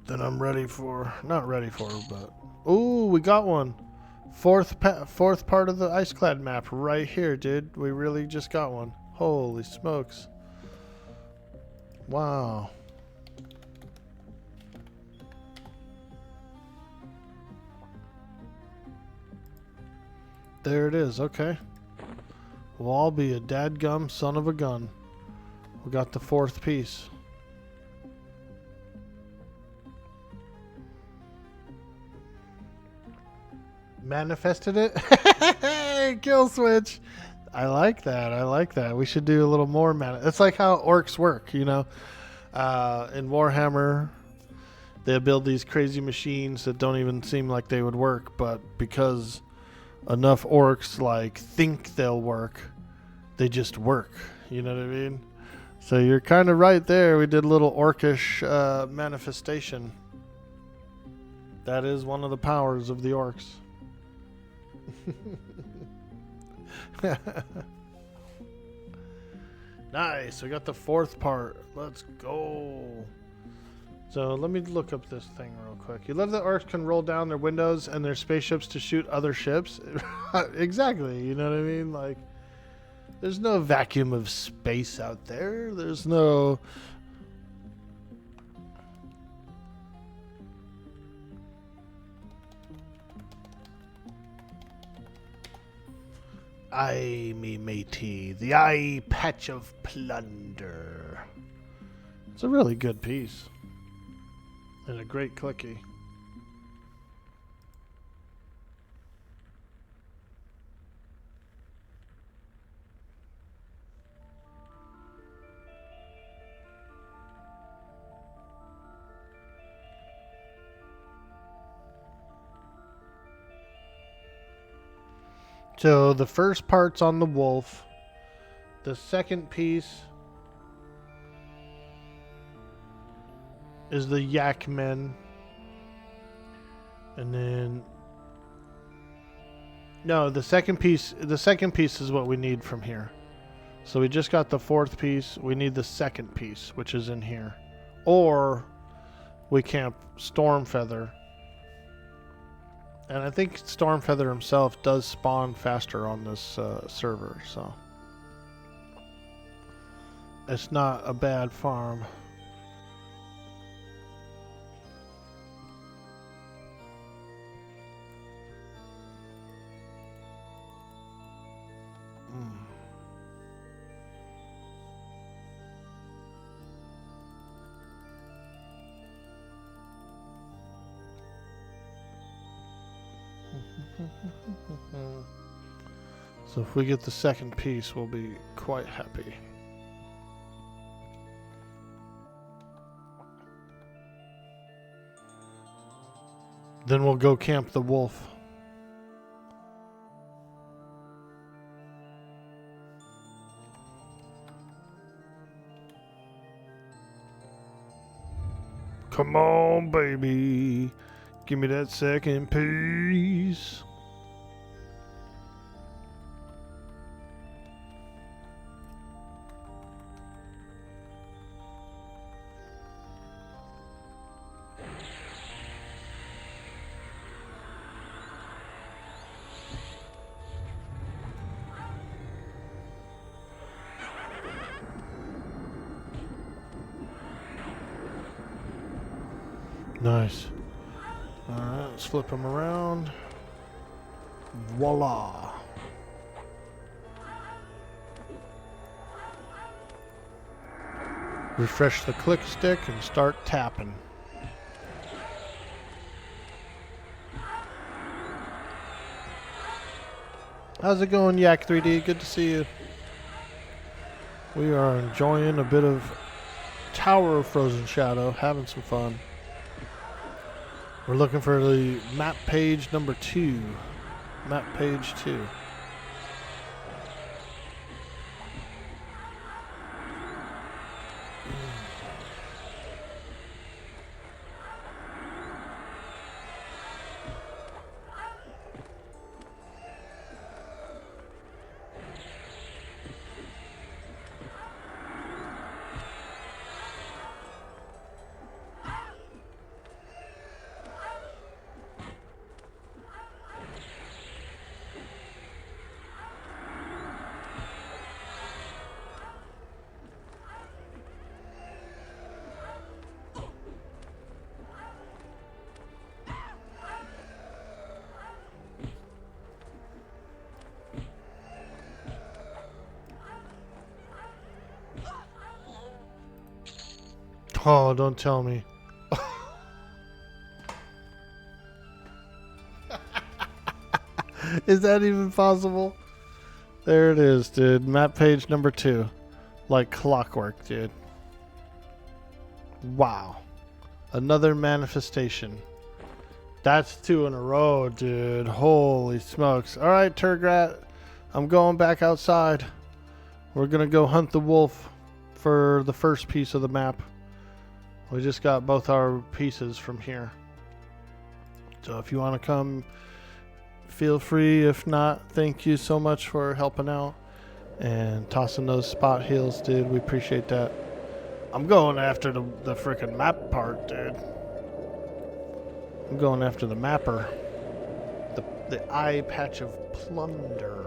I'm ready for. Not ready for, but... Ooh, we got one. Fourth part of the Iceclad map right here, dude. We really just got one. Holy smokes. Wow. There it is, okay. We'll all be a dadgum son of a gun. We got the 4th piece. Manifested it? Kill switch. I like that. I like that. We should do a little more It's like how orcs work, you know. In Warhammer, they build these crazy machines that don't even seem like they would work, but because enough orcs like think they'll work, They just work. You know what I mean? So you're kind of right there. We did a little orcish manifestation. That is one of the powers of the orcs. Nice. We got the fourth part. Let's go. So let me look up this thing real quick. You love that orcs can roll down their windows and their spaceships to shoot other ships? Exactly. You know what I mean? Like, there's no vacuum of space out there. There's no... Aye, me matey. The Eyepatch of Plunder. It's a really good piece. And a great clicky. So the first part's on the wolf. The second piece is the yak men. And then no, the second piece is what we need from here. So we just got the fourth piece. We need the second piece, which is in here. Or we camp Stormfeather. And I think Stormfeather himself does spawn faster on this server, so it's not a bad farm. So if we get the second piece, we'll be quite happy. Then we'll go camp the wolf. Come on, baby. Give me that second piece. Nice. Alright, let's flip them around. Voila. Refresh the click stick and start tapping. How's it going, Yak 3D? Good to see you. We are enjoying a bit of Tower of Frozen Shadow, having some fun. We're looking for the map page number 2. Map page 2. Oh, don't tell me. Is that even possible? There it is, dude. Map page number 2. Like clockwork, dude. Wow. Another manifestation. That's 2 in a row, dude. Holy smokes. Alright, Turgrat. I'm going back outside. We're gonna go hunt the wolf for the first piece of the map. We just got both our pieces from here. So if you want to come, feel free. If not, thank you so much for helping out and tossing those spot heals, dude. We appreciate that. I'm going after the freaking map part, dude. I'm going after the mapper. The Eyepatch of Plunder.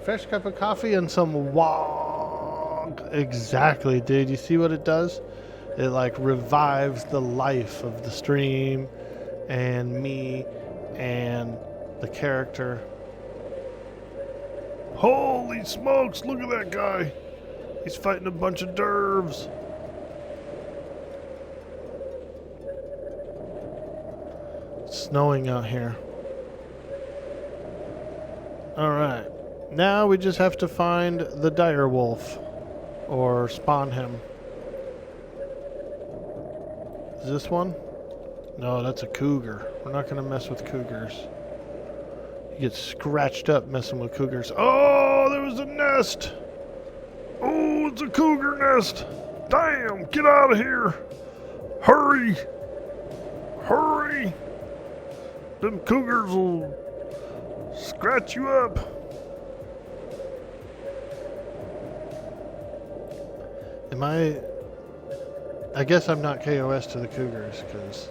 Fresh cup of coffee and some wog. Exactly, dude. You see what it does? It like revives the life of the stream and me and the character. Holy smokes, look at that guy. He's fighting a bunch of dervs. It's snowing out here. Alright. Now we just have to find the dire wolf. Or spawn him. Is this one? No, that's a cougar. We're not going to mess with cougars. You get scratched up messing with cougars. Oh, there was a nest! Oh, it's a cougar nest! Damn, get out of here! Hurry! Hurry! Them cougars will scratch you up. I guess I'm not KOS to the cougars, because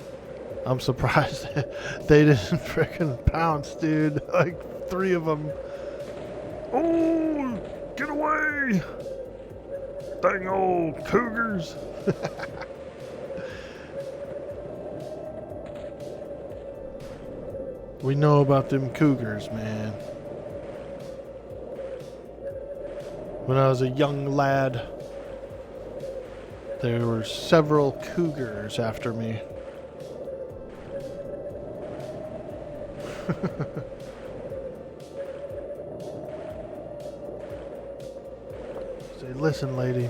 I'm surprised they didn't frickin' pounce, dude. Like 3 of them. Oh, get away! Dang old cougars. We know about them cougars, man. When I was a young lad, there were several cougars after me. Say, listen, lady.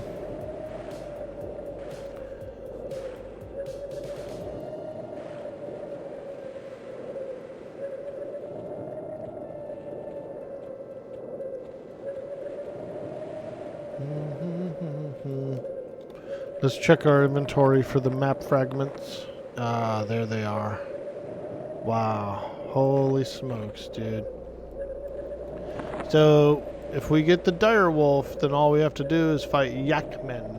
Let's check our inventory for the map fragments. Ah, there they are. Wow. Holy smokes, dude. So, if we get the dire wolf, then all we have to do is fight yakmen.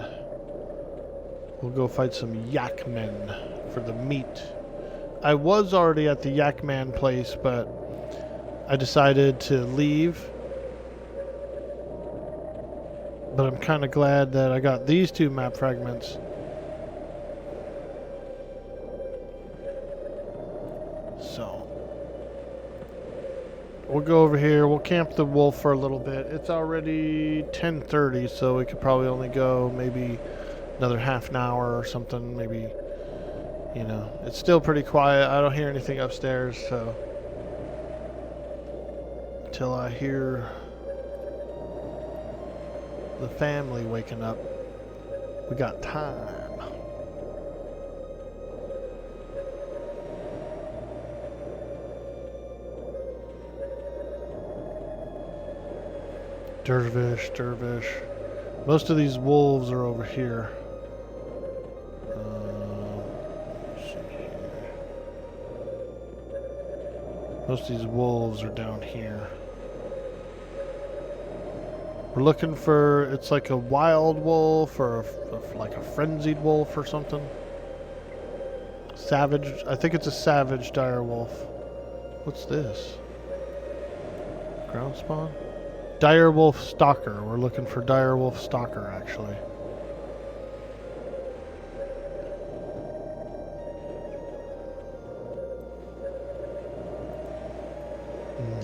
We'll go fight some yakmen for the meat. I was already at the yakman place, but I decided to leave. But I'm kind of glad that I got these 2 map fragments. So, we'll go over here. We'll camp the wolf for a little bit. It's already 10:30, so we could probably only go maybe another half an hour or something. Maybe, you know, it's still pretty quiet. I don't hear anything upstairs, so until I hear the family waking up, we got time. Dervish, dervish. Most of these wolves are over here. Let's see here. Most of these wolves are down here. We're looking for, it's like a wild wolf or like a frenzied wolf or something. Savage, I think it's a savage dire wolf. What's this? Ground spawn? Dire wolf stalker. We're looking for dire wolf stalker, actually.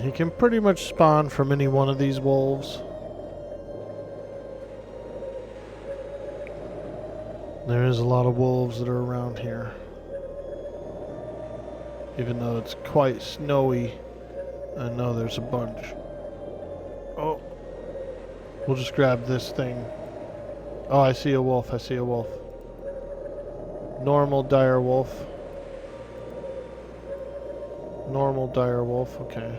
He can pretty much spawn from any one of these wolves. There is a lot of wolves that are around here. Even though it's quite snowy, I know there's a bunch. Oh. We'll just grab this thing. Oh, I see a wolf. I see a wolf. Normal dire wolf. Normal dire wolf. Okay.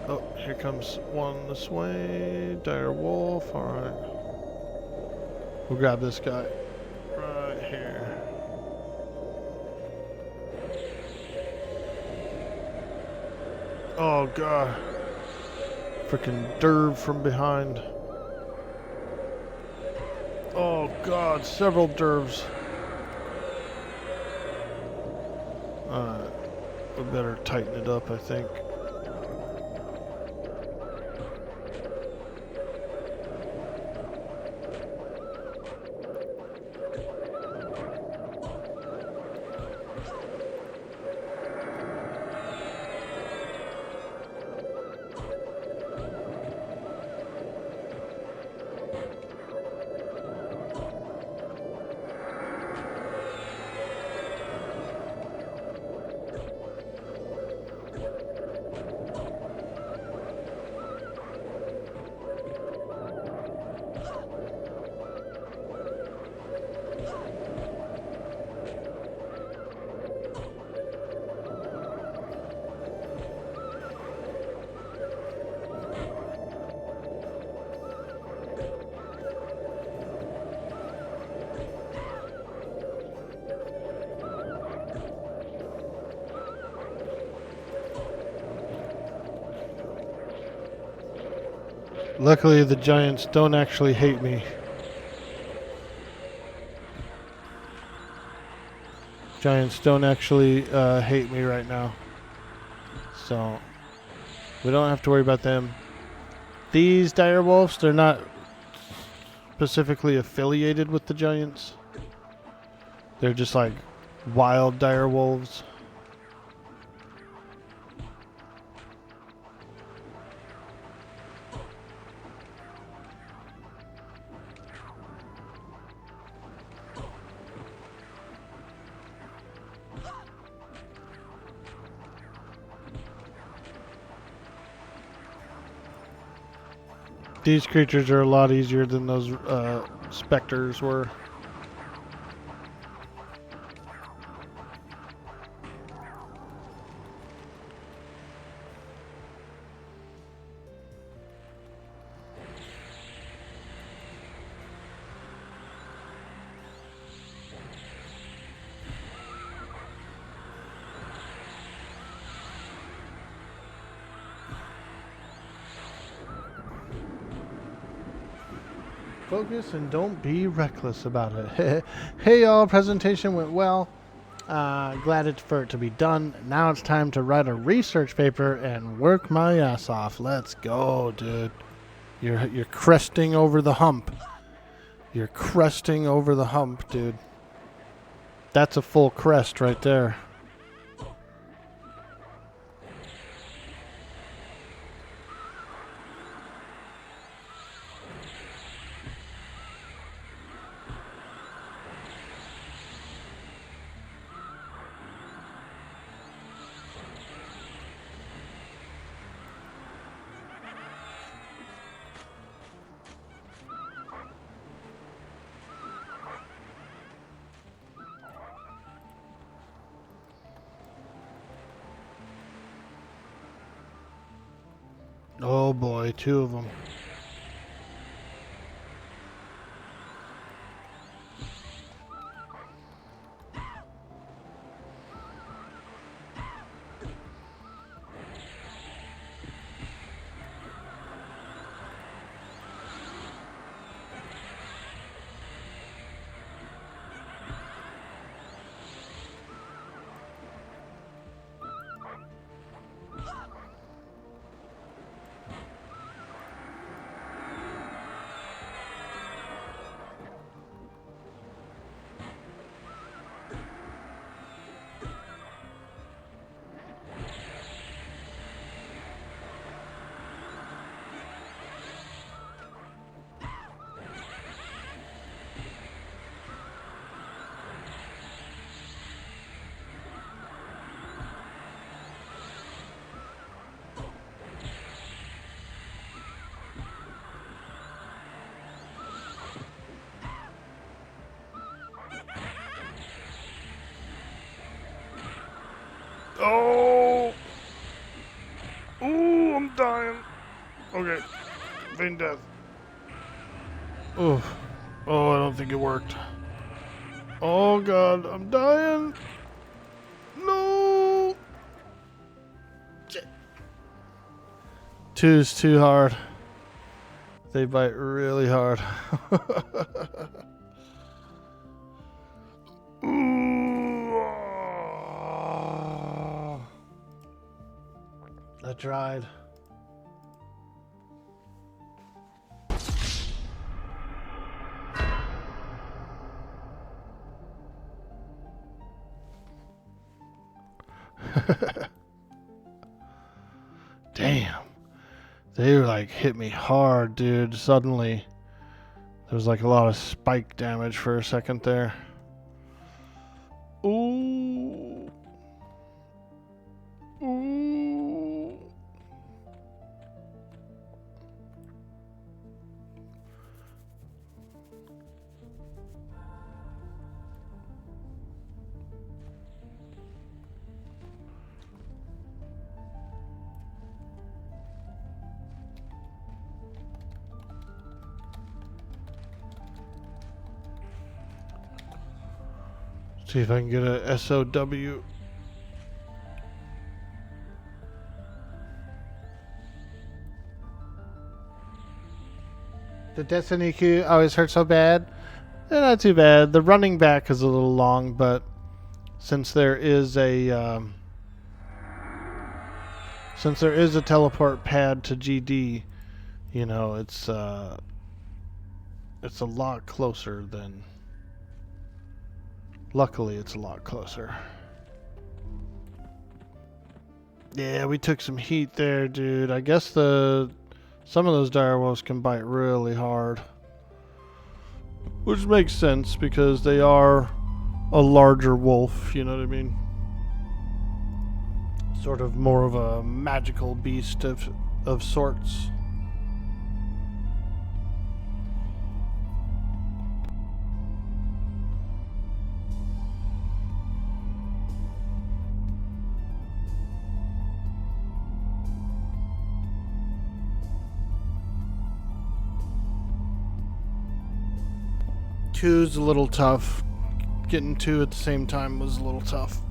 Oh, here comes one this way. Dire wolf. Alright. We'll grab this guy. Right here. Oh god. Freaking derv from behind. Oh god, several dervs. Alright. We better tighten it up, I think. Luckily, the giants don't actually hate me. Giants don't actually hate me right now. So, we don't have to worry about them. These dire wolves, they're not specifically affiliated with the giants. They're just like wild dire wolves. These creatures are a lot easier than those specters were. Focus and don't be reckless about it. Hey y'all, presentation went well. Glad for it to be done. Now it's time to write a research paper and work my ass off. Let's go, dude. You're cresting over the hump. You're cresting over the hump, dude. That's a full crest right there. Oh boy, two of them. I'm dying. Okay. Feign death. Oh. Oh, I don't think it worked. Oh god, I'm dying. No. Shit. 2's too hard. They bite really hard. Ooh. I tried. Damn. They were like hit me hard, dude. Suddenly there was like a lot of spike damage for a second there. Ooh. Ooh. See if I can get a SOW. The Destiny queue always hurt so bad. Not too bad. The running back is a little long, but since there is a teleport pad to GD, you know, it's a lot closer than. Luckily, it's a lot closer. Yeah, we took some heat there, dude. I guess some of those direwolves can bite really hard. Which makes sense because they are a larger wolf, you know what I mean? Sort of more of a magical beast of sorts. Two's a little tough. Getting two at the same time was a little tough.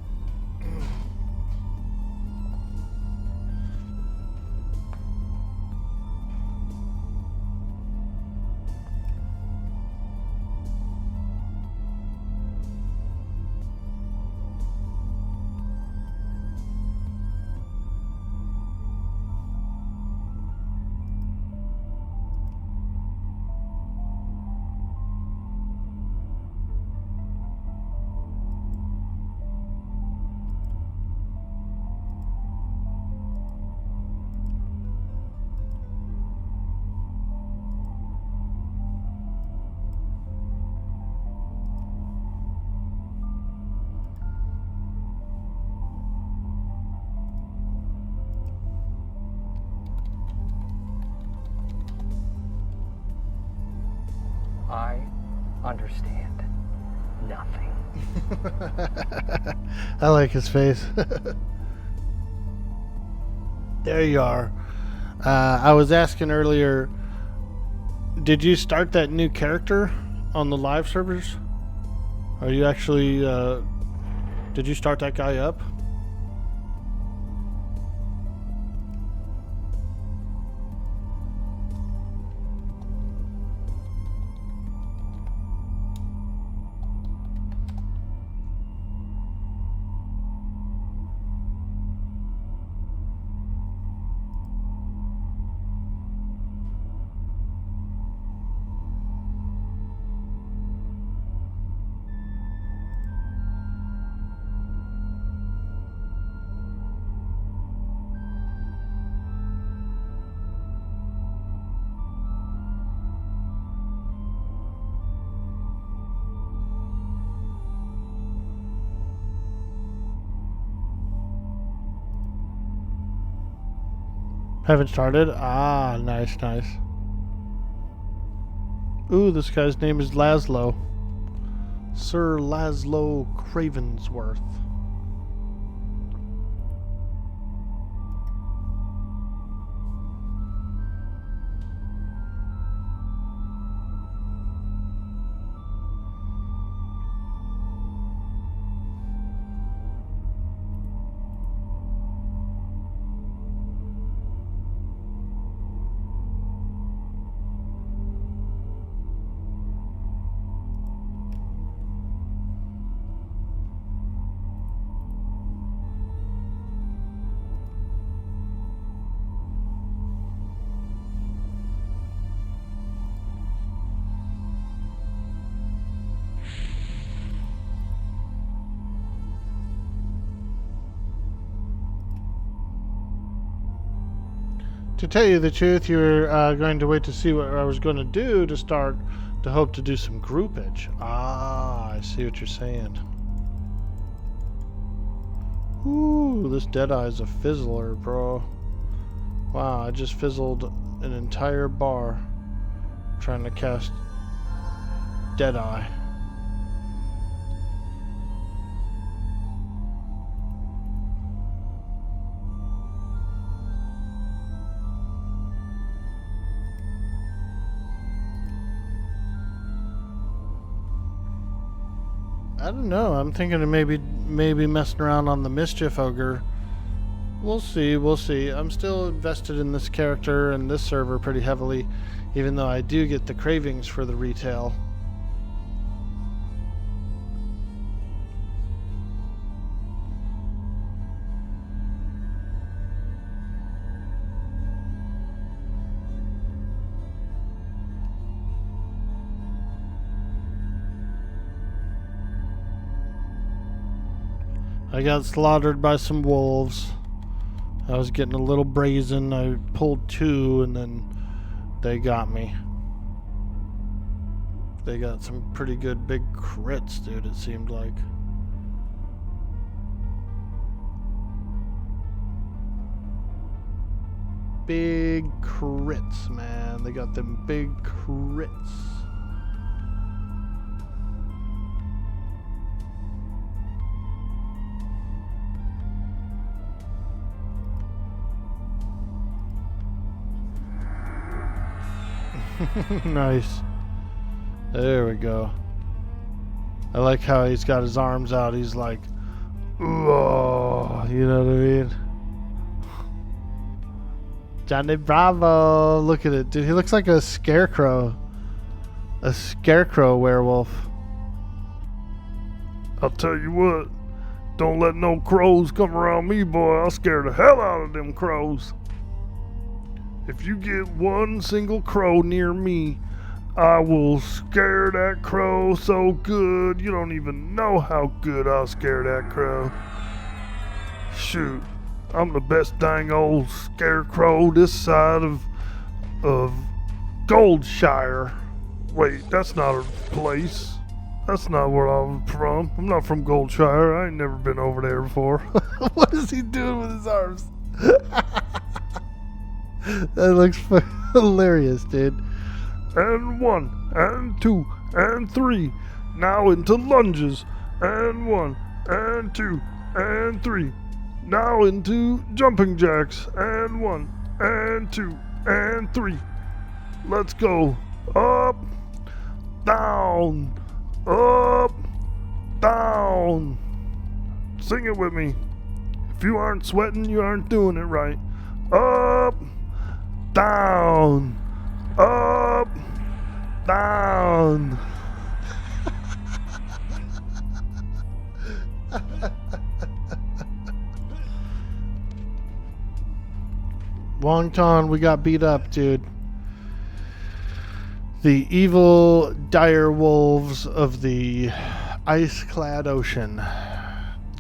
I understand nothing. I like his face. There you are. I was asking earlier, did you start that new character on the live servers? Are you actually, did you start that guy up? Haven't started? Ah, nice, nice. Ooh, this guy's name is Laszlo. Sir Laszlo Cravensworth. To tell you the truth, you were going to wait to see what I was going to do to start to hope to do some groupage. Ah, I see what you're saying. Ooh, this Deadeye's a fizzler, bro. Wow, I just fizzled an entire bar trying to cast Deadeye. I don't know. I'm thinking of maybe messing around on the Mischief Ogre. We'll see, we'll see. I'm still invested in this character and this server pretty heavily, even though I do get the cravings for the retail. I got slaughtered by some wolves. I was getting a little brazen. I pulled 2 and then they got me. They got some pretty good big crits, dude, it seemed like. Big crits, man. They got them big crits. Nice. There we go. I like how he's got his arms out. He's like, oh, you know what I mean? Johnny Bravo. Look at it, dude. He looks like a scarecrow. A scarecrow werewolf. I'll tell you what. Don't let no crows come around me, boy. I'll scare the hell out of them crows. If you get one single crow near me, I will scare that crow so good you don't even know how good I'll scare that crow. Shoot, I'm the best dang old scarecrow this side of Goldshire. Wait, that's not a place. That's not where I'm from. I'm not from Goldshire. I ain't never been over there before. What is he doing with his arms? That looks hilarious, dude. And 1, and 2, and 3. Now into lunges. And 1, and 2, and 3. Now into jumping jacks. And 1, and 2, and 3. Let's go. Up, down, up, down. Sing it with me. If you aren't sweating, you aren't doing it right. Up, down, up, down. Wongton, we got beat up, dude. The evil dire wolves of the ice-clad ocean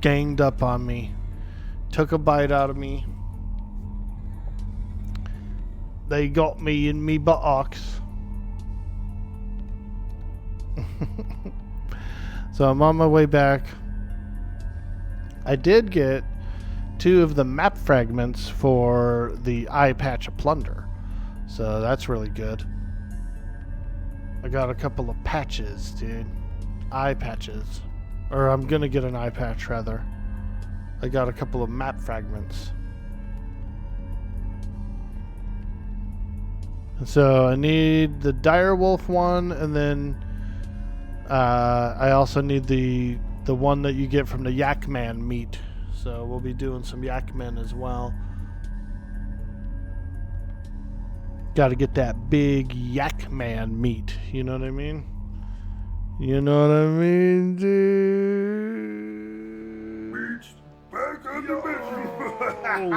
ganged up on me, took a bite out of me. They got me in me buttocks. So I'm on my way back. I did get 2 of the map fragments for the Eyepatch of Plunder, so that's really good. I got a couple of patches, dude. Eye patches. Or I'm gonna get an eye patch, rather. I got a couple of map fragments. And so I need the direwolf one, and then I also need the one that you get from the Yakman meat. So we'll be doing some Yakman as well. Got to get that big Yakman meat. You know what I mean? You know what I mean, dude? Meat's back on the menu.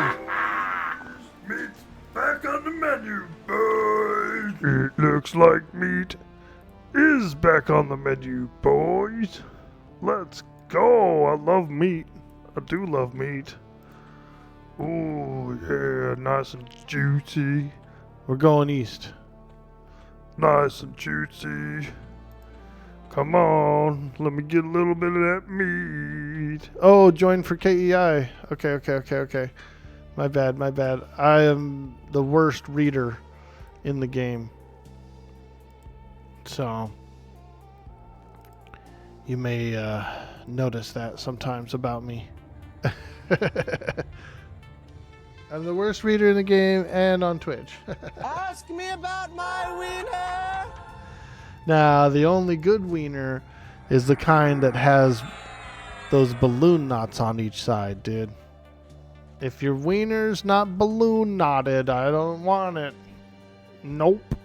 Meat's back on the menu, boys. It looks like meat is back on the menu, boys. Let's go. I love meat. I do love meat. Ooh, yeah, nice and juicy. We're going east. Nice and juicy. Come on, let me get a little bit of that meat. Oh, join for KEI. Okay. My bad. I am the worst reader in the game. So, you may notice that sometimes about me. I'm the worst reader in the game and on Twitch. Ask me about my wiener. Now, the only good wiener is the kind that has those balloon knots on each side, dude. If your wiener's not balloon knotted, I don't want it. Nope.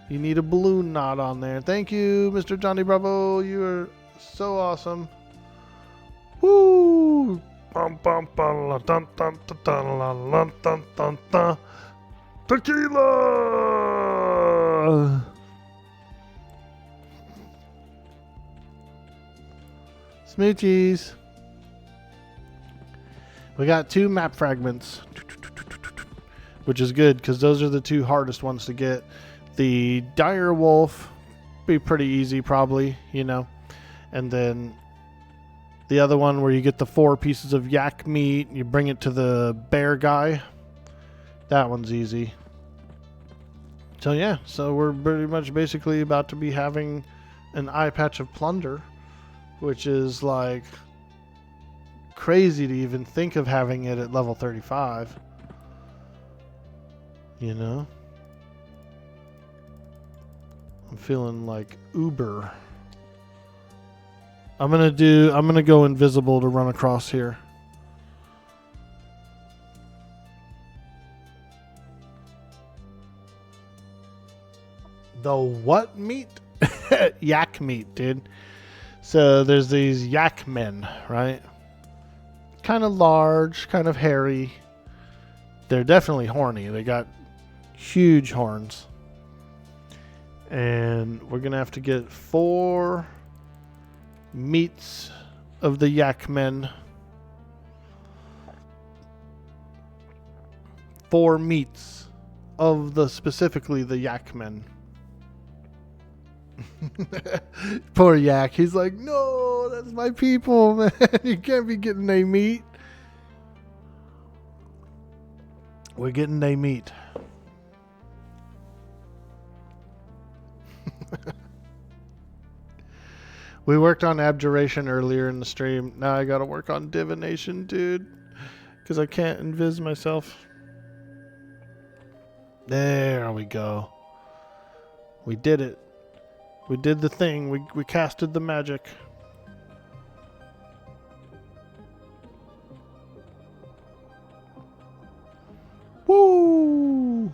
You need a balloon knot on there. Thank you, Mr. Johnny Bravo. You are so awesome. Woo! Bum bum bum la dun dun dun dun la la dun dun dun. Tequila! Smoochies. We got 2 map fragments, which is good because those are the 2 hardest ones to get. The dire wolf be pretty easy probably, you know. And then the other one where you get the 4 pieces of yak meat and you bring it to the bear guy. That one's easy. So yeah, so we're pretty much basically about to be having an Eyepatch of Plunder, which is like crazy to even think of having it at level 35. You know? I'm feeling like Uber. I'm gonna go invisible to run across here. The what meat? Yak meat, dude. So there's these yak men, right? Kind of large, kind of hairy. They're definitely horny. They got huge horns. And we're going to have to get 4 meats of the yak men. 4 meats of specifically the yak men. Poor yak. He's like, no, that's my people, man. You can't be getting their meat. We're getting their meat. We worked on abjuration earlier in the stream. Now I gotta work on divination, dude. Because I can't invis myself. There we go. We did it. We did the thing. We casted the magic. Woo!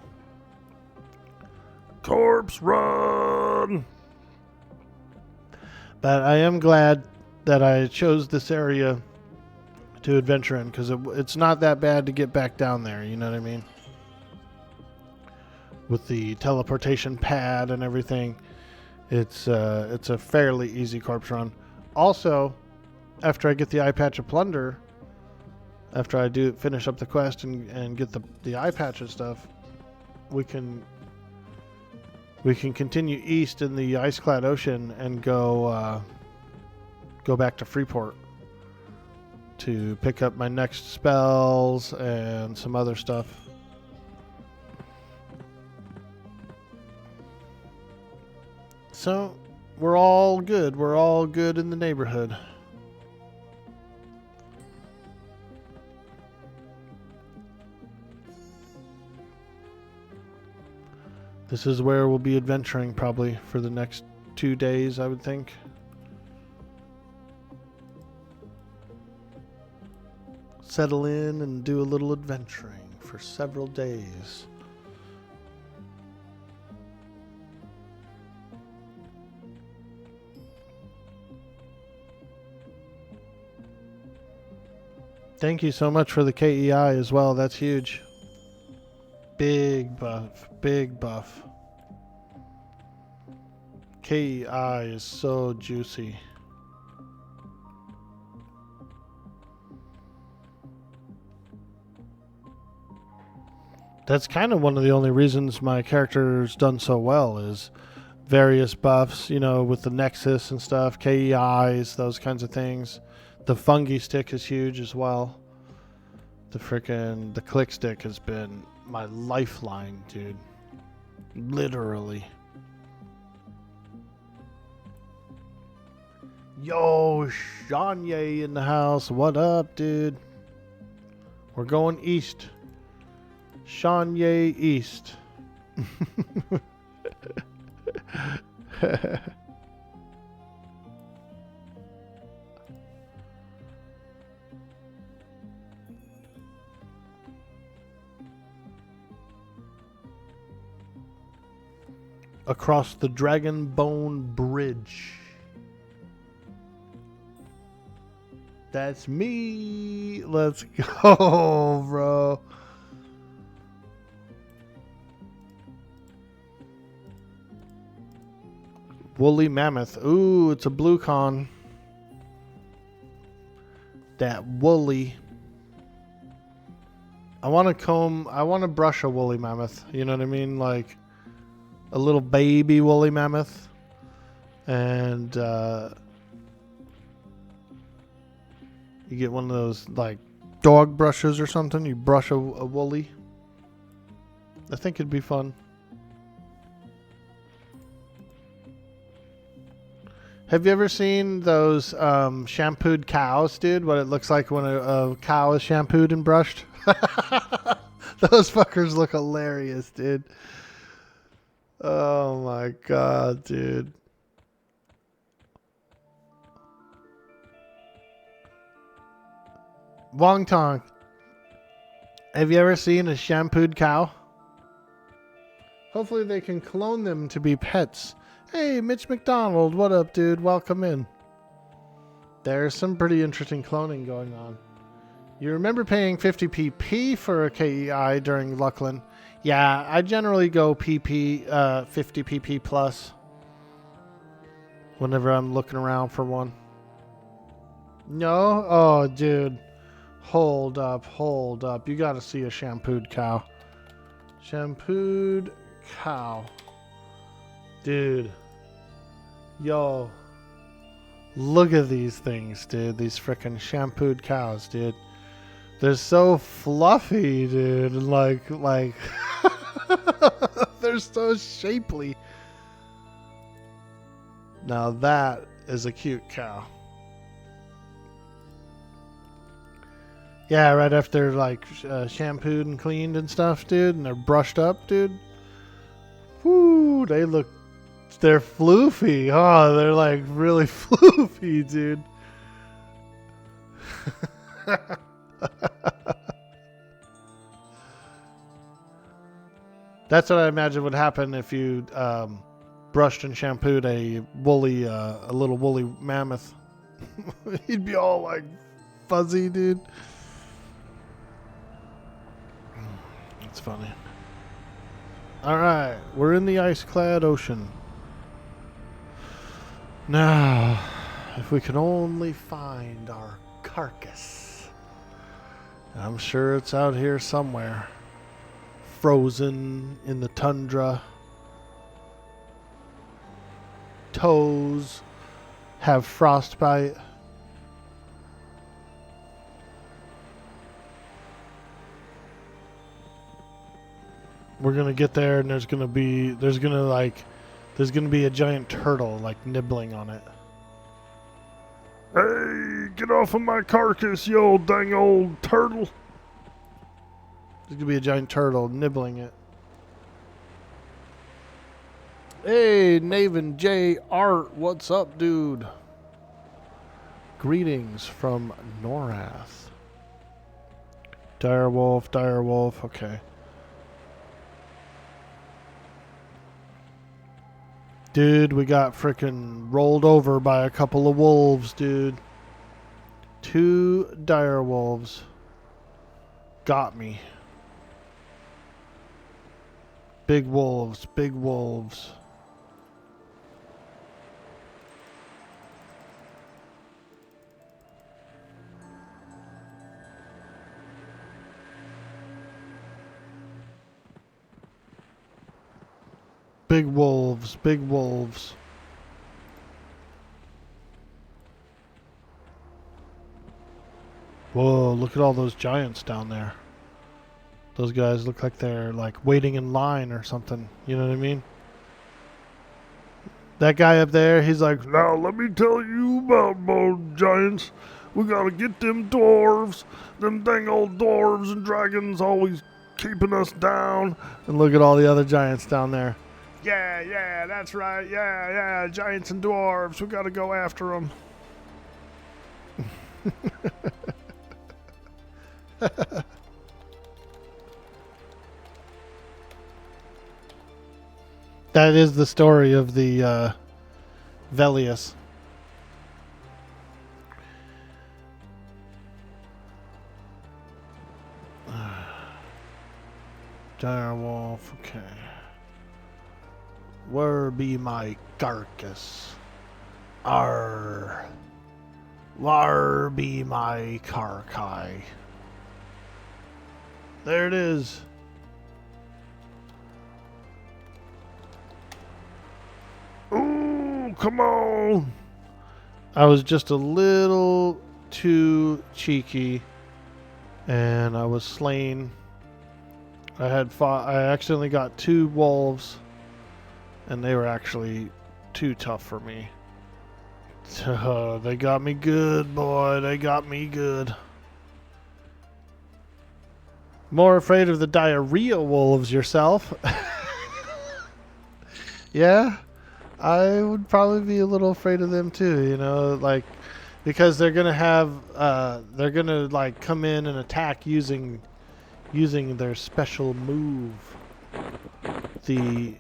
Corpse run! But I am glad that I chose this area to adventure in, because it's not that bad to get back down there, you know what I mean? With the teleportation pad and everything, it's a fairly easy corpse run. Also, after I get the Eyepatch of Plunder, after I finish up the quest and get the eye patch and stuff, we can continue east in the ice-clad ocean and go back to Freeport to pick up my next spells and some other stuff. So, we're all good. We're all good in the neighborhood. This is where we'll be adventuring probably for the next 2 days, I would think. Settle in and do a little adventuring for several days. Thank you so much for the KEI as well. That's huge. Big buff. Big buff. KEI is so juicy. That's kind of one of the only reasons my character's done so well is various buffs, you know, with the Nexus and stuff, KEIs, those kinds of things. The fungi stick is huge as well. The click stick has been my lifeline, dude. Literally. Yo, Shanye in the house. What up, dude? We're going east. Shanye east. Across the Dragonbone Bridge. That's me. Let's go, bro. Woolly Mammoth. Ooh, it's a blue con. That woolly. I want to brush a woolly mammoth. You know what I mean? Like a little baby woolly mammoth. And you get one of those like dog brushes or something. You brush a woolly. I think it'd be fun. Have you ever seen those shampooed cows, dude? What it looks like when a cow is shampooed and brushed? Those fuckers look hilarious, dude. Oh my god, dude. Wong Tong. Have you ever seen a shampooed cow? Hopefully they can clone them to be pets. Hey, Mitch McDonald, what up, dude? Welcome in. There's some pretty interesting cloning going on. You remember paying 50 PP for a KEI during Luckland? Yeah, I generally go PP, 50 PP plus whenever I'm looking around for one. No? Oh, dude. Hold up. You gotta see a shampooed cow. Shampooed cow. Dude. Yo. Look at these things, dude. These frickin' shampooed cows, dude. They're so fluffy, dude. Like they're so shapely. Now that is a cute cow. Yeah, right after like shampooed and cleaned and stuff, dude, and they're brushed up, dude. Woo, they're floofy. Oh, they're like really floofy, dude. That's what I imagine would happen if you brushed and shampooed a little woolly mammoth. He'd be all like fuzzy, dude. That's funny. All right, we're in the ice-clad ocean. Now, if we can only find our carcass. I'm sure it's out here somewhere. Frozen in the tundra. Toes have frostbite. We're gonna get there, and there's gonna be a giant turtle like nibbling on it. Hey, get off of my carcass, you old dang old turtle. There's gonna be a giant turtle nibbling it. Hey, Naven J Art, what's up, dude? Greetings from Norath. Direwolf, okay. Dude, we got frickin' rolled over by a couple of wolves, dude. 2 dire wolves got me. Big wolves, big wolves. big wolves, big wolves. Whoa, look at all those giants down there. Those guys look like they're like waiting in line or something. You know what I mean? That guy up there, he's like, Now let me tell you about more giants. We gotta get them dwarves. Them dang old dwarves and dragons always keeping us down. and look at all the other giants down there. Yeah, that's right. Yeah, giants and dwarves. We gotta go after them. That is the story of the Velius. Direwolf, okay. Where be my carcass? Arr. Where be my carkai? There it is. Ooh, come on. I was just a little too cheeky, and I was slain. I accidentally got 2 wolves, and they were actually too tough for me. So they got me good, boy. They got me good. More afraid of the diarrhea wolves yourself? Yeah, I would probably be a little afraid of them too, you know, like, because they're gonna have, they're gonna like come in and attack using their special move, the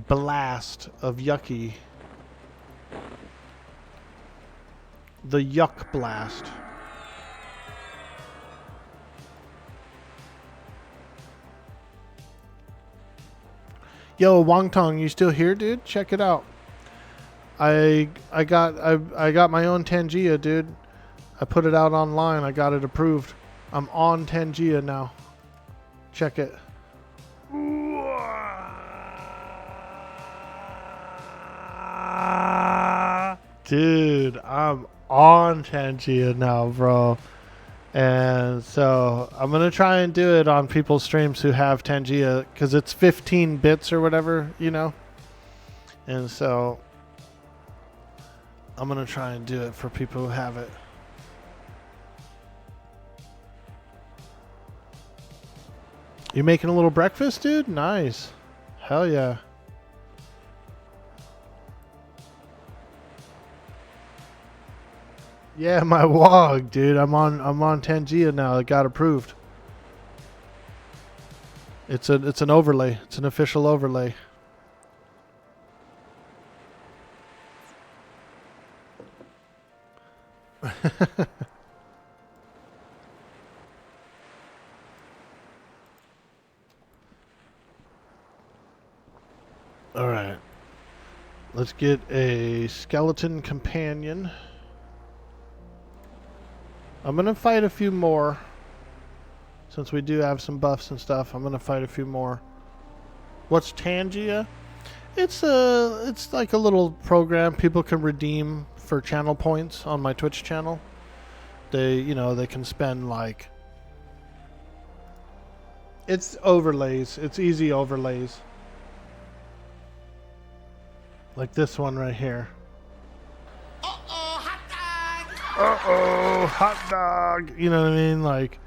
blast of Yucky, the Yuck blast. Yo, Wongtong, you still here, dude? Check it out. I got my own Tangia, dude. I put it out online. I got it approved. I'm on Tangia now. Check it. Dude, I'm on Tangia now, bro. And so I'm going to try and do it on people's streams who have Tangia, because it's 15 bits or whatever, you know. And so I'm going to try and do it for people who have it. You making a little breakfast, dude? Nice. Hell yeah. Yeah, my WOG, dude. I'm on Tangia now. It got approved. It's an overlay. It's an official overlay. All right. Let's get a skeleton companion. I'm going to fight a few more. Since we do have some buffs and stuff, I'm going to fight a few more. What's Tangia? It's like a little program people can redeem for channel points on my Twitch channel. They can spend like, it's overlays. It's easy overlays. Like this one right here. Uh-oh, hot dog. You know what I mean? Like,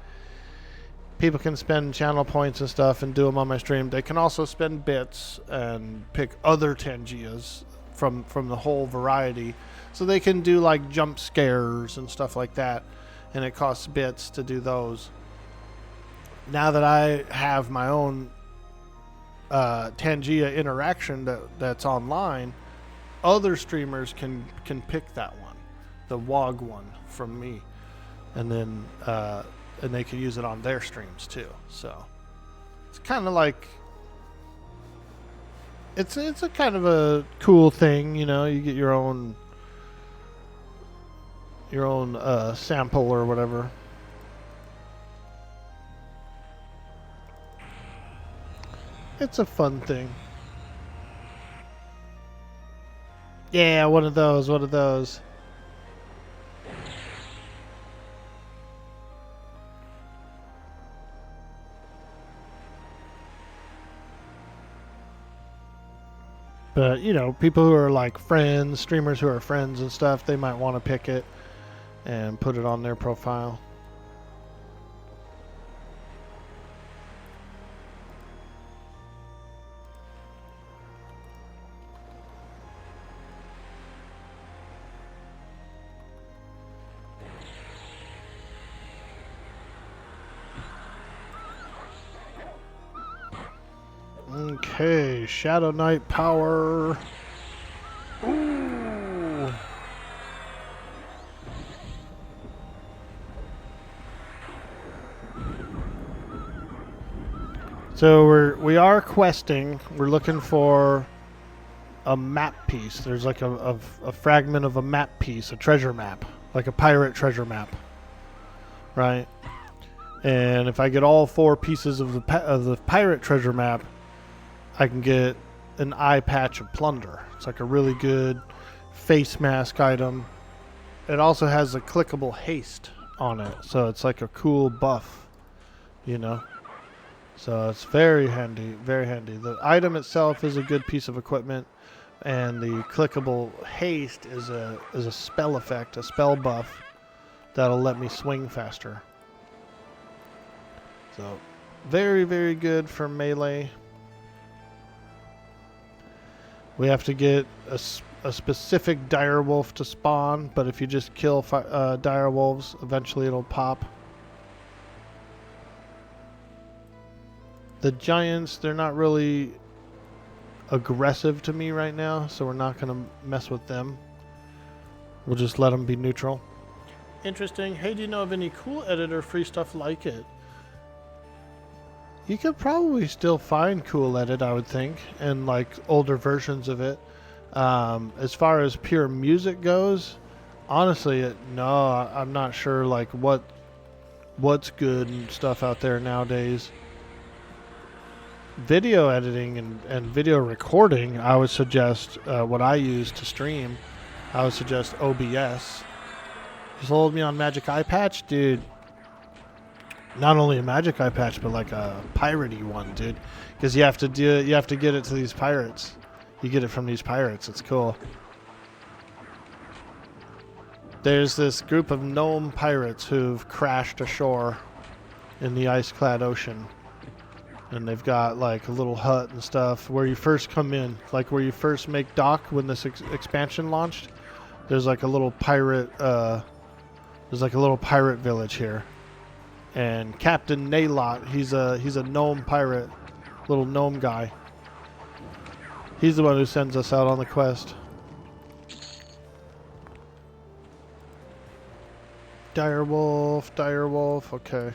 people can spend channel points and stuff and do them on my stream. They can also spend bits and pick other Tangias from the whole variety. So they can do like jump scares and stuff like that. And it costs bits to do those. Now that I have my own Tangia interaction that's online, other streamers can pick that one. The WOG one from me, and then and they can use it on their streams too. So it's kind of like it's a kind of a cool thing, you know. You get your own sample or whatever. It's a fun thing. Yeah, one of those, one of those. But, you know, people who are like friends, streamers who are friends and stuff, they might want to pick it and put it on their profile. Okay, Shadowknight power. Ooh. So we are questing. We're looking for a map piece. There's like a fragment of a map piece, a treasure map, like a pirate treasure map, right? And if I get all 4 pieces of the pirate treasure map, I can get an Eyepatch of Plunder. It's like a really good face mask item. It also has a clickable haste on it, so it's like a cool buff, you know? So it's very handy, very handy. The item itself is a good piece of equipment, and the clickable haste is a spell effect, a spell buff that'll let me swing faster. So very, very good for melee. We have to get a specific direwolf to spawn, but if you just kill direwolves, eventually it'll pop. The giants, they're not really aggressive to me right now, so we're not going to mess with them. We'll just let them be neutral. Interesting. Hey, do you know of any cool editor free stuff like it? You could probably still find Cool Edit, I would think, and like older versions of it. As far as pure music goes, honestly, no, I'm not sure like what's good and stuff out there nowadays. Video editing and video recording, I would suggest what I use to stream. I would suggest OBS. Just hold me on Magic Eyepatch, dude. Not only a Magic Eyepatch, but like a piratey one, dude. Because you have to get it to these pirates. You get it from these pirates. It's cool. There's this group of gnome pirates who've crashed ashore in the ice-clad ocean. And they've got like a little hut and stuff where you first come in, like where you first make dock when this expansion launched. There's like a little pirate. There's like a little pirate village here. And Captain Naylot, he's a gnome pirate, little gnome guy. He's the one who sends us out on the quest. Direwolf, okay.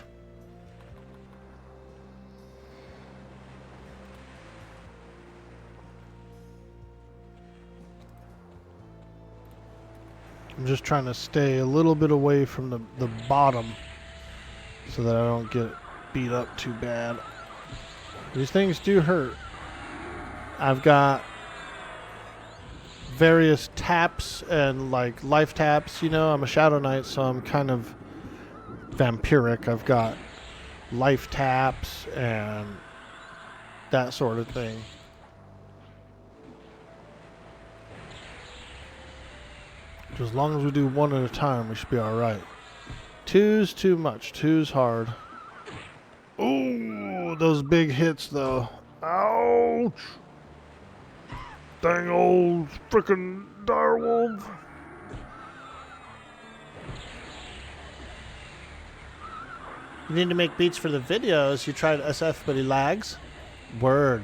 I'm just trying to stay a little bit away from the bottom so that I don't get beat up too bad. These things do hurt. I've got various taps and like life taps, you know. I'm a Shadowknight, so I'm kind of vampiric. I've got life taps and that sort of thing. As long as we do one at a time, we should be alright. Two's too much. Two's hard. Ooh, those big hits, though. Ouch! Dang old frickin' direwolf. You need to make beats for the videos. You tried SF, but he lags. Word.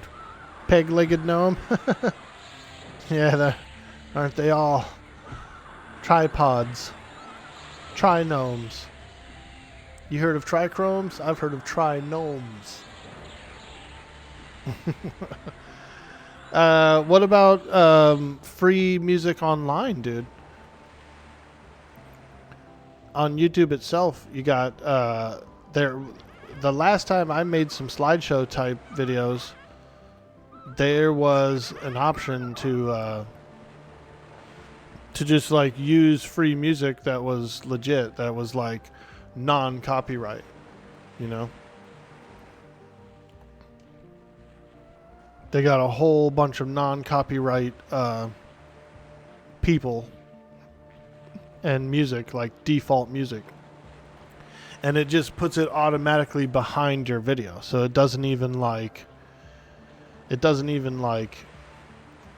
Peg-legged gnome. Yeah, aren't they all? Tripods. Tri-gnomes. You heard of trichromes? I've heard of tri-gnomes. What about free music online, dude? On YouTube itself, you got the last time I made some slideshow type videos, there was an option to to just like use free music that was legit, that was like non-copyright, you know. They got a whole bunch of non-copyright people and music, like default music, and it just puts it automatically behind your video, so it doesn't even like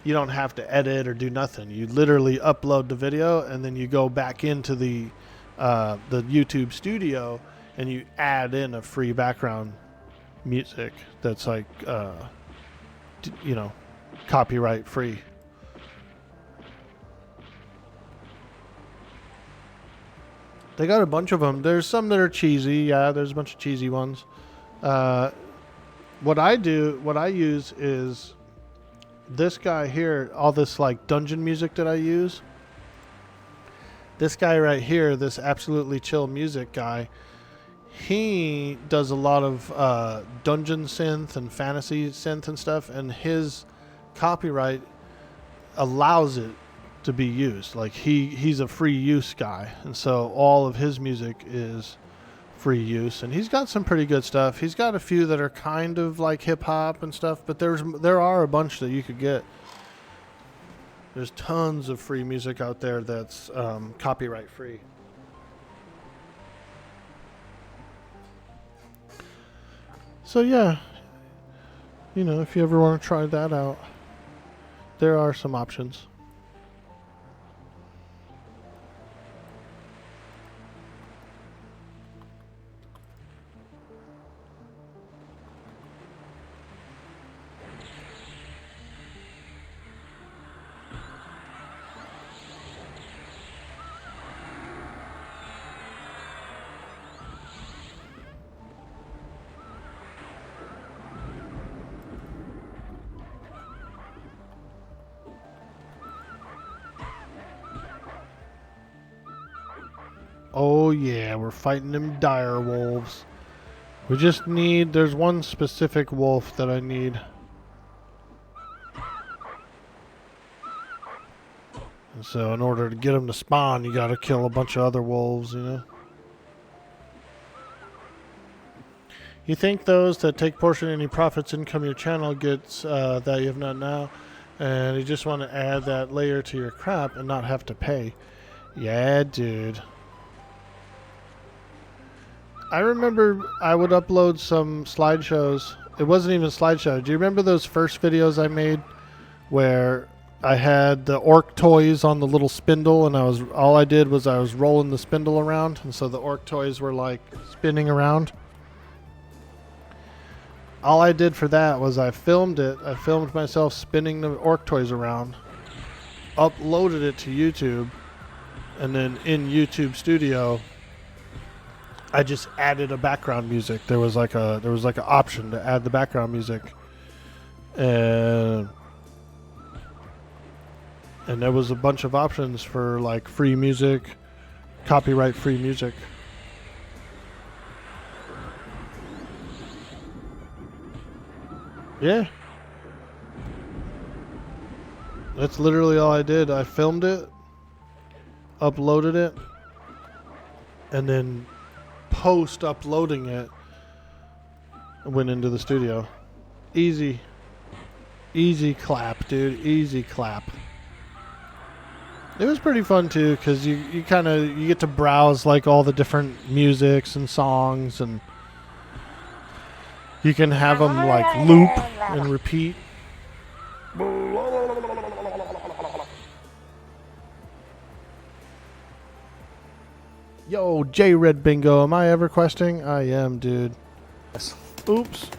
you don't have to edit or do nothing. You literally upload the video, and then you go back into the YouTube studio and you add in a free background music that's like you know, copyright free. They got a bunch of them. There's some that are cheesy. Yeah, there's a bunch of cheesy ones. What I use is this guy here, all this like dungeon music that I use. This guy right here, this absolutely chill music guy, he does a lot of dungeon synth and fantasy synth and stuff, and his copyright allows it to be used. Like he's a free use guy, and so all of his music is free use, and he's got some pretty good stuff. He's got a few that are kind of like hip hop and stuff, but there are a bunch that you could get. There's tons of free music out there that's copyright free. So yeah, you know, if you ever want to try that out, there are some options. Oh yeah, we're fighting them dire wolves. We just need, there's one specific wolf that I need. And so in order to get them to spawn, you gotta kill a bunch of other wolves, you know. You think those that take portion of any profits income your channel gets that you have not now, and you just want to add that layer to your crap and not have to pay. Yeah, dude. I remember I would upload some slideshows. It wasn't even slideshow. Do you remember those first videos I made where I had the orc toys on the little spindle, and all I did was I was rolling the spindle around, and so the orc toys were like spinning around? All I did for that was I filmed it. I filmed myself spinning the orc toys around, uploaded it to YouTube, and then in YouTube Studio I just added a background music. There was like an option to add the background music, and there was a bunch of options for like free music, copyright free music. Yeah, that's literally all I did. I filmed it, uploaded it, and then post-uploading it, went into the studio. Easy clap, dude. Easy clap. It was pretty fun too, because you get to browse like all the different musics and songs, and you can have them like loop and repeat. Yo, J Red Bingo, am I ever questing? I am, dude. Yes. Oops.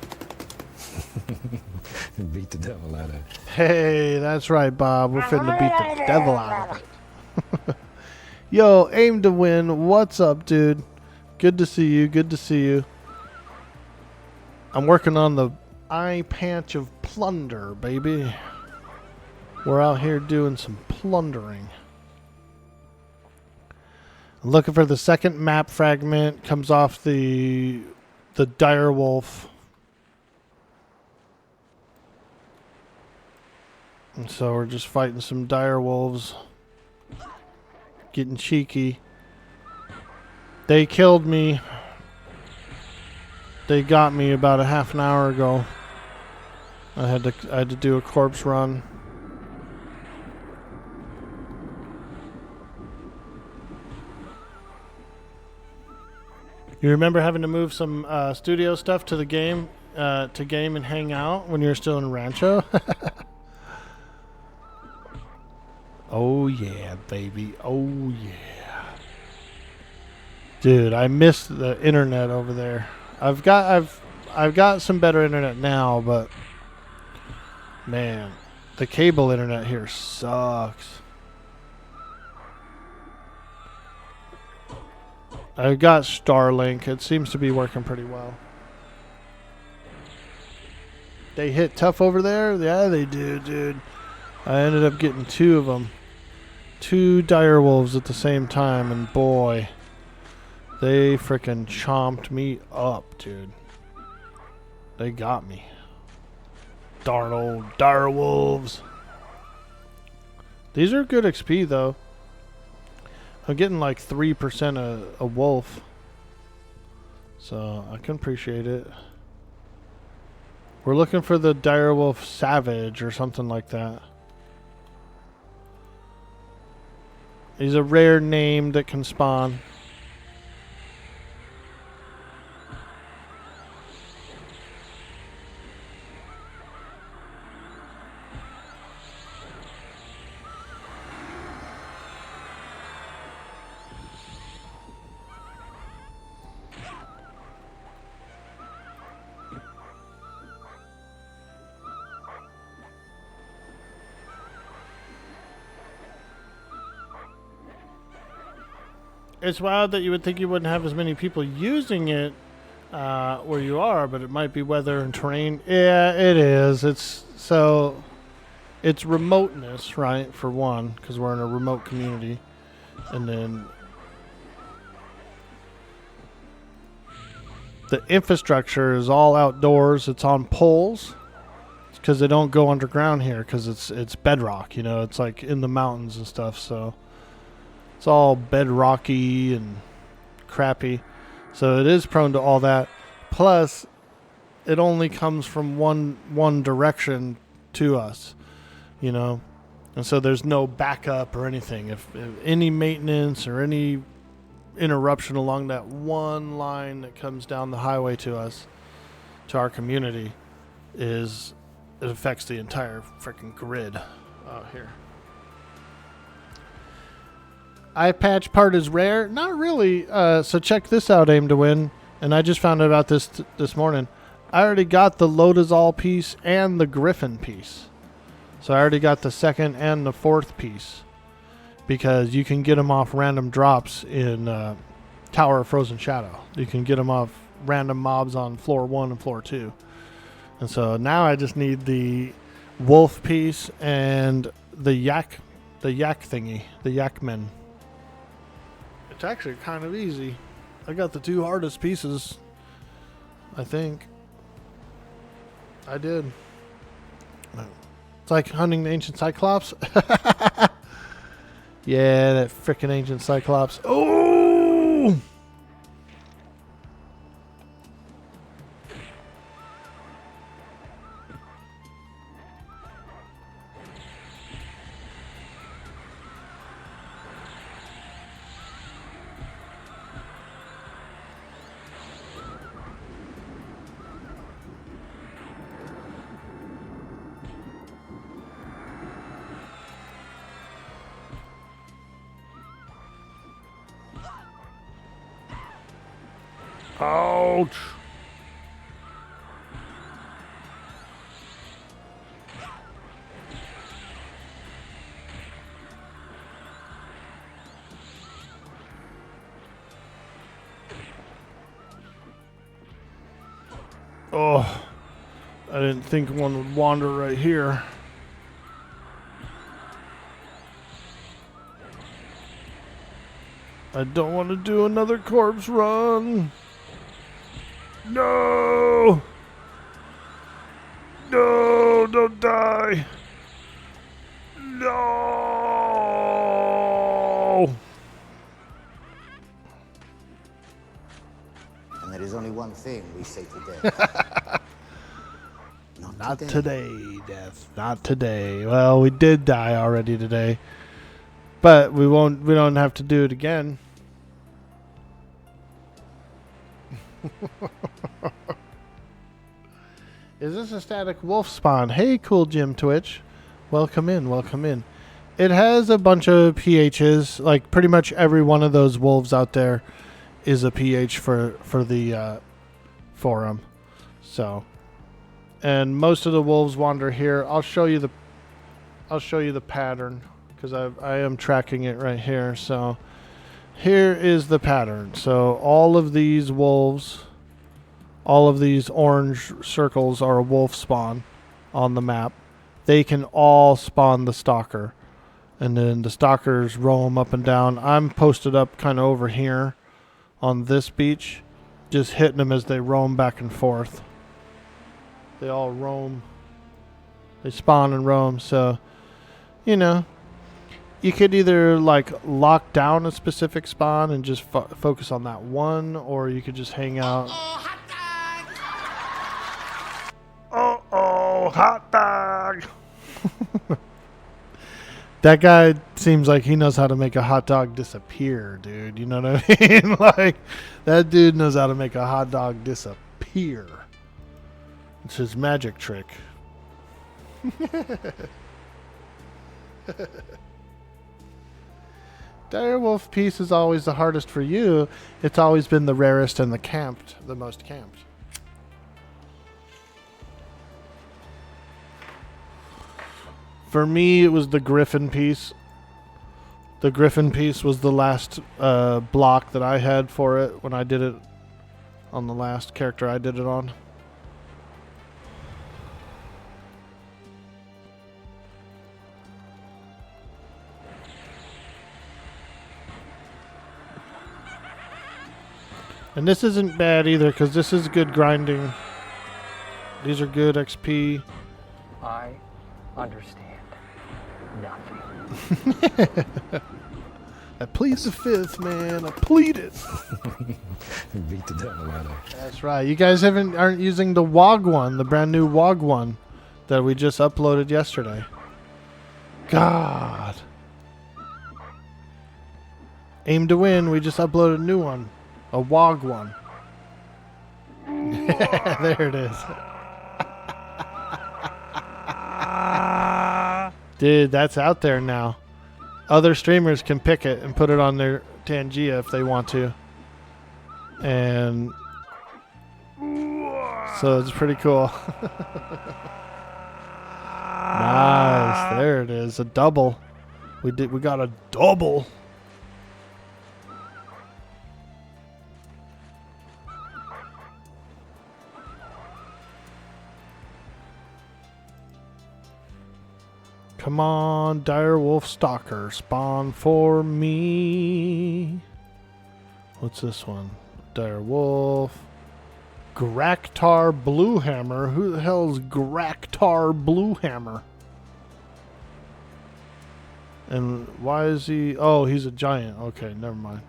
Beat the devil out of it. Hey, that's right, Bob. We're finna beat the devil out of it. Yo, aim to win. What's up, dude? Good to see you. Good to see you. I'm working on the Eyepatch of Plunder, baby. We're out here doing some plundering. I'm looking for the second map fragment. Comes off the dire wolf. And so we're just fighting some dire wolves. getting cheeky. They killed me. They got me about a half an hour ago. I had to do a corpse run. You remember having to move some studio stuff to the game, to game and hang out when you were still in Rancho? Oh yeah, baby. Oh yeah. Dude, I missed the internet over there. I've got some better internet now, but man, the cable internet here sucks. I've got Starlink. It seems to be working pretty well. They hit tough over there? Yeah, they do, dude. I ended up getting 2 of them. 2 dire wolves at the same time, and boy, they frickin' chomped me up, dude. They got me. Darn old dire wolves. These are good XP, though. I'm getting like 3% a wolf. So I can appreciate it. We're looking for the direwolf savage or something like that. He's a rare name that can spawn. It's wild that you would think you wouldn't have as many people using it where you are, but it might be weather and terrain. Yeah, it is. It's remoteness, right? For one, because we're in a remote community, and then the infrastructure is all outdoors. It's on poles because they don't go underground here because it's bedrock. You know, it's like in the mountains and stuff. So. It's all bedrocky and crappy. So it is prone to all that. Plus, it only comes from one direction to us, you know. And so there's no backup or anything. If any maintenance or any interruption along that one line that comes down the highway to us, to our community, it affects the entire freaking grid out here. Eyepatch part is rare? Not really. So check this out, Aim to Win. And I just found out about this morning. I already got the Lodazal piece and the Griffin piece. So I already got the 2nd and the 4th piece. Because you can get them off random drops in Tower of Frozen Shadow. You can get them off random mobs on floor 1 and floor 2. And so now I just need the wolf piece and the yak thingy. The yakmen. It's actually kind of easy. I got the 2 hardest pieces. I think. I did. It's like hunting the ancient Cyclops. Yeah, that frickin' ancient Cyclops. Oh! Ouch. Oh, I didn't think one would wander right here. I don't want to do another corpse run. No! No, don't die. No! we say today. Not today, Death. Not today. Well, we did die already today. But we won't. We don't have to do it again. Is this a static wolf spawn? Hey, Cool Jim Twitch. Welcome in. Welcome in. It has a bunch of PHs. Like pretty much every one of those wolves out there is a PH for the forum. So, and most of the wolves wander here. I'll show you the pattern because I am tracking it right here. So here is the pattern. So all of these wolves, all of these orange circles are a wolf spawn on the map. They can all spawn the stalker. And then the stalkers roam up and down. I'm posted up kind of over here on this beach, just hitting them as they roam back and forth. They all roam. They spawn and roam. So, you know, you could either like lock down a specific spawn and just focus on that one, or you could just hang out. Uh-oh, hot dog. That guy seems like he knows how to make a hot dog disappear, dude. You know what I mean? Like, that dude knows how to make a hot dog disappear. It's his magic trick. Direwolf piece is always the hardest for you. It's always been the rarest and the most camped. For me, it was the Griffin piece. The Griffin piece was the last block that I had for it when I did it on the last character I did it on. And this isn't bad either, because this is good grinding. These are good XP. I understand nothing. I plead the fifth, man. I plead it. Beat the devil out of it. That's right. You guys aren't using the WOG one, the brand new WOG one that we just uploaded yesterday. God. Aim to win. We just uploaded a new one. A WOG one. There it is. Dude, that's out there now. Other streamers can pick it and put it on their Tangia if they want to. And so it's pretty cool. Nice. There it is. A double. We got a double. Come on, Direwolf Stalker, spawn for me. What's this one? Direwolf. Graktar Bluehammer. Who the hell is Graktar Bluehammer? And why is he... Oh, he's a giant. Okay, never mind.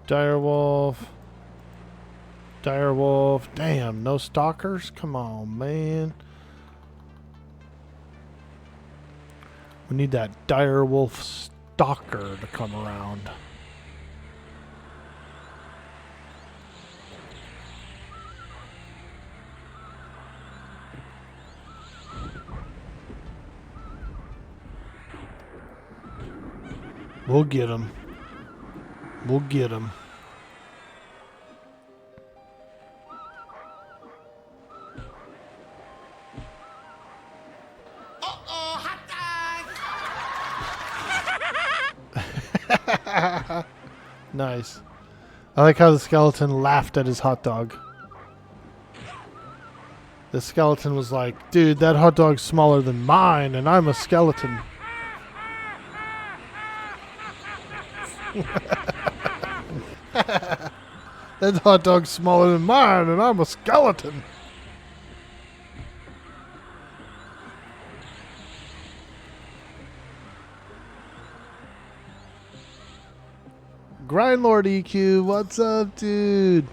Direwolf. Direwolf. Damn, no stalkers? Come on, man. We need that Direwolf stalker to come around. We'll get him. We'll get him. Nice. I like how the skeleton laughed at his hot dog. The skeleton was like, dude, that hot dog's smaller than mine, and I'm a skeleton. That hot dog's smaller than mine, and I'm a skeleton. Grindlord EQ, what's up, dude?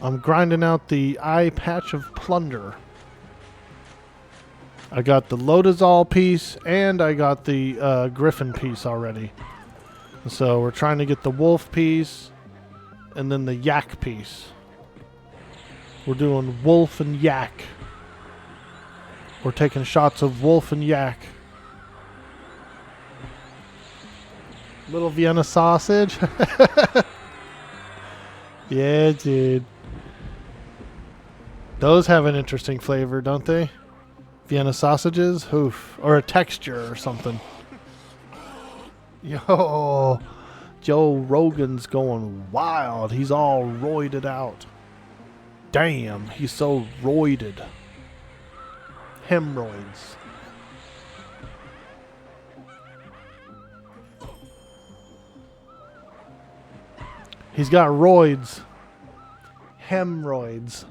I'm grinding out the Eyepatch of Plunder. I got the Lodazol piece and I got the Griffin piece already. So we're trying to get the Wolf piece and then the Yak piece. We're doing Wolf and Yak. We're taking shots of Wolf and Yak. Little Vienna sausage. Yeah, dude. Those have an interesting flavor, don't they? Vienna sausages? Oof. Or a texture or something. Yo. Joe Rogan's going wild. He's all roided out. Damn, he's so roided. Hemorrhoids. He's got roids. Hemorrhoids.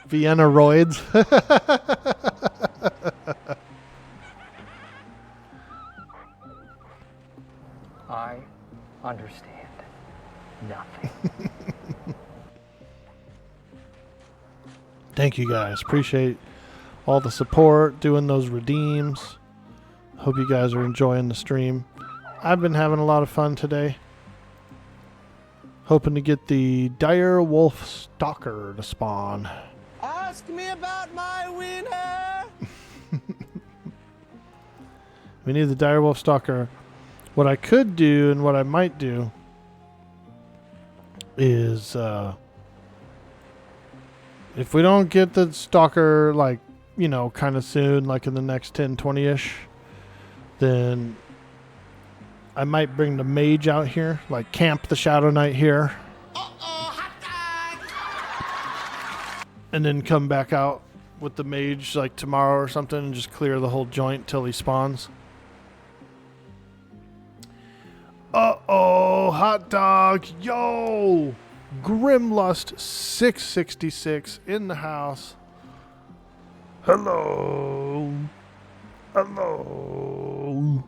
Vienna roids. I understand nothing. Thank you guys. Appreciate all the support, doing those redeems. Hope you guys are enjoying the stream. I've been having a lot of fun today. Hoping to get the Dire Wolf Stalker to spawn. Ask me about my wiener. We need the Dire Wolf Stalker. What I could do and what I might do is if we don't get the Stalker, like, you know, kind of soon, like in the next 10, 20-ish, then I might bring the mage out here, like camp the Shadowknight here. And then come back out with the mage like tomorrow or something and just clear the whole joint till he spawns. Uh-oh, hot dog. Yo! Grimlust 666 in the house. Hello. Hello.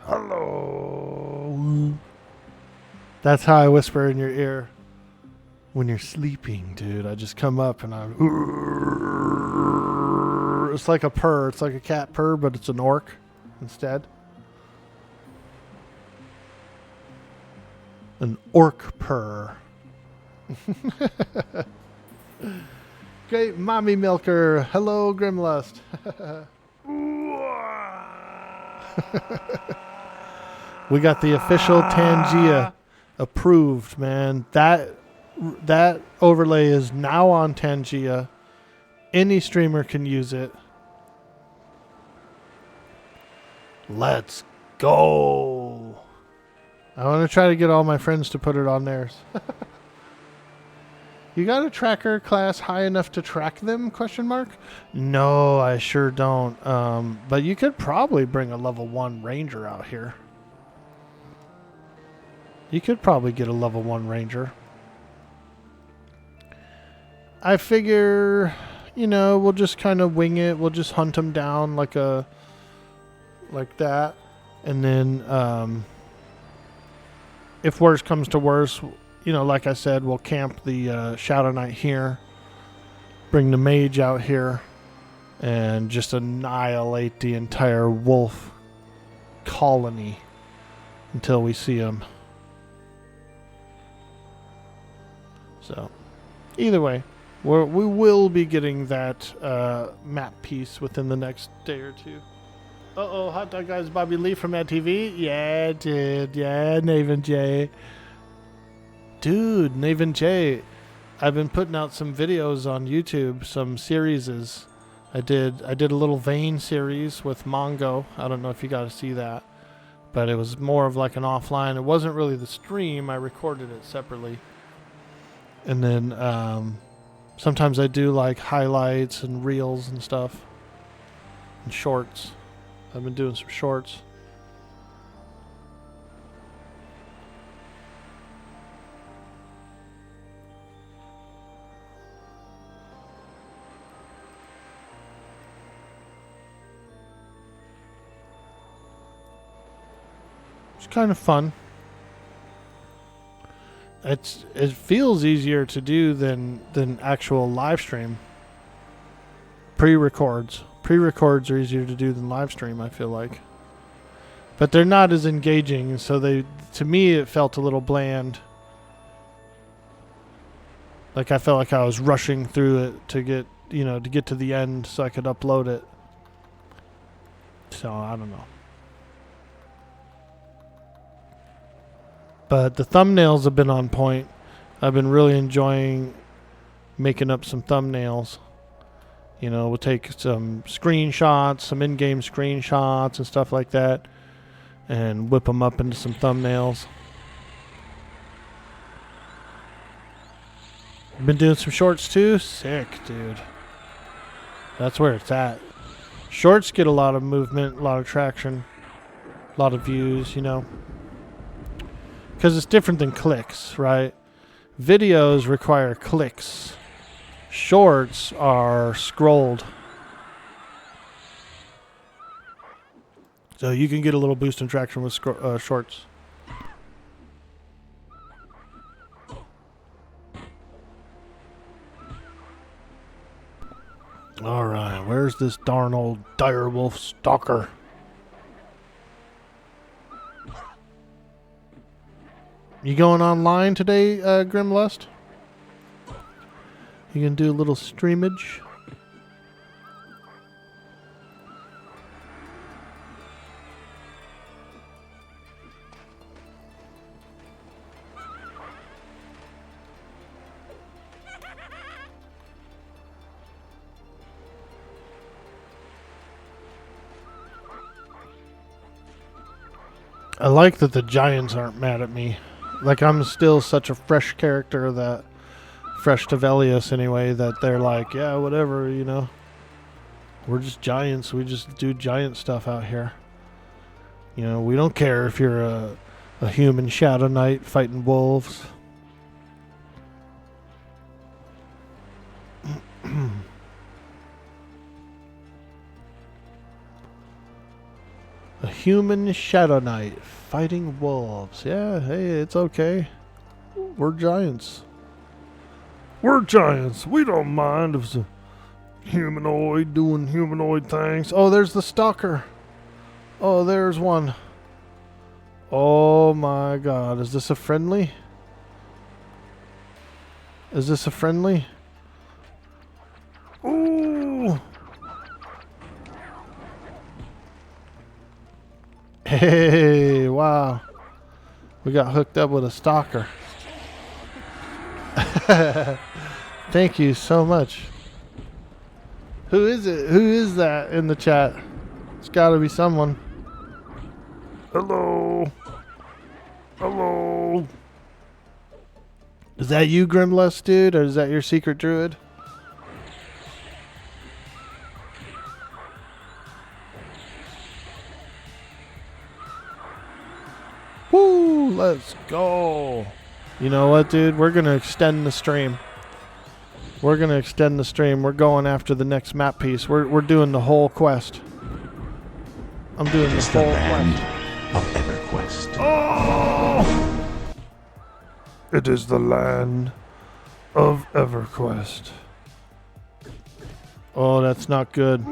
Hello. That's how I whisper in your ear when you're sleeping, dude. I just come up and it's like a purr. It's like a cat purr, but it's an orc instead. An orc purr. Great mommy milker. Hello, Grimlust. We got the official Tangia approved, man. That overlay is now on Tangia. Any streamer can use it. Let's go. I want to try to get all my friends to put it on theirs. You got a tracker class high enough to track them? Question mark. No, I sure don't. But you could probably bring a level 1 ranger out here. You could probably get a level 1 ranger. I figure, you know, we'll just kind of wing it. We'll just hunt them down like that. And then, if worse comes to worse, you know, like I said, we'll camp the Shadowknight here. Bring the mage out here. And just annihilate the entire wolf colony until we see them. So, either way, we will be getting that map piece within the next day or two. Uh-oh, hot dog guys, Bobby Lee from Mad TV. Yeah, dude. Yeah, Naven J. Dude, Naven J. I've been putting out some videos on YouTube, some series. I did a little Vane series with Mongo. I don't know if you got to see that. But it was more of like an offline. It wasn't really the stream. I recorded it separately. And then sometimes I do like highlights and reels and stuff. And shorts. I've been doing some shorts. It's kind of fun. It feels easier to do than actual live stream. Pre-records are easier to do than live stream, I feel like. But they're not as engaging, so to me it felt a little bland. Like I felt like I was rushing through it to get to the end so I could upload it. So I don't know. But the thumbnails have been on point. I've been really enjoying making up some thumbnails. You know, we'll take some screenshots, some in-game screenshots and stuff like that, and whip them up into some thumbnails. Been doing some shorts too. Sick, dude. That's where it's at. Shorts get a lot of movement, a lot of traction, a lot of views, you know. Because it's different than clicks, right? Videos require clicks. Shorts are scrolled. So you can get a little boost in traction with shorts. Alright, where's this darn old direwolf stalker? You going online today, Grimlust? You gonna do a little streamage? I like that the giants aren't mad at me. Like, I'm still such a fresh character that... Fresh to Velius, anyway, that they're like, yeah, whatever, you know. We're just giants. We just do giant stuff out here. You know, we don't care if you're a human Shadowknight fighting wolves. A human Shadowknight fighting wolves. Yeah, hey, it's okay. We're giants. We're giants. We don't mind if it's a humanoid doing humanoid things. Oh, there's the stalker. Oh, there's one. Oh my god. Is this a friendly? Is this a friendly? Ooh. Hey, wow. We got hooked up with a stalker. Thank you so much. Who is it? Who is that in the chat? It's got to be someone. Hello. Hello. Is that you, Grimlust, dude? Or is that your secret druid? Woo! Let's go. You know what, dude? We're going to extend the stream. We're going to extend the stream. We're going after the next map piece. We're doing the whole quest. I'm doing the whole quest. Of Everquest. Oh! It is the land of Everquest. Oh, that's not good.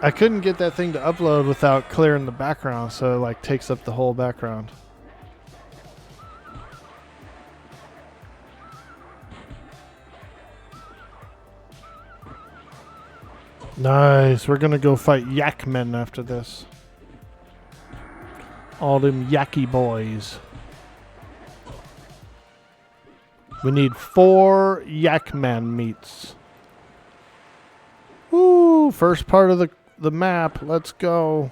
I couldn't get that thing to upload without clearing the background, so it like takes up the whole background. Nice. We're gonna go fight yak men after this. All them yacky boys. We need 4 yak man meats. Woo! First part of the map. Let's go.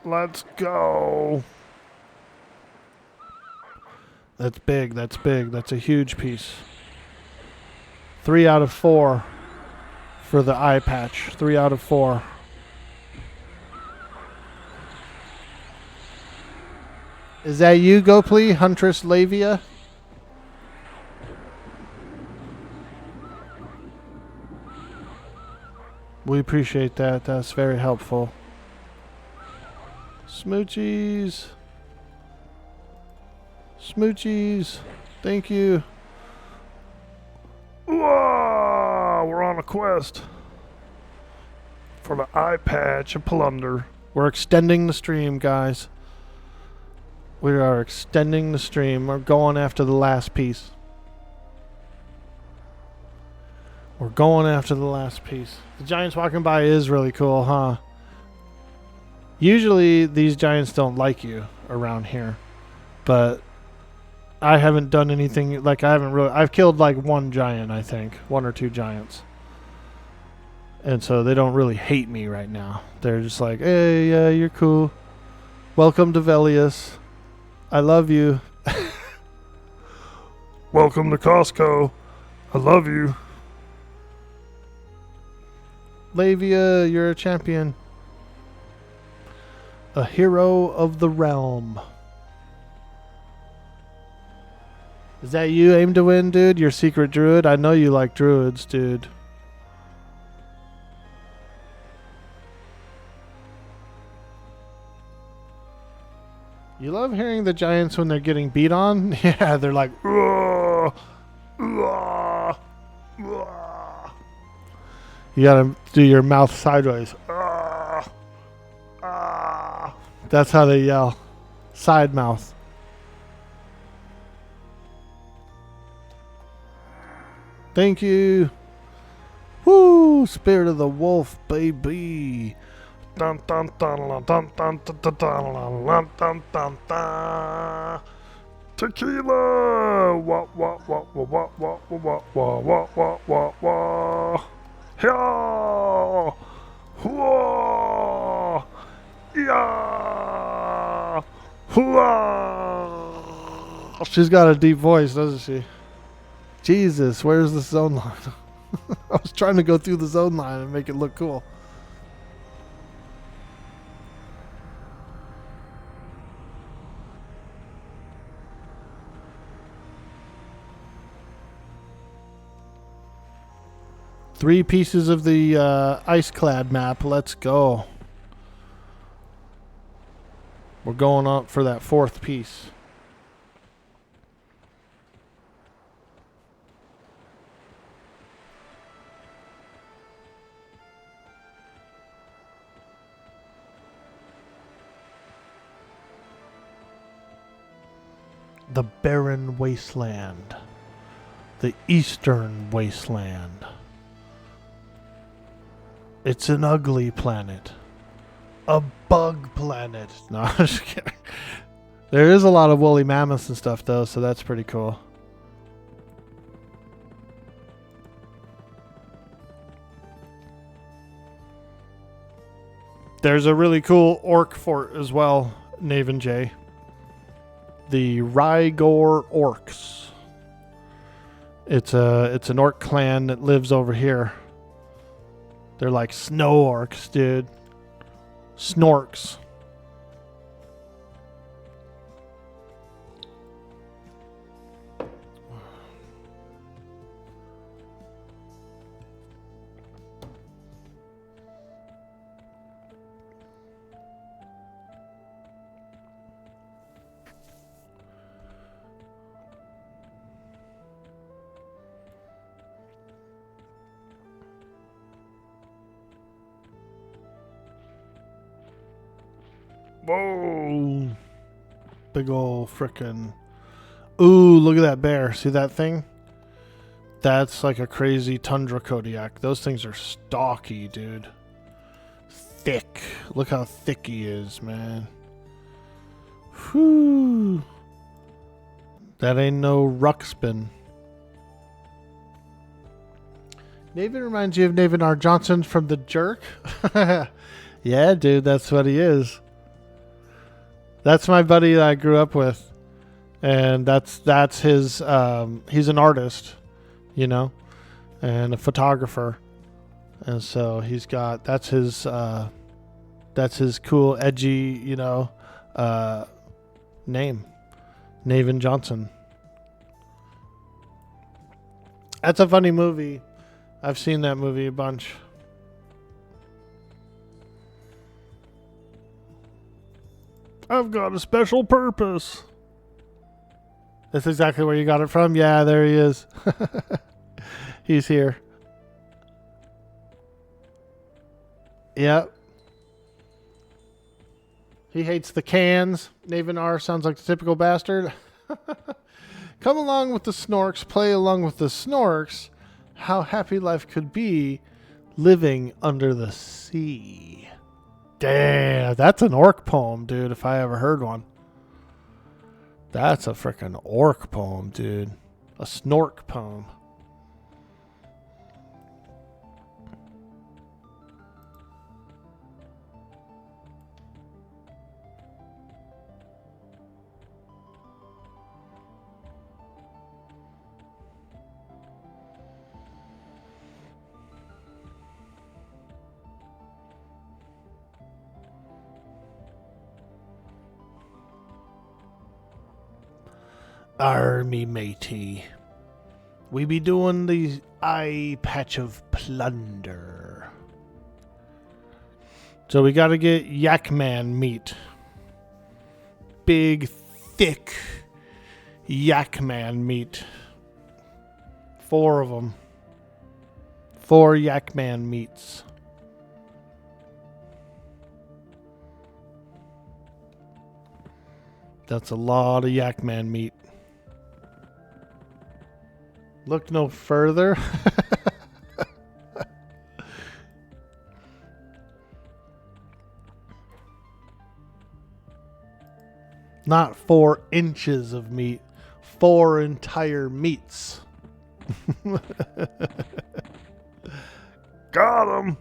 Let's go. That's big. That's big. That's a huge piece. 3 out of 4 for the eye patch. 3 out of 4. Is that you, Gopli? Huntress Lavia? We appreciate that. That's very helpful. Smoochies. Smoochies. Thank you. Whoa, we're on a quest for the Eyepatch of Plunder. We're extending the stream, guys. We are extending the stream. We're going after the last piece. We're going after the last piece. The giants walking by is really cool, huh? Usually these giants don't like you around here. But I haven't done anything, like I've killed like one giant, I think. One or two giants. And so they don't really hate me right now. They're just like, hey, yeah, you're cool. Welcome to Velius. I love you. Welcome to Costco. I love you. Lavia, you're a champion. A hero of the realm. Is that you, Aim to Win, dude? Your secret druid? I know you like druids, dude. You love hearing the giants when they're getting beat on? Yeah, they're like, "Ugh, ugh, ugh." You gotta do your mouth sideways. "Ugh, ugh." That's how they yell. Side mouth. Thank you. Woo! Spirit of the wolf, baby. Dun dun dun dun dun dun dun dun dun dun dun dun. Tequila. Wah wah wah wah wah wah wah wah wah wah wah wah. Yeah. Whoa. Yeah. Whoa. She's got a deep voice, doesn't she? Jesus, where's the zone line? I was trying to go through the zone line and make it look cool. Three pieces of the ice-clad map. Let's go. We're going up for that fourth piece. The barren wasteland. The eastern wasteland. It's an ugly planet. A bug planet. No, I'm just kidding. There is a lot of woolly mammoths and stuff, though, so that's pretty cool. There's a really cool orc fort as well, Naven J. The Rygor Orcs. It's an orc clan that lives over here. They're like snow orcs, dude. Snorks. Whoa. Big ol' frickin'. Ooh, look at that bear. See that thing? That's like a crazy tundra Kodiak. Those things are stocky, dude. Thick. Look how thick he is, man. Whew. That ain't no ruckspin. Naven reminds you of Naven R. Johnson from The Jerk? Yeah, dude, that's what he is. That's my buddy that I grew up with. And that's his, he's an artist, you know, and a photographer. And so he's got, that's his cool, edgy, you know, name. Naven Johnson. That's a funny movie. I've seen that movie a bunch. I've got a special purpose. That's exactly where you got it from? Yeah, there he is. He's here. Yep. He hates the cans. Navinar sounds like the typical bastard. Come along with the snorks, play along with the snorks. How happy life could be living under the sea. Damn, that's an orc poem, dude, if I ever heard one. That's a freaking orc poem, dude. A snork poem. Army matey. We be doing the Eyepatch of Plunder. So we gotta get Yakman meat. Big, thick Yakman meat. 4 of them. 4 Yakman meats. That's a lot of Yakman meat. Look no further. Not 4 inches of meat. 4 entire meats. Got him.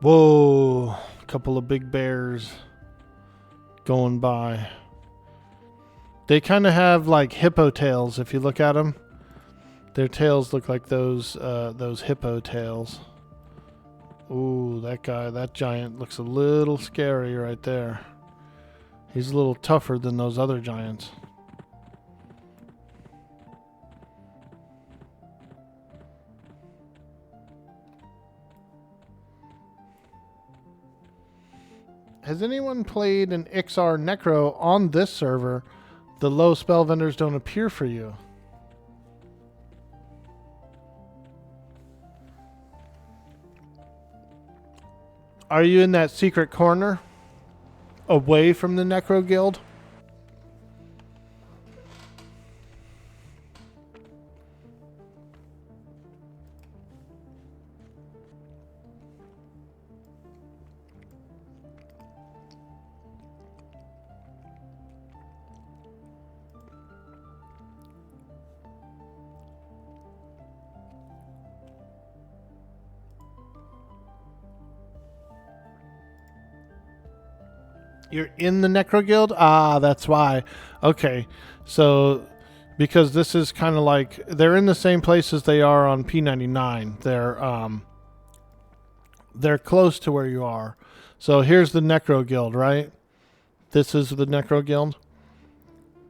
Whoa, a couple of big bears going by. They kind of have like hippo tails if you look at them. Their tails look like those hippo tails. Ooh, that guy, that giant looks a little scary right there. He's a little tougher than those other giants. Has anyone played an XR Necro on this server? The low spell vendors don't appear for you. Are you in that secret corner? Away from the Necro Guild? You're in the Necro Guild? Ah, that's why. Okay. So, because this is kind of like, they're in the same place as they are on P99. They're close to where you are. So here's the Necro Guild, right? This is the Necro Guild.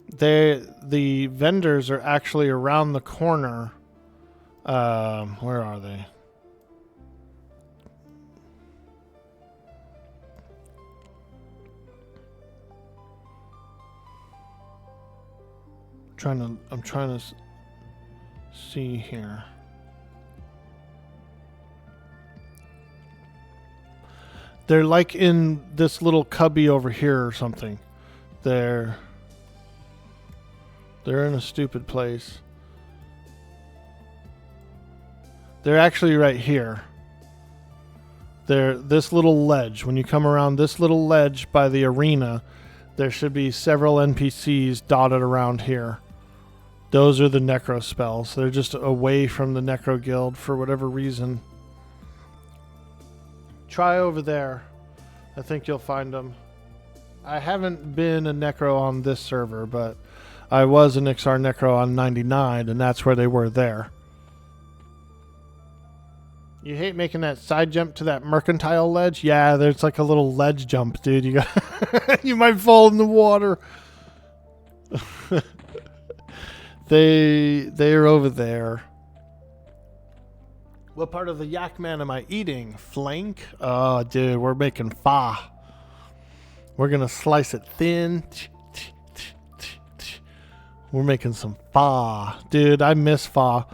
The vendors are actually around the corner. Where are they? I'm trying to see here. They're like in this little cubby over here or something. They're in a stupid place. They're actually right here. They're this little ledge. When you come around this little ledge by the arena, there should be several NPCs dotted around here. Those are the Necro spells. They're just away from the Necro Guild for whatever reason. Try over there. I think you'll find them. I haven't been a Necro on this server, but I was an XR Necro on 99, and that's where they were there. You hate making that side jump to that mercantile ledge? Yeah, there's like a little ledge jump, dude. You got you might fall in the water. They're over there. What part of the yak man am I eating? Flank? Oh, dude, we're making pho. We're gonna slice it thin. We're making some pho. Dude, I miss pho.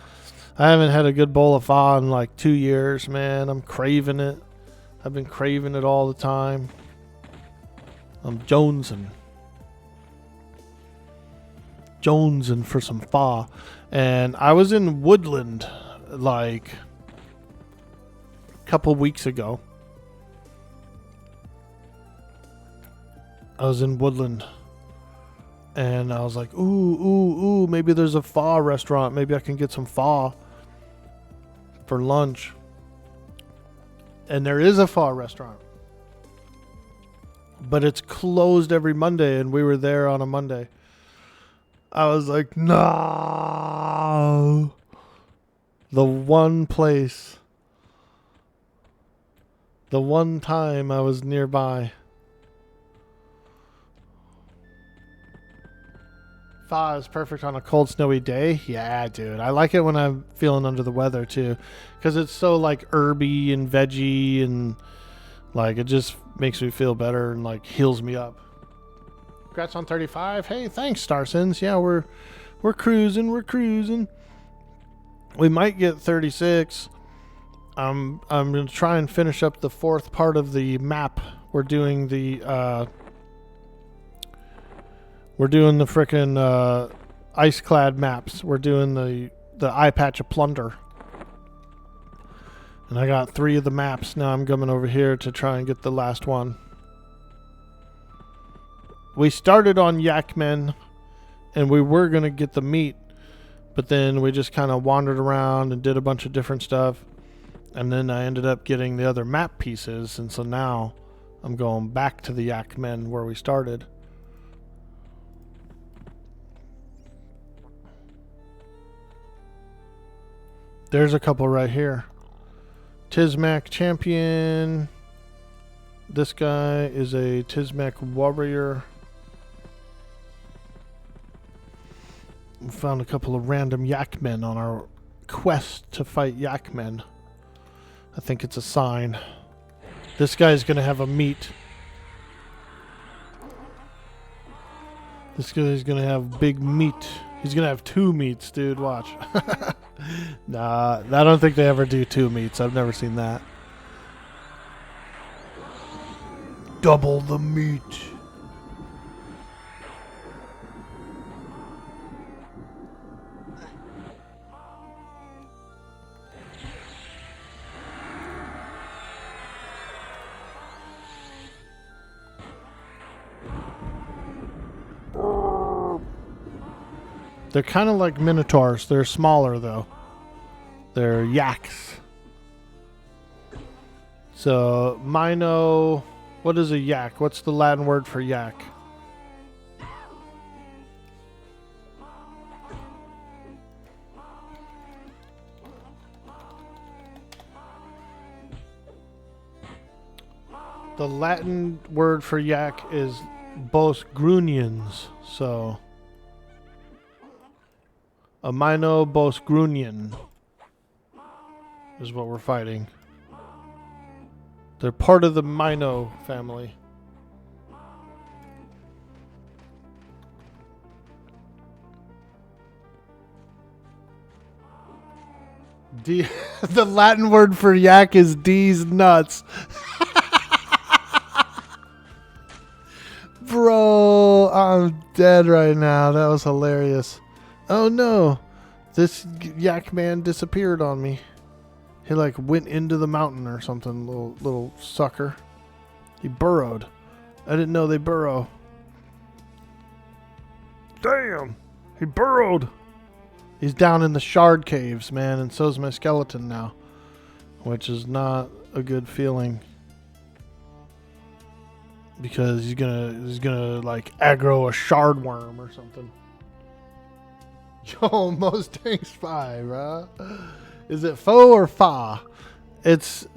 I haven't had a good bowl of pho in like 2 years, man. I'm craving it. I've been craving it all the time. I'm jonesing for some pho. And I was in Woodland like a couple weeks ago. I was in Woodland. And I was like, ooh, maybe there's a pho restaurant. Maybe I can get some pho for lunch. And there is a pho restaurant. But it's closed every Monday, and we were there on a Monday. I was like, no. The one place. The one time I was nearby. Pho is perfect on a cold, snowy day. Yeah, dude. I like it when I'm feeling under the weather, too. Because it's so, like, herby and veggie and, like, it just makes me feel better and, like, heals me up. Congrats on 35. Hey, thanks, Starsins. Yeah, we're cruising. We might get 36. I'm going to try and finish up the 4th part of the map. We're doing the, frickin' ice-clad maps. We're doing the Eyepatch of Plunder. And I got 3 of the maps. Now I'm coming over here to try and get the last one. We started on Yakmen, and we were going to get the meat. But then we just kind of wandered around and did a bunch of different stuff. And then I ended up getting the other map pieces. And so now I'm going back to the Yakmen where we started. There's a couple right here. Tizmac champion. This guy is a Tizmac warrior. We found a couple of random Yakmen on our quest to fight Yakmen. I think it's a sign. This guy's gonna have a meat. This guy's gonna have big meat. He's gonna have 2 meats, dude. Watch. Nah, I don't think they ever do 2 meats. I've never seen that. Double the meat. They're kind of like minotaurs. They're smaller, though. They're yaks. So, Mino... What is a yak? What's the Latin word for yak? The Latin word for yak is bos grunions. So... A Mino bos grunion is what we're fighting. They're part of the Mino family. The Latin word for yak is D's nuts. Bro, I'm dead right now. That was hilarious. Oh no, this yak man disappeared on me. He like went into the mountain or something, little sucker. He burrowed. I didn't know they burrow. Damn, he burrowed. He's down in the shard caves, man, and so's my skeleton now, which is not a good feeling. Because he's gonna like aggro a shard worm or something. Yo, Mustang Spy, bro. Is it pho or fa? It's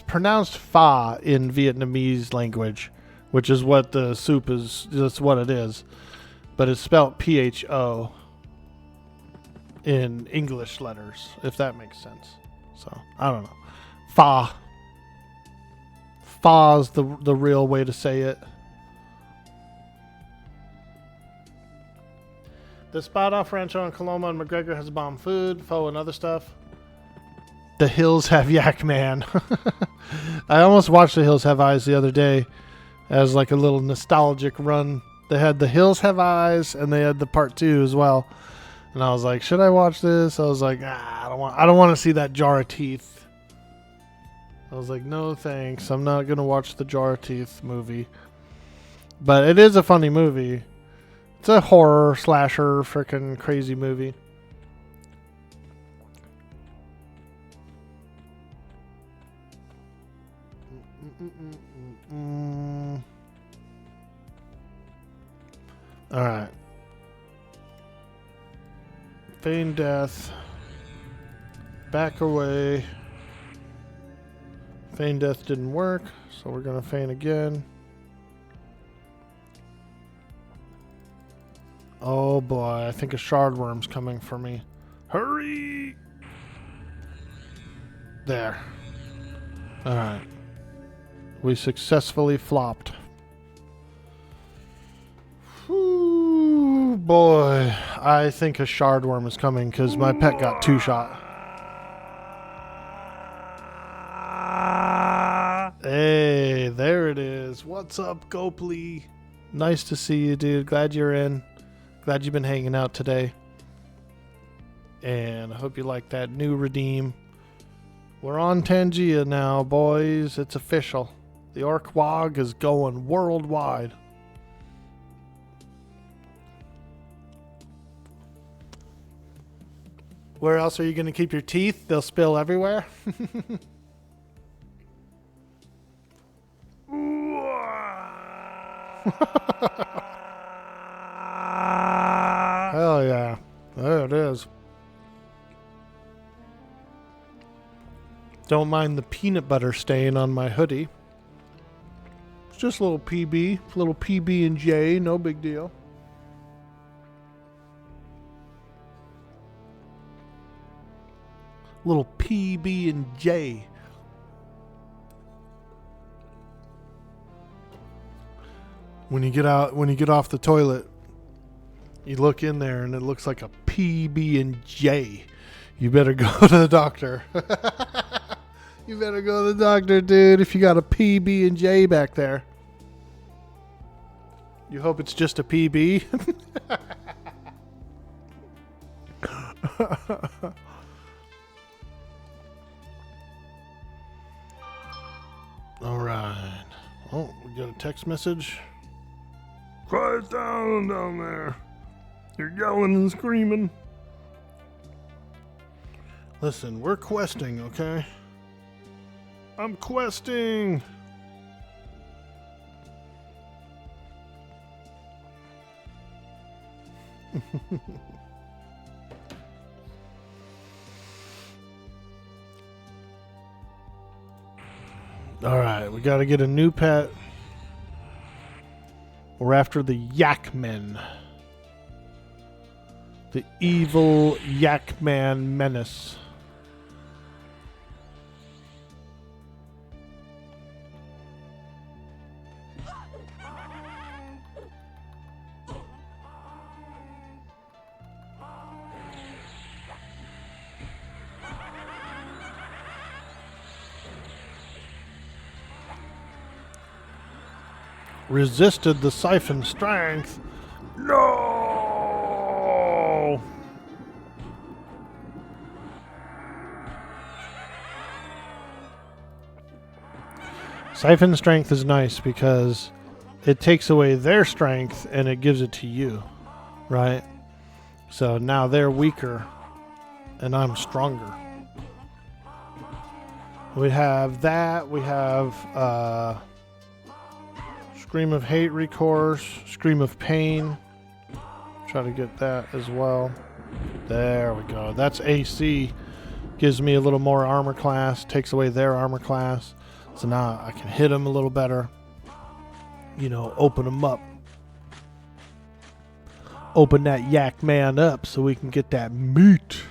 pronounced fa in Vietnamese language, which is what the soup is. That's what it is, but it's spelled PHO. in English letters, if that makes sense. So, I don't know. Fa. Fa's the real way to say it. The spot off Rancho in Coloma and McGregor has bomb food, pho, and other stuff. The Hills Have Yak Man. I almost watched The Hills Have Eyes the other day as like a little nostalgic run. They had The Hills Have Eyes and they had the part 2 as well. And I was like, should I watch this? I was like, I don't want to see that jar of teeth. I was like, no thanks. I'm not going to watch the jar of teeth movie. But it is a funny movie. It's a horror slasher freaking crazy movie. All right. Feign death. Back away. Feign death didn't work, so we're going to feign again. Oh boy, I think a shardworm's coming for me. Hurry! There. Alright. We successfully flopped. Whew, boy. I think a shardworm is coming because my pet got 2-shot. Hey, there it is. What's up, Gopley? Nice to see you, dude. Glad you're in. Glad you've been hanging out today. And I hope you like that new redeem. We're on Tangia now, boys. It's official. The Orkwog is going worldwide. Where else are you going to keep your teeth? They'll spill everywhere. Hell yeah. There it is. Don't mind the peanut butter stain on my hoodie. It's just a little PB. Little PB and J. No big deal. Little PB and J. When you get off the toilet, you look in there and it looks like a PB and J. You better go to the doctor. You better go to the doctor, dude, if you got a PB and J back there. You hope it's just a PB. All right. Oh, we got a text message. Quiet down there. You're yelling and screaming. Listen, we're questing, okay? I'm questing. All right, we got to get a new pet. We're after the Yakmen. The evil Yakman menace. Resisted the siphon strength. No! Siphon strength is nice because it takes away their strength and it gives it to you, right? So now they're weaker and I'm stronger. We have that. We have Scream of Hate recourse, Scream of Pain. Try to get that as well. There we go. That's AC. Gives me a little more armor class. Takes away their armor class. So now I can hit them a little better. You know, open them up. open that yak man up so we can get that meat.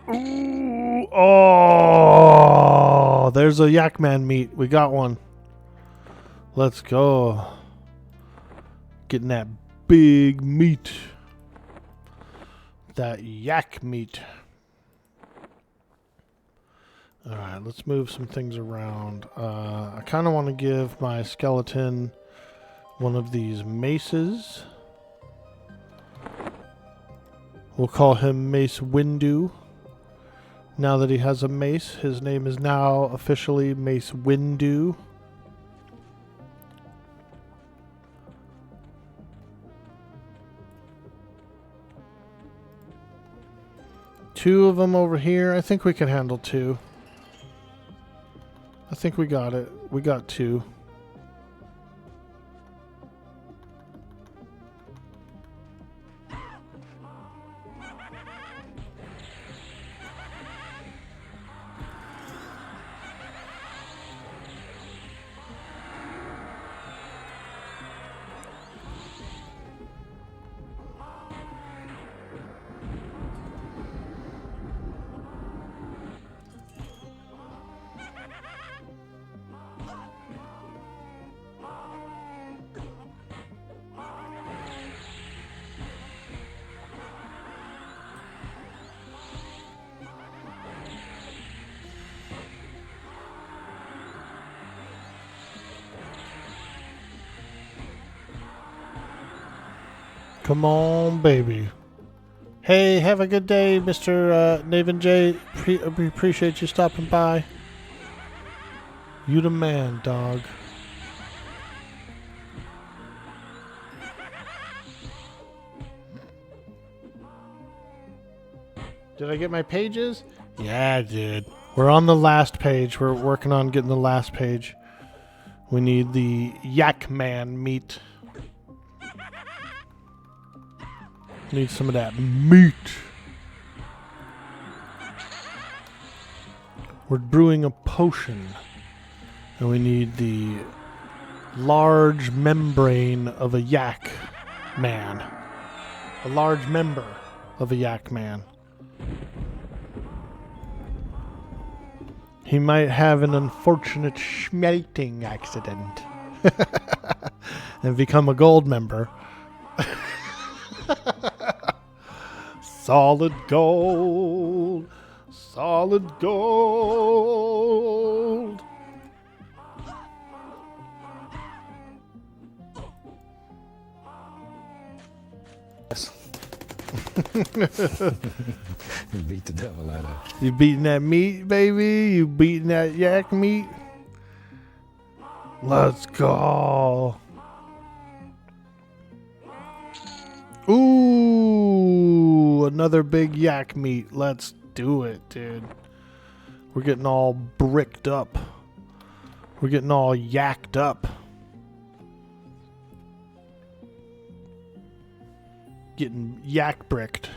Ooh, oh, There's a yak man meat. We got one. Let's go. Getting that big meat. That yak meat. Alright, let's move some things around. I kind of want to give my skeleton one of these maces. We'll call him Mace Windu. Now that he has a mace, his name is now officially Mace Windu. Two of them over here. I think we can handle two. I think we got it. We got two. Come on, baby. Hey, have a good day, Mr. Naven J. We appreciate you stopping by. You the man, dog. Did I get my pages? Yeah, I did. We're on the last page. We're working on getting the last page. We need the yak man meat. Need some of that meat. We're brewing a potion. And we need the large membrane of a yak man. A large member of a yak man. He might have an unfortunate smelting accident. And become a gold member. Solid gold, solid gold. Beat the devil out of it. You beating that meat, baby? You beating that yak meat? Let's go. Ooh, another big yak meat. Let's do it, dude. We're getting all bricked up. We're getting all yacked up. Getting yak bricked.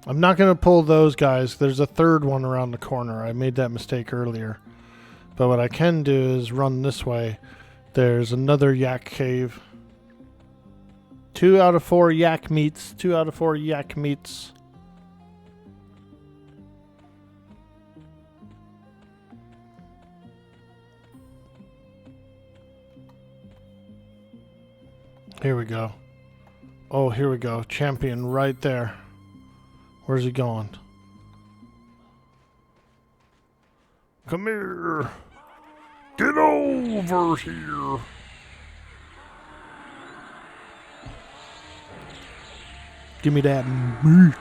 I'm not going to pull those guys. There's a third one around the corner. I made that mistake earlier. But what I can do is run this way. There's another yak cave. 2 out of 4 yak meats. 2 out of 4 yak meats. Here we go. Oh, here we go. Champion right there. Where's he going? come here. Get over here. Give me that meat.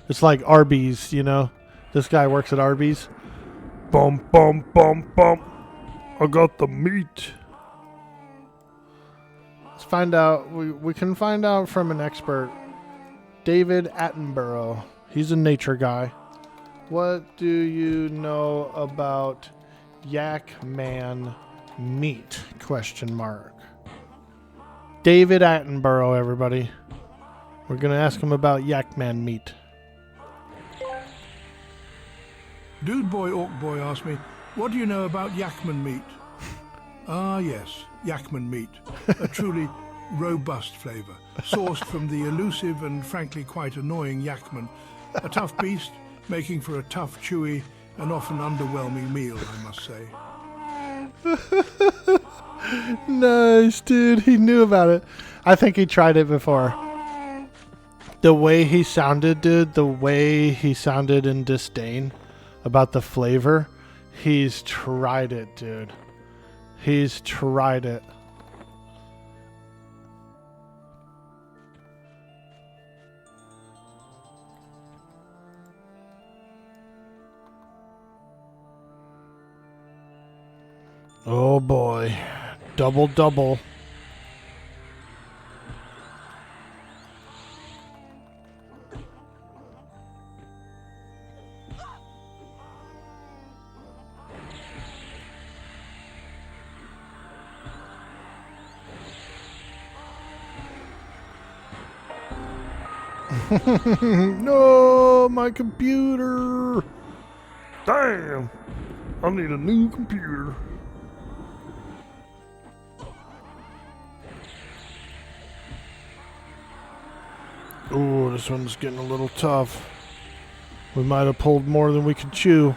It's like Arby's, you know? This guy works at Arby's. Bum, bum, bum, bum. I got the meat. Let's find out. We can find out from an expert. David Attenborough. He's a nature guy. What do you know about yak man meat? Question mark. David Attenborough, everybody. We're going to ask him about Yakman meat. Dude Boy Orc Boy asked me, what do you know about yakman meat? Ah yes, yakman meat. A truly robust flavour, sourced from the elusive and frankly quite annoying yakman. A tough beast, making for a tough, chewy and often underwhelming meal, I must say. Nice, dude. He knew about it. I think he tried it before. The way he sounded, dude, the way he sounded in disdain about the flavor, he's tried it, dude. He's tried it. Oh boy. Double double. No, my computer. Damn! I need a new computer. Ooh, this one's getting a little tough. We might have pulled more than we could chew.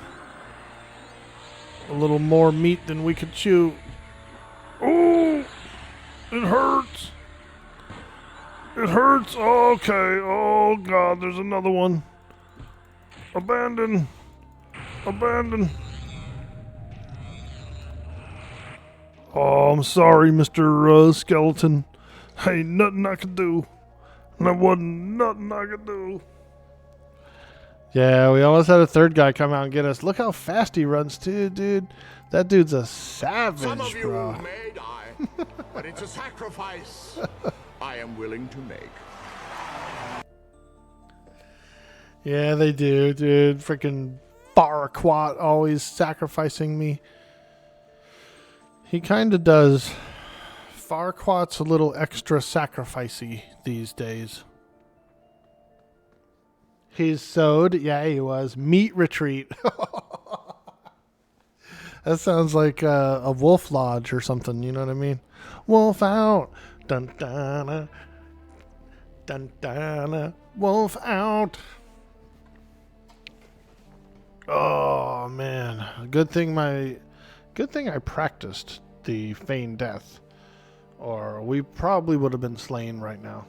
A little more meat than we could chew. Ooh! It hurts! It hurts! Okay, oh god, there's another one. Abandon! Abandon! Oh, I'm sorry, Mr. Skeleton. Ain't nothing I could do. There wasn't nothing I could do. Yeah, we almost had a third guy come out and get us. Look how fast he runs too, dude. That dude's a savage, Some of you bro. may die, but it's a sacrifice I am willing to make. Yeah, they do, dude. Freaking Farquaad always sacrificing me. He kind of does. Farquaad's a little extra sacrificey these days. He's sewed. Yeah, he was. Meat retreat. That sounds like a wolf lodge or something. You know what I mean? Wolf out. Dun dun dun dun. Wolf out. Oh man, good thing I practiced the feigned death, or we probably would have been slain right now.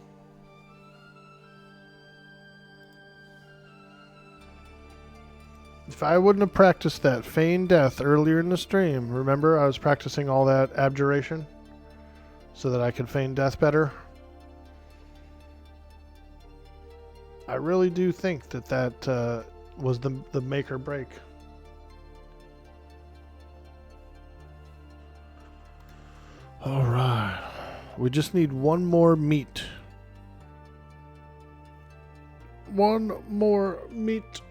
If I wouldn't have practiced that feigned death earlier in the stream, remember I was practicing all that abjuration so that I could feign death better. I really do think that was the make or break. All right, we just need one more meat. One more meat.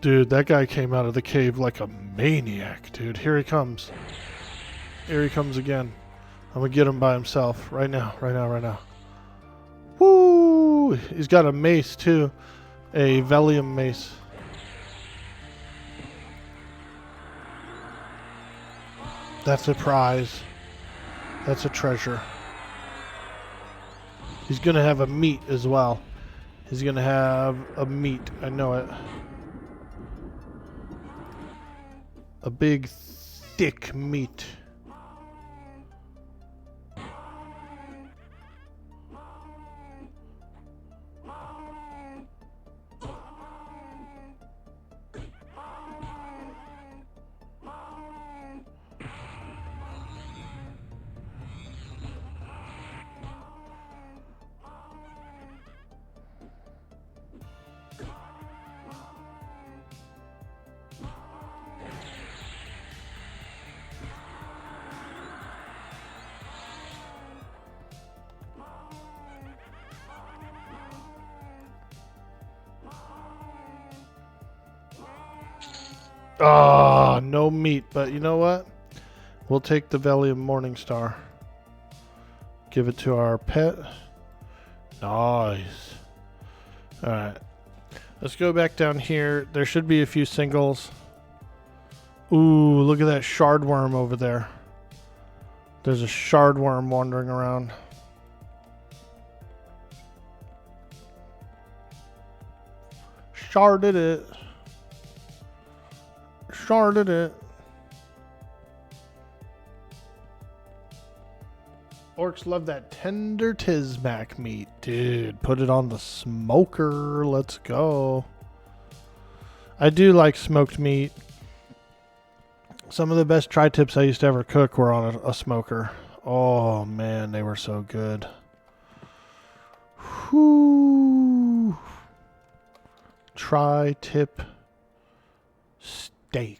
Dude, that guy came out of the cave like a maniac, dude. Here he comes. Here he comes again. I'm gonna get him by himself right now, right now, right now. Woo! He's got a mace too. A Velium mace. That's a prize. That's a treasure. He's gonna have a meat as well. He's gonna have a meat. I know it. A big, thick meat. Oh, no meat. But you know what? We'll take the Valium Morningstar. Give it to our pet. Nice. Alright. Let's go back down here. There should be a few singles. Ooh, look at that shardworm over there. There's a shardworm wandering around. Sharded it. Sharded it. Orcs love that tender Tismac meat. Dude, put it on the smoker. Let's go. I do like smoked meat. Some of the best tri-tips I used to ever cook were on a smoker. Oh, man, they were so good. Whoo. Tri-tip steak.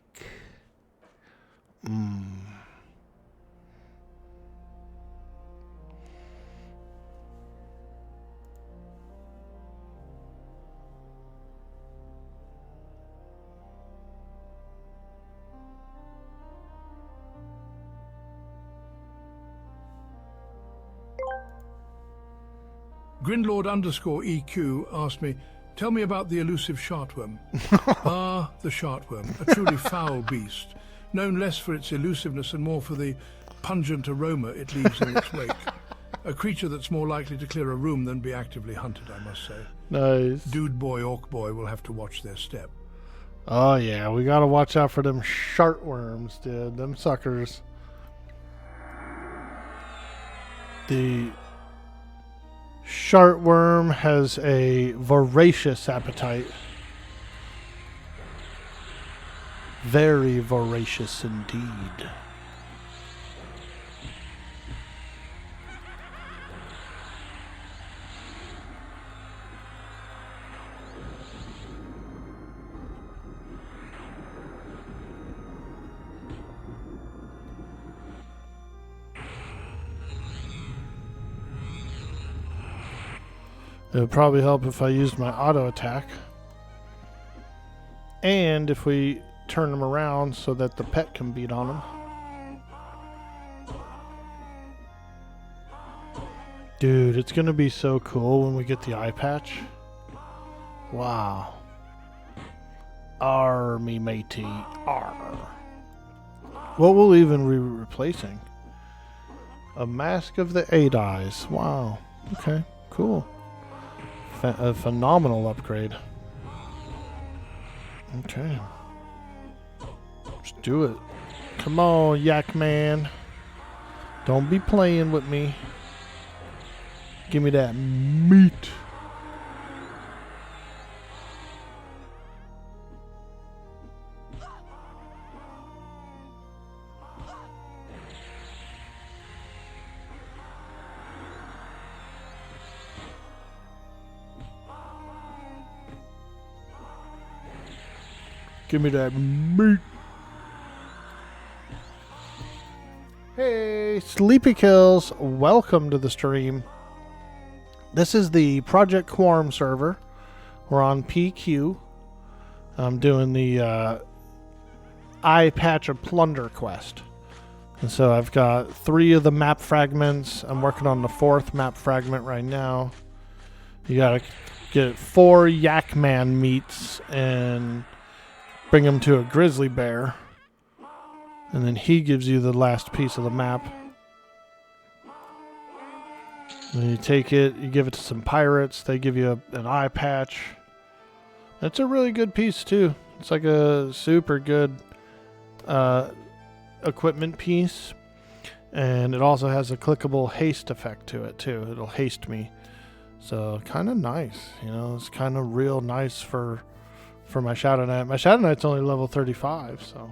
Grinlord_EQ asked me, tell me about the elusive shartworm. Ah, the shartworm, a truly foul beast, known less for its elusiveness and more for the pungent aroma it leaves in its wake. A creature that's more likely to clear a room than be actively hunted, I must say. Nice. Dude boy, orc boy will have to watch their step. Oh, yeah, we gotta watch out for them shartworms, dude. Them suckers. The shartworm has a voracious appetite. Very voracious indeed. It would probably help if I used my auto attack. And if we turn them around so that the pet can beat on them. Dude, it's going to be so cool when we get the eye patch. Wow. Army matey. Arr. What will even be replacing? A Mask of the Eight Eyes. Wow. Okay, cool. A phenomenal upgrade. Okay. Let's do it. Come on, Yak Man. Don't be playing with me. Give me that meat. Give me that meat. Hey, Sleepy Kills. Welcome to the stream. This is the Project Quarm server. We're on PQ. I'm doing the Eyepatch of Plunder quest. And so I've got 3 of the map fragments. I'm working on the 4th map fragment right now. You gotta get 4 Yak Man meats and bring them to a grizzly bear, and then he gives you the last piece of the map. And you take it, you give it to some pirates, they give you an eye patch. It's a really good piece too. It's like a super good equipment piece, and it also has a clickable haste effect to it too. It'll haste me, so kind of nice. You know, it's kind of real nice for my Shadowknight. My Shadowknight's only level 35, so.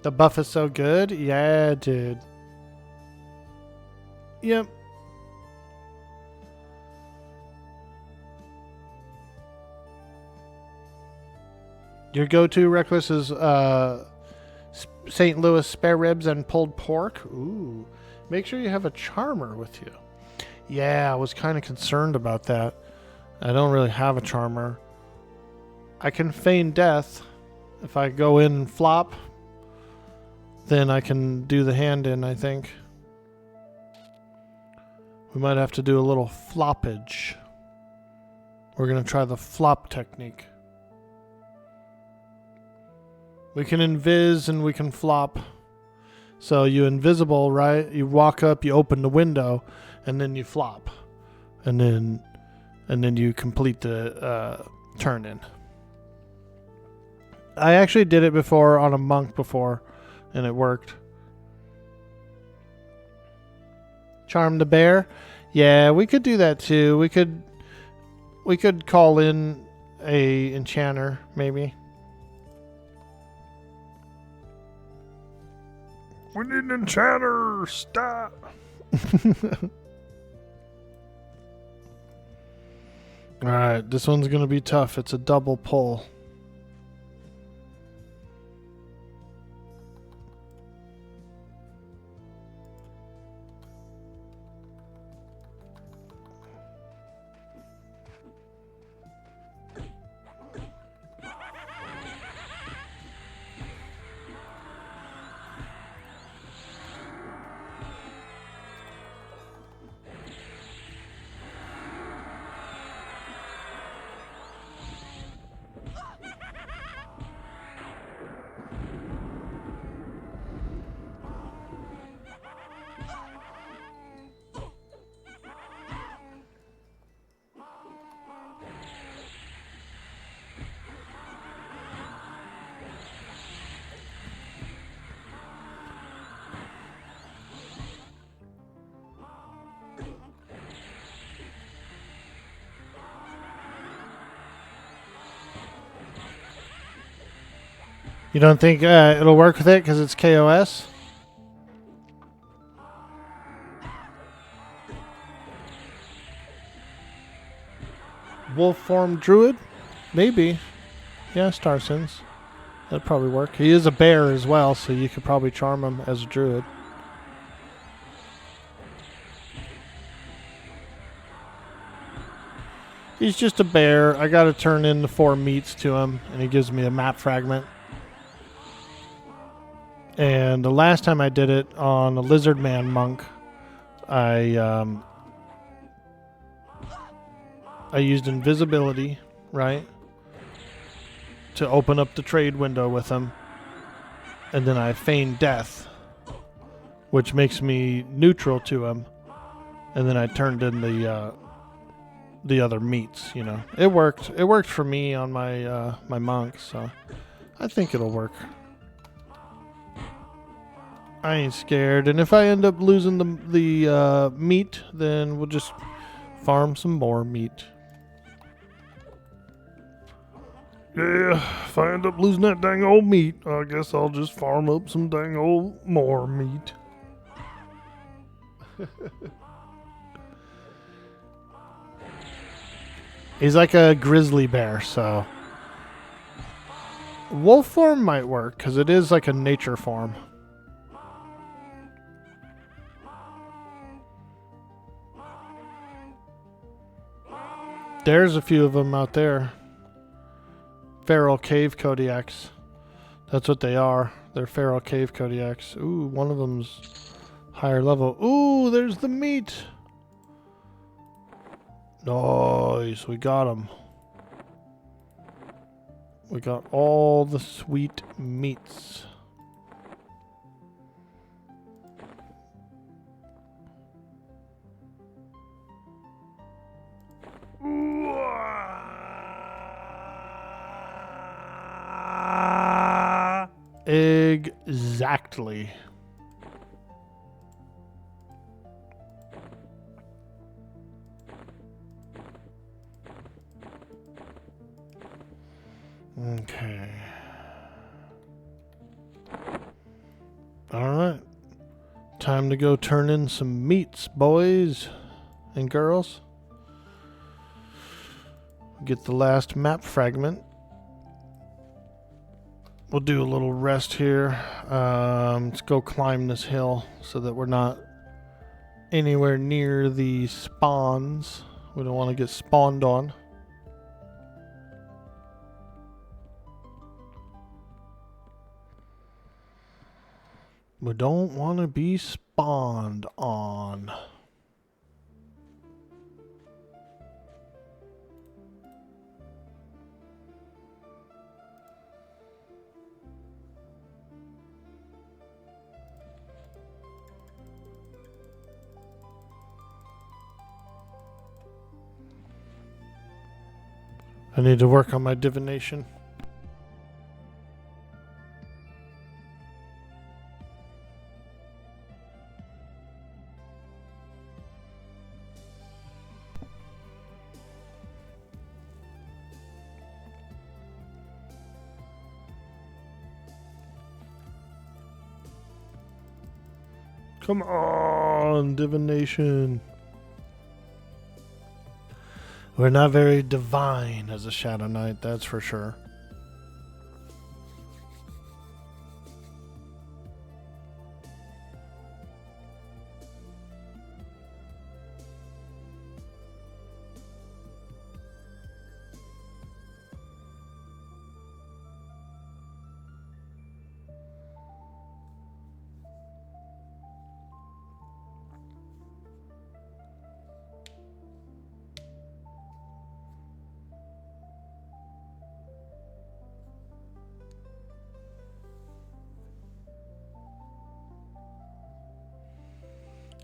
The buff is so good? Yeah, dude. Yep. Your go-to Reckless is St. Louis spare ribs and pulled pork. Ooh. Make sure you have a charmer with you. Yeah, I was kind of concerned about that. I don't really have a charmer. I can feign death. If I go in and flop, then I can do the hand in, I think. We might have to do a little floppage. We're going to try the flop technique. We can invis and we can flop. So you invisible, right? You walk up, you open the window, and then you flop. And then you complete the turn in. I actually did it before on a monk before, and it worked. Charm the bear? Yeah, we could do that too. We could call in a enchanter, maybe. We need an enchanter. Stop. Alright, this one's gonna be tough. It's a double pull. You don't think it'll work with it because it's KOS? Wolf form druid? Maybe. Yeah, Starsons. That'd probably work. He is a bear as well, so you could probably charm him as a druid. He's just a bear. I gotta turn in the 4 meats to him, and he gives me a map fragment. And the last time I did it on a lizard man monk, I used invisibility, right, to open up the trade window with him, and then I feigned death, which makes me neutral to him, and then I turned in the other meats. You know, it worked. It worked for me on my my monks, so I think it'll work. I ain't scared, and if I end up losing the meat, then we'll just farm some more meat. Yeah, if I end up losing that dang old meat, I guess I'll just farm up some dang old more meat. He's like a grizzly bear, so wolf form might work because it is like a nature form. There's a few of them out there. Feral cave Kodiaks. That's what they are. They're feral cave Kodiaks. Ooh, one of them's higher level. Ooh, there's the meat. Nice, we got him. We got all the sweet meats. Exactly. Okay. All right. Time to go turn in some meats, boys and girls. Get the last map fragment. We'll do a little rest here. Let's go climb this hill so that we're not anywhere near the spawns. We don't want to get spawned on. We don't want to be spawned on. I need to work on my divination. Come on, divination. We're not very divine as a Shadowknight, that's for sure.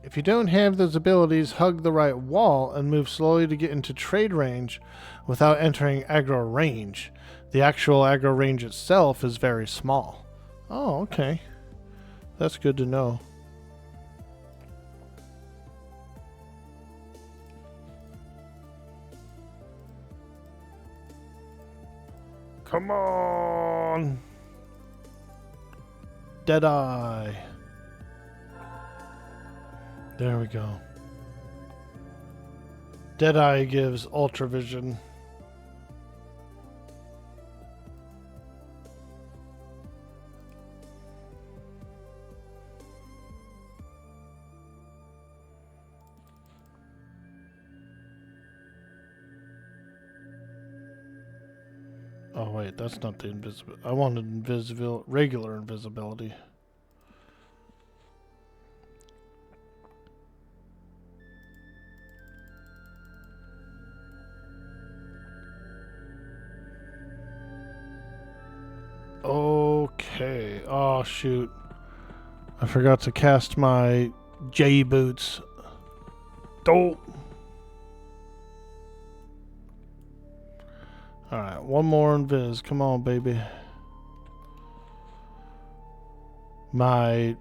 If you don't have those abilities, hug the right wall and move slowly to get into trade range without entering aggro range. The actual aggro range itself is very small. Oh, okay. That's good to know. Come on. Deadeye. There we go. Deadeye gives Ultra Vision. Oh wait, that's not the invisible. I wanted regular invisibility. Okay. Oh, shoot. I forgot to cast my J boots. Dope. Alright, one more invis. Come on, baby. My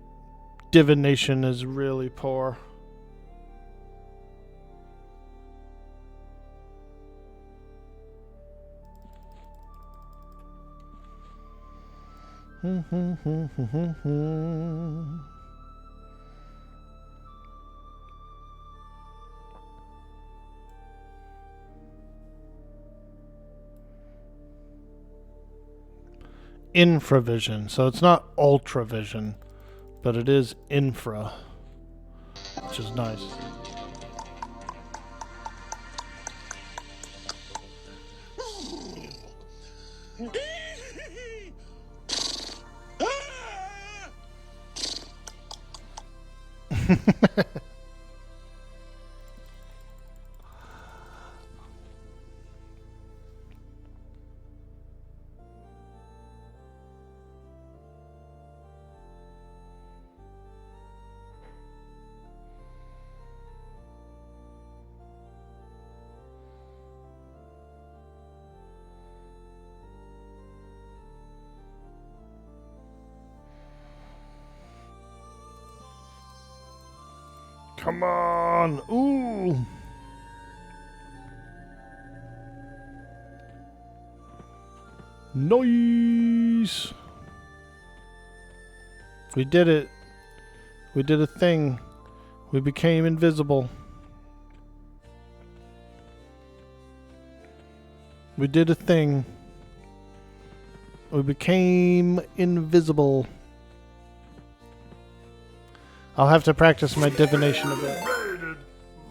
divination is really poor. Infravision. So it's not ultravision, but it is infra, which is nice. Come on. Ooh. Nice. We did it. We did a thing. We became invisible. We did a thing. We became invisible. I'll have to practice my divination a bit.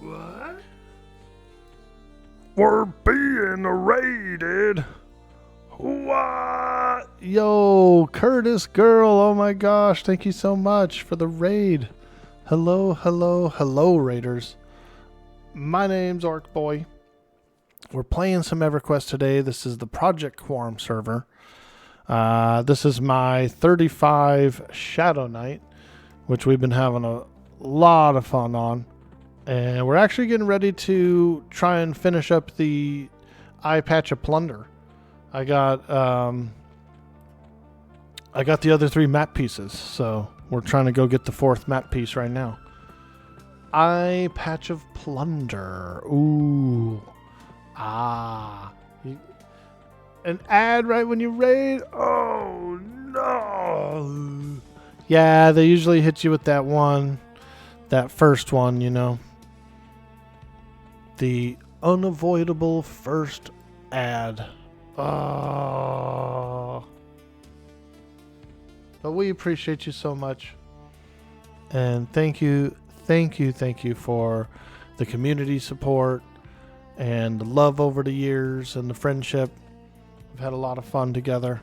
What? We're being raided. What? Yo, Curtis girl, oh my gosh, thank you so much for the raid. Hello, hello, hello, raiders. My name's Orc Boy. We're playing some Everquest today. This is the Project Quarm server. This is my 35 Shadowknight, which we've been having a lot of fun on. And we're actually getting ready to try and finish up the Eyepatch of Plunder. I got the other 3 map pieces, so we're trying to go get the 4th map piece right now. Eyepatch of Plunder. Ooh. Ah. An ad right when you raid? Oh, no. Yeah, they usually hit you with that one. That first one, you know. The unavoidable first ad. Oh. But we appreciate you so much. And thank you for the community support and the love over the years and the friendship. We've had a lot of fun together.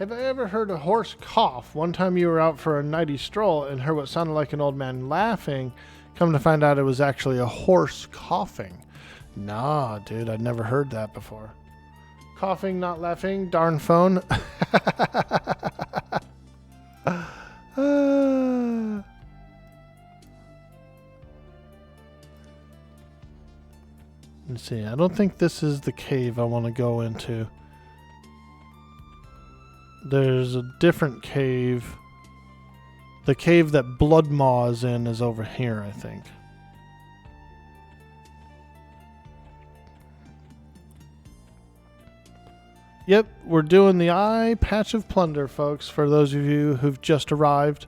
Have I ever heard a horse cough? One time you were out for a nighty stroll and heard what sounded like an old man laughing. Come to find out it was actually a horse coughing. Nah, dude, I'd never heard that before. Coughing, not laughing, darn phone. Let's see, I don't think this is the cave I want to go into. There's a different cave. The cave that Bloodmaw is in is over here, I think. Yep, we're doing the Eyepatch of Plunder, folks, for those of you who've just arrived.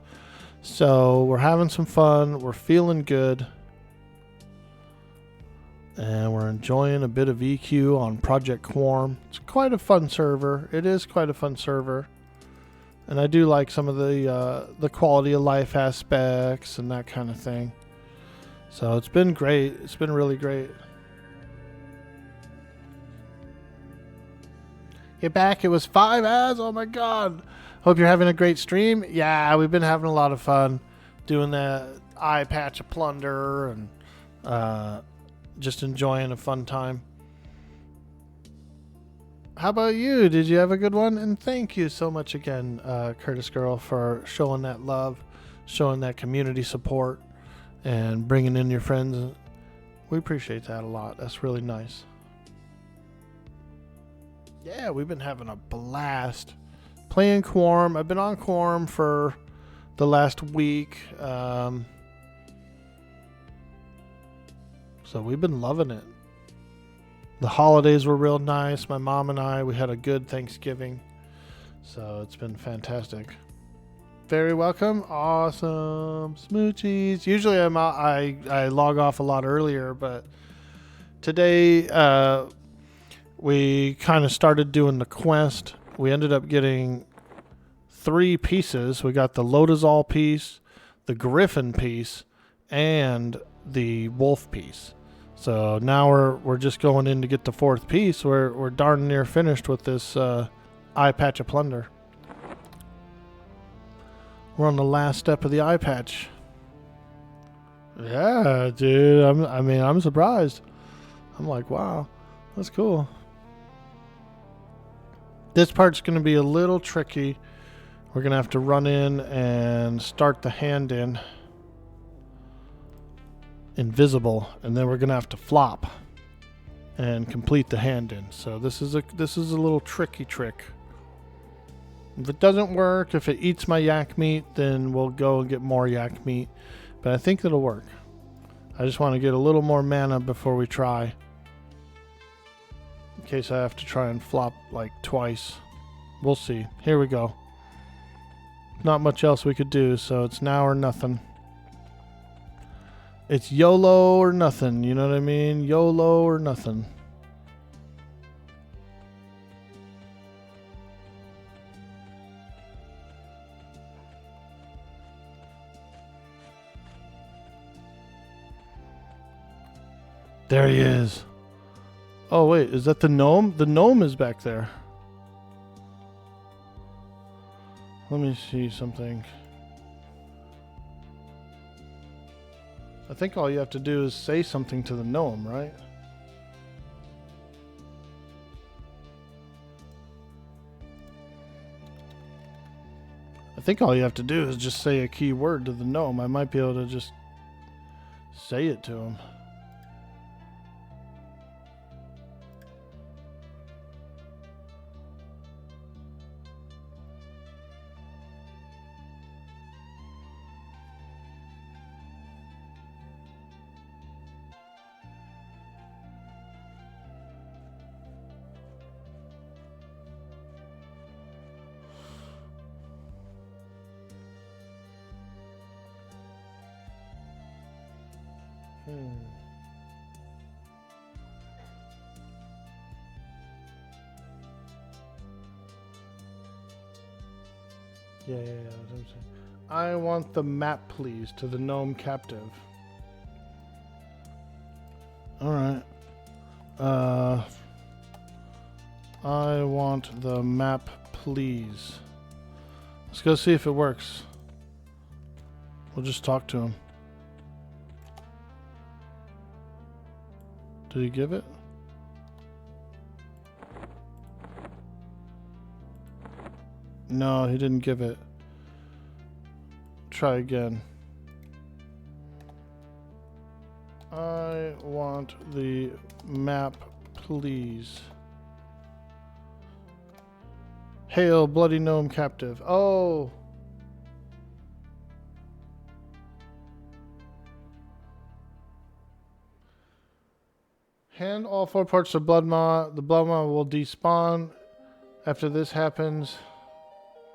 So we're having some fun. We're feeling good. And we're enjoying a bit of EQ on Project Quarm. It's quite a fun server. It is quite a fun server. And I do like some of the quality of life aspects and that kind of thing. So it's been great. It's been really great. Get back. It was 5 ads. Oh my god. Hope you're having a great stream. Yeah, we've been having a lot of fun doing the Eyepatch of Plunder and just enjoying a fun time. How about you? Did you have a good one? And thank you so much again, Curtis Girl, for showing that love, showing that community support, and bringing in your friends. We appreciate that a lot. That's really nice. Yeah, we've been having a blast playing Quarm. I've been on Quarm for the last week. So we've been loving it. The holidays were real nice. My mom and we had a good Thanksgiving. So it's been fantastic. Very welcome. Awesome. Smoochies. Usually I log off a lot earlier, but today we kind of started doing the quest. We ended up getting 3 pieces. We got the Lodazal piece, the Griffin piece, and the Wolf piece. So now we're just going in to get the 4th piece. We're darn near finished with this Eyepatch of Plunder. We're on the last step of the eye patch. Yeah, dude. I'm surprised. I'm like, wow, that's cool. This part's going to be a little tricky. We're going to have to run in and start the hand in invisible, and then we're going to have to flop and complete the hand in. So this is a little tricky trick. If it doesn't work, if it eats my yak meat, then we'll go and get more yak meat. But I think it'll work. I just want to get a little more mana before we try. In case I have to try and flop like twice. We'll see. Here we go. Not much else we could do, so it's now or nothing. It's YOLO or nothing, you know what I mean? YOLO or nothing. There he is. Oh wait, is that the gnome? The gnome is back there. Let me see something. I think all you have to do is say something to the gnome, right? I think all you have to do is just say a key word to the gnome. I might be able to just say it to him. Yeah, that's what I'm saying. I want the map, please, to the gnome captive. Alright. I want the map, please. Let's go see if it works. We'll just talk to him. Did he give it? No, he didn't give it. Try again. I want the map, please. Hail, bloody gnome captive. Oh! Hand all 4 parts of blood maw. The blood maw will despawn after this happens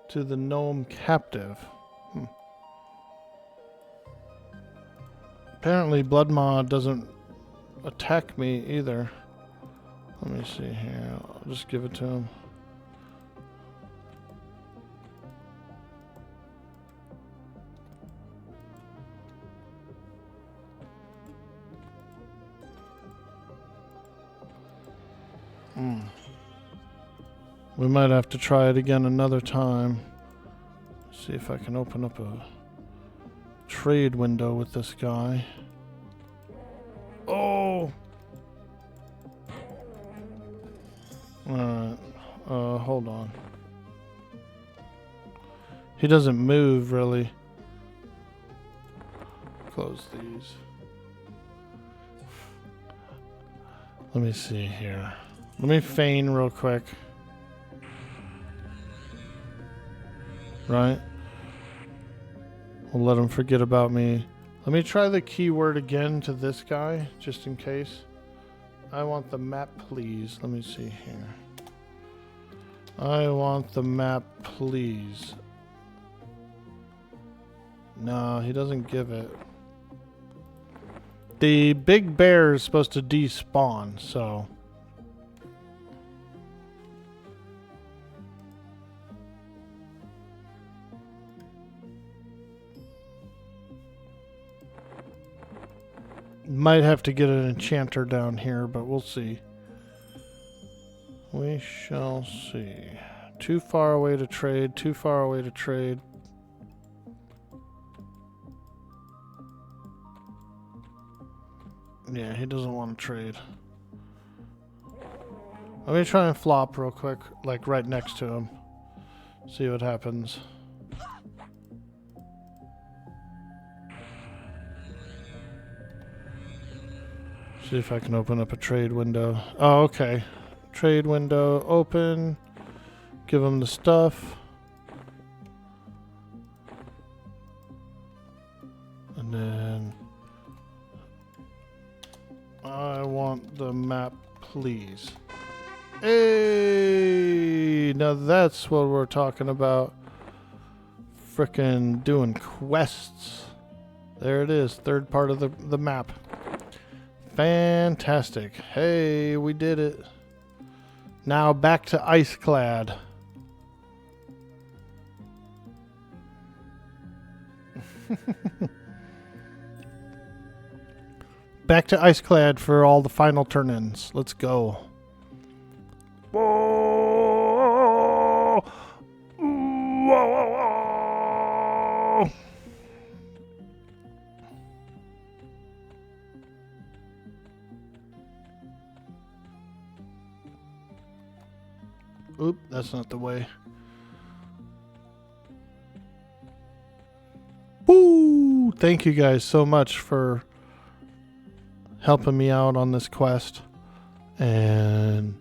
to the gnome captive. Apparently blood maw doesn't attack me either. Let me see here. I'll just give it to him. We might have to try it again another time. See if I can open up a trade window with this guy. Oh! Alright. Hold on. He doesn't move, really. Close these. Let me see here. Let me feign real quick. Right? We'll let him forget about me. Let me try the keyword again to this guy, just in case. I want the map, please. Let me see here. I want the map, please. No, he doesn't give it. The big bear is supposed to despawn, so... Might have to get an enchanter down here, but we'll see. We shall see. Too far away to trade, too far away to trade. Yeah, he doesn't want to trade. Let me try and flop real quick, like right next to him. See what happens. See if I can open up a trade window. Oh, okay. Trade window open. Give him the stuff. And then... I want the map, please. Hey! Now that's what we're talking about. Frickin' doing quests. There it is. Third part of the map. Fantastic. Hey, we did it. Now back to Iceclad. Back to Iceclad for all the final turn-ins. Let's go. Whoa! Whoa, whoa, whoa! Oop, that's not the way. Woo! Thank you guys so much for helping me out on this quest. And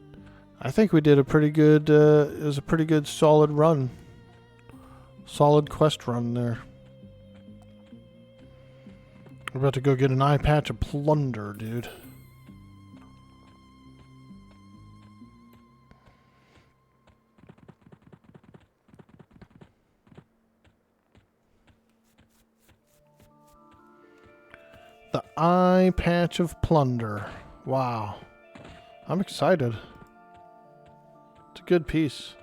I think we did a pretty good, it was a pretty good solid run. Solid quest run there. We're about to go get an Eyepatch of Plunder, dude. The Eyepatch of Plunder. Wow. I'm excited. It's a good piece.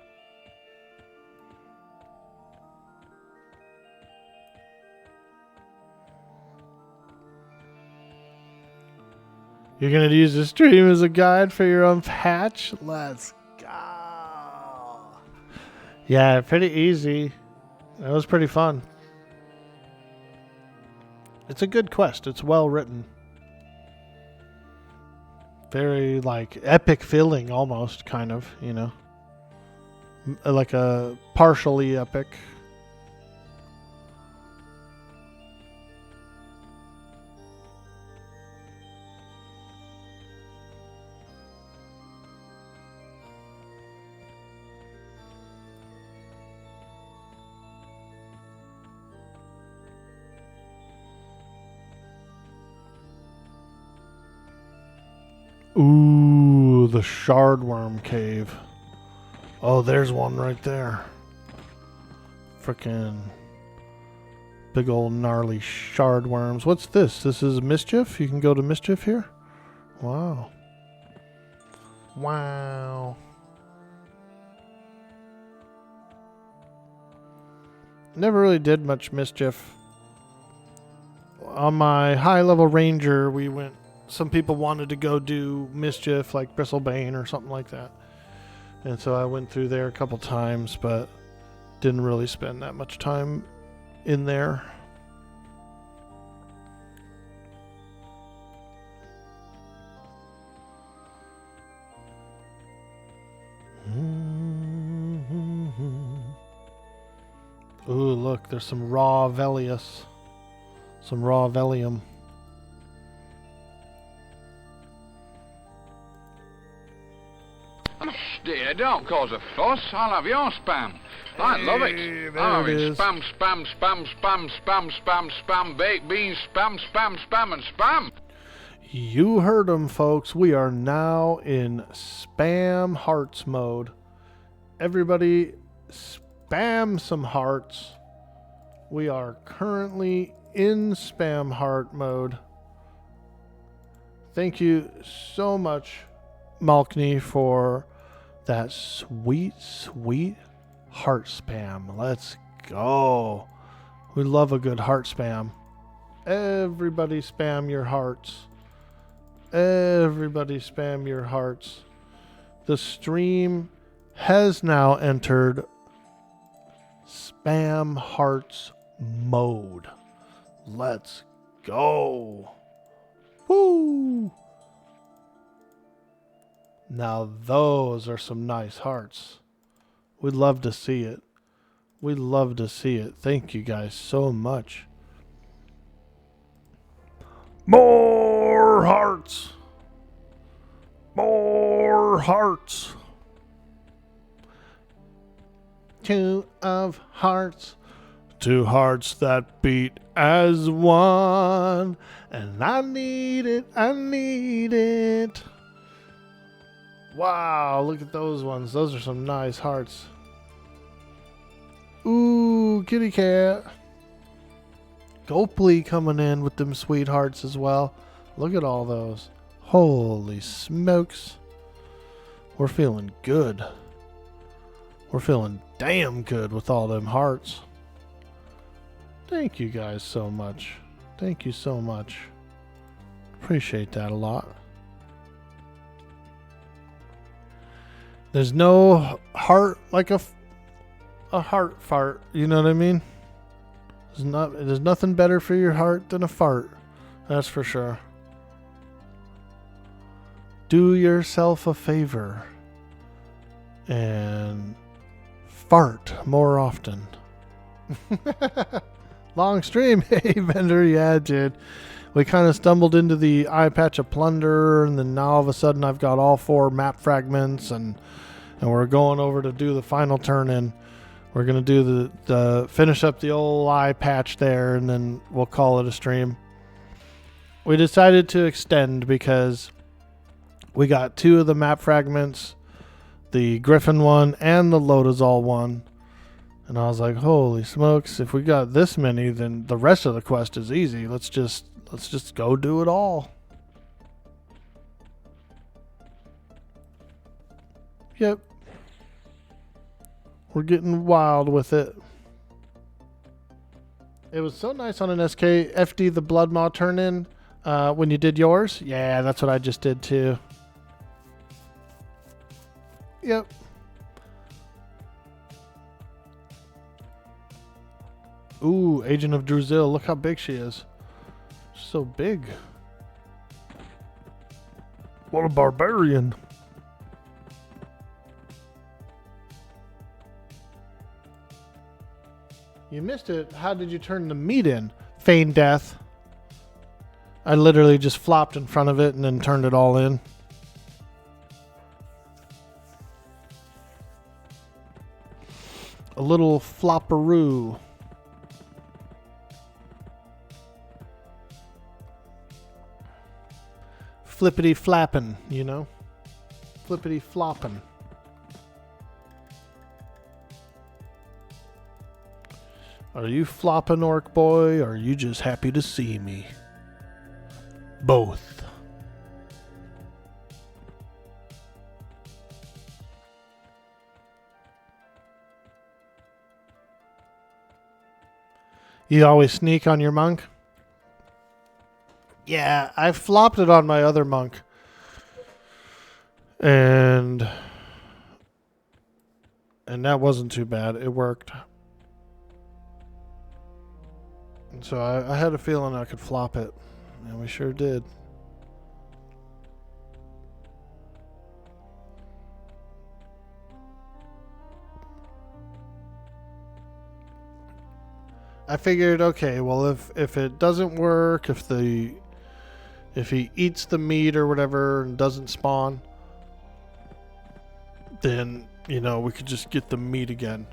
You're going to use the stream as a guide for your own patch? Let's go. Yeah, pretty easy. That was pretty fun. It's a good quest. It's well written. Very, like, epic feeling almost, kind of, you know. Like a partially epic. Ooh, the Shardworm Cave. Oh, there's one right there. Frickin' big old gnarly shardworms. What's this? This is Mischief? You can go to Mischief here? Wow. Wow. Never really did much Mischief. On my high-level ranger, we went... Some people wanted to go do Mischief, like Bristlebane or something like that. And so I went through there a couple times, but didn't really spend that much time in there. Ooh, look, there's some raw Velius. Some raw Velium. Dear, don't cause a fuss. I'll have your spam. I love it. There it is. Spam, spam, spam, spam, spam, spam, spam, baked beans, spam, spam, spam, and spam. You heard them, folks. We are now in spam hearts mode. Everybody spam some hearts. We are currently in spam heart mode. Thank you so much, Malkney, for that sweet, sweet heart spam. Let's go. We love a good heart spam. Everybody spam your hearts. Everybody spam your hearts. The stream has now entered spam hearts mode. Let's go. Woo! Now those are some nice hearts. We'd love to see it. We'd love to see it. Thank you guys so much. More hearts. More hearts. 2 of hearts. 2 hearts that beat as one. And I need it. I need it. Wow, look at those ones. Those are some nice hearts. Ooh, kitty cat. Gopely coming in with them sweet hearts as well. Look at all those. Holy smokes. We're feeling good. We're feeling damn good with all them hearts. Thank you guys so much. Thank you so much. Appreciate that a lot. There's no heart like a heart fart. You know what I mean? There's nothing better for your heart than a fart. That's for sure. Do yourself a favor and fart more often. Long stream. Hey, Bender. Yeah, dude. We kind of stumbled into the Eyepatch of Plunder, and then now all of a sudden I've got all 4 map fragments, and we're going over to do the final turn-in. We're going to do the finish up the old eye patch there, and then we'll call it a stream. We decided to extend because we got 2 of the map fragments, the Griffin one and the Lotazol one. And I was like, holy smokes, if we got this many, then the rest of the quest is easy. Let's just go do it all. Yep. We're getting wild with it. It was so nice on an SK FD the Blood Maw turn-in when you did yours. Yeah, that's what I just did too. Yep. Ooh, Agent of Druzil. Look how big she is. She's so big. What a barbarian. You missed it. How did you turn the meat in? Feign death. I literally just flopped in front of it and then turned it all in. A little flopperoo. Flippity flappin', you know? Flippity floppin'. Are you flopping, Orc Boy, or are you just happy to see me? Both. You always sneak on your monk? Yeah, I flopped it on my other monk. And that wasn't too bad. It worked. And so I had a feeling I could flop it. And we sure did. I figured, okay, well, if it doesn't work, if he eats the meat or whatever and doesn't spawn, then, you know, we could just get the meat again.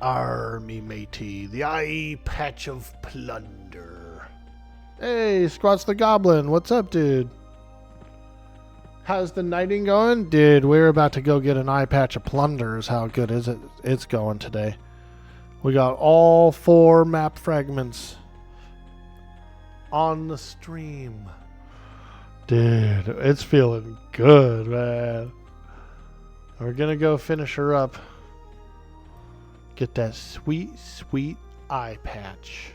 Army matey, the Eyepatch of Plunder. Hey, Squats the Goblin, what's up, dude? How's the knighting going? Dude, we're about to go get an Eyepatch of Plunders. How good is it? It's going today. We got all 4 map fragments on the stream. Dude, it's feeling good, man. We're gonna go finish her up. Get that sweet, sweet eye patch.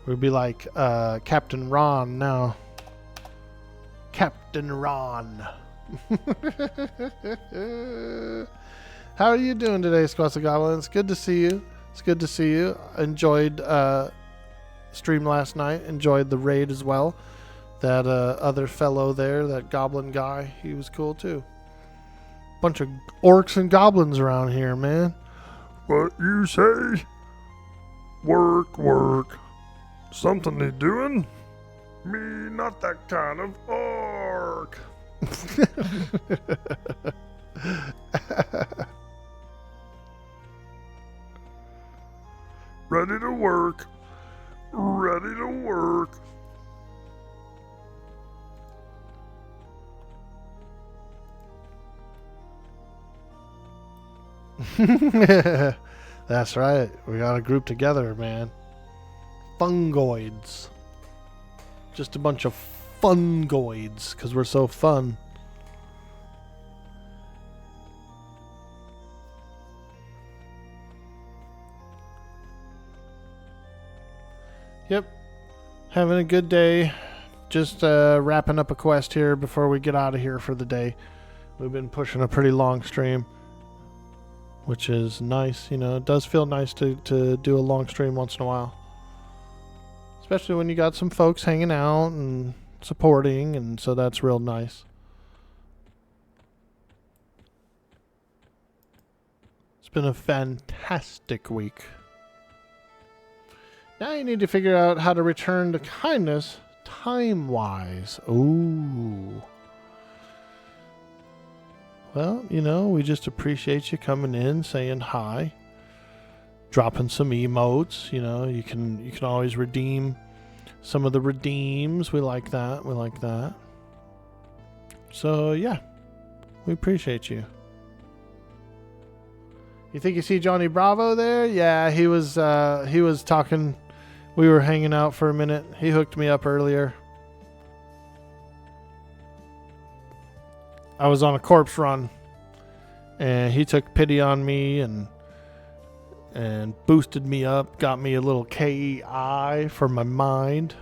We'll be like Captain Ron now. Captain Ron. How are you doing today, Squats of Goblins? Good to see you. It's good to see you. Enjoyed stream last night. Enjoyed the raid as well. That other fellow there, that goblin guy, he was cool too. Bunch of orcs and goblins around here, man. What you say? Work, work. Something they doing? Me, not that kind of orc. Ready to work. Ready to work. That's right. We got a group together, man. Fungoids. Just a bunch of fungoids, because we're so fun. Yep. Having a good day. Just wrapping up a quest here before we get out of here for the day. We've been pushing a pretty long stream, which is nice. You know, it does feel nice to do a long stream once in a while. Especially when you got some folks hanging out and supporting, and so that's real nice. It's been a fantastic week. Now you need to figure out how to return to kindness time-wise. Ooh. Well, you know, we just appreciate you coming in, saying hi, dropping some emotes. You know, you can always redeem some of the redeems. We like that. We like that. So yeah, we appreciate you. You think you see Johnny Bravo there? Yeah, he was talking. We were hanging out for a minute. He hooked me up earlier. I was on a corpse run, and he took pity on me and boosted me up, got me a little KEI for my mind,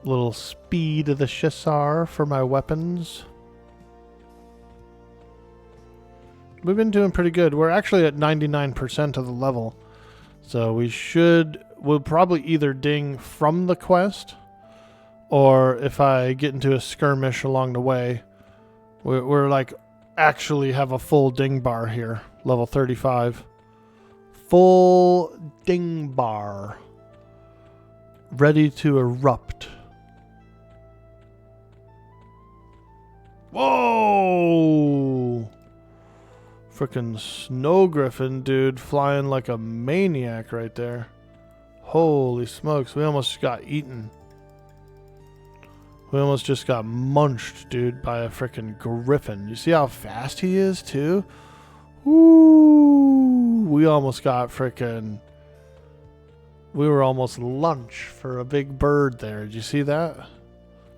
little speed of the Shissar for my weapons. We've been doing pretty good. We're actually at 99% of the level. So we'll probably either ding from the quest, or if I get into a skirmish along the way, we're like actually have a full ding bar here, level 35. Full ding bar. Ready to erupt. Whoa! Frickin' snow griffin, dude, flying like a maniac right there. Holy smokes, we almost got eaten. We almost just got munched, dude, by a frickin' griffin. You see how fast he is, too? Ooh, we almost got frickin'... We were almost lunch for a big bird there. Did you see that?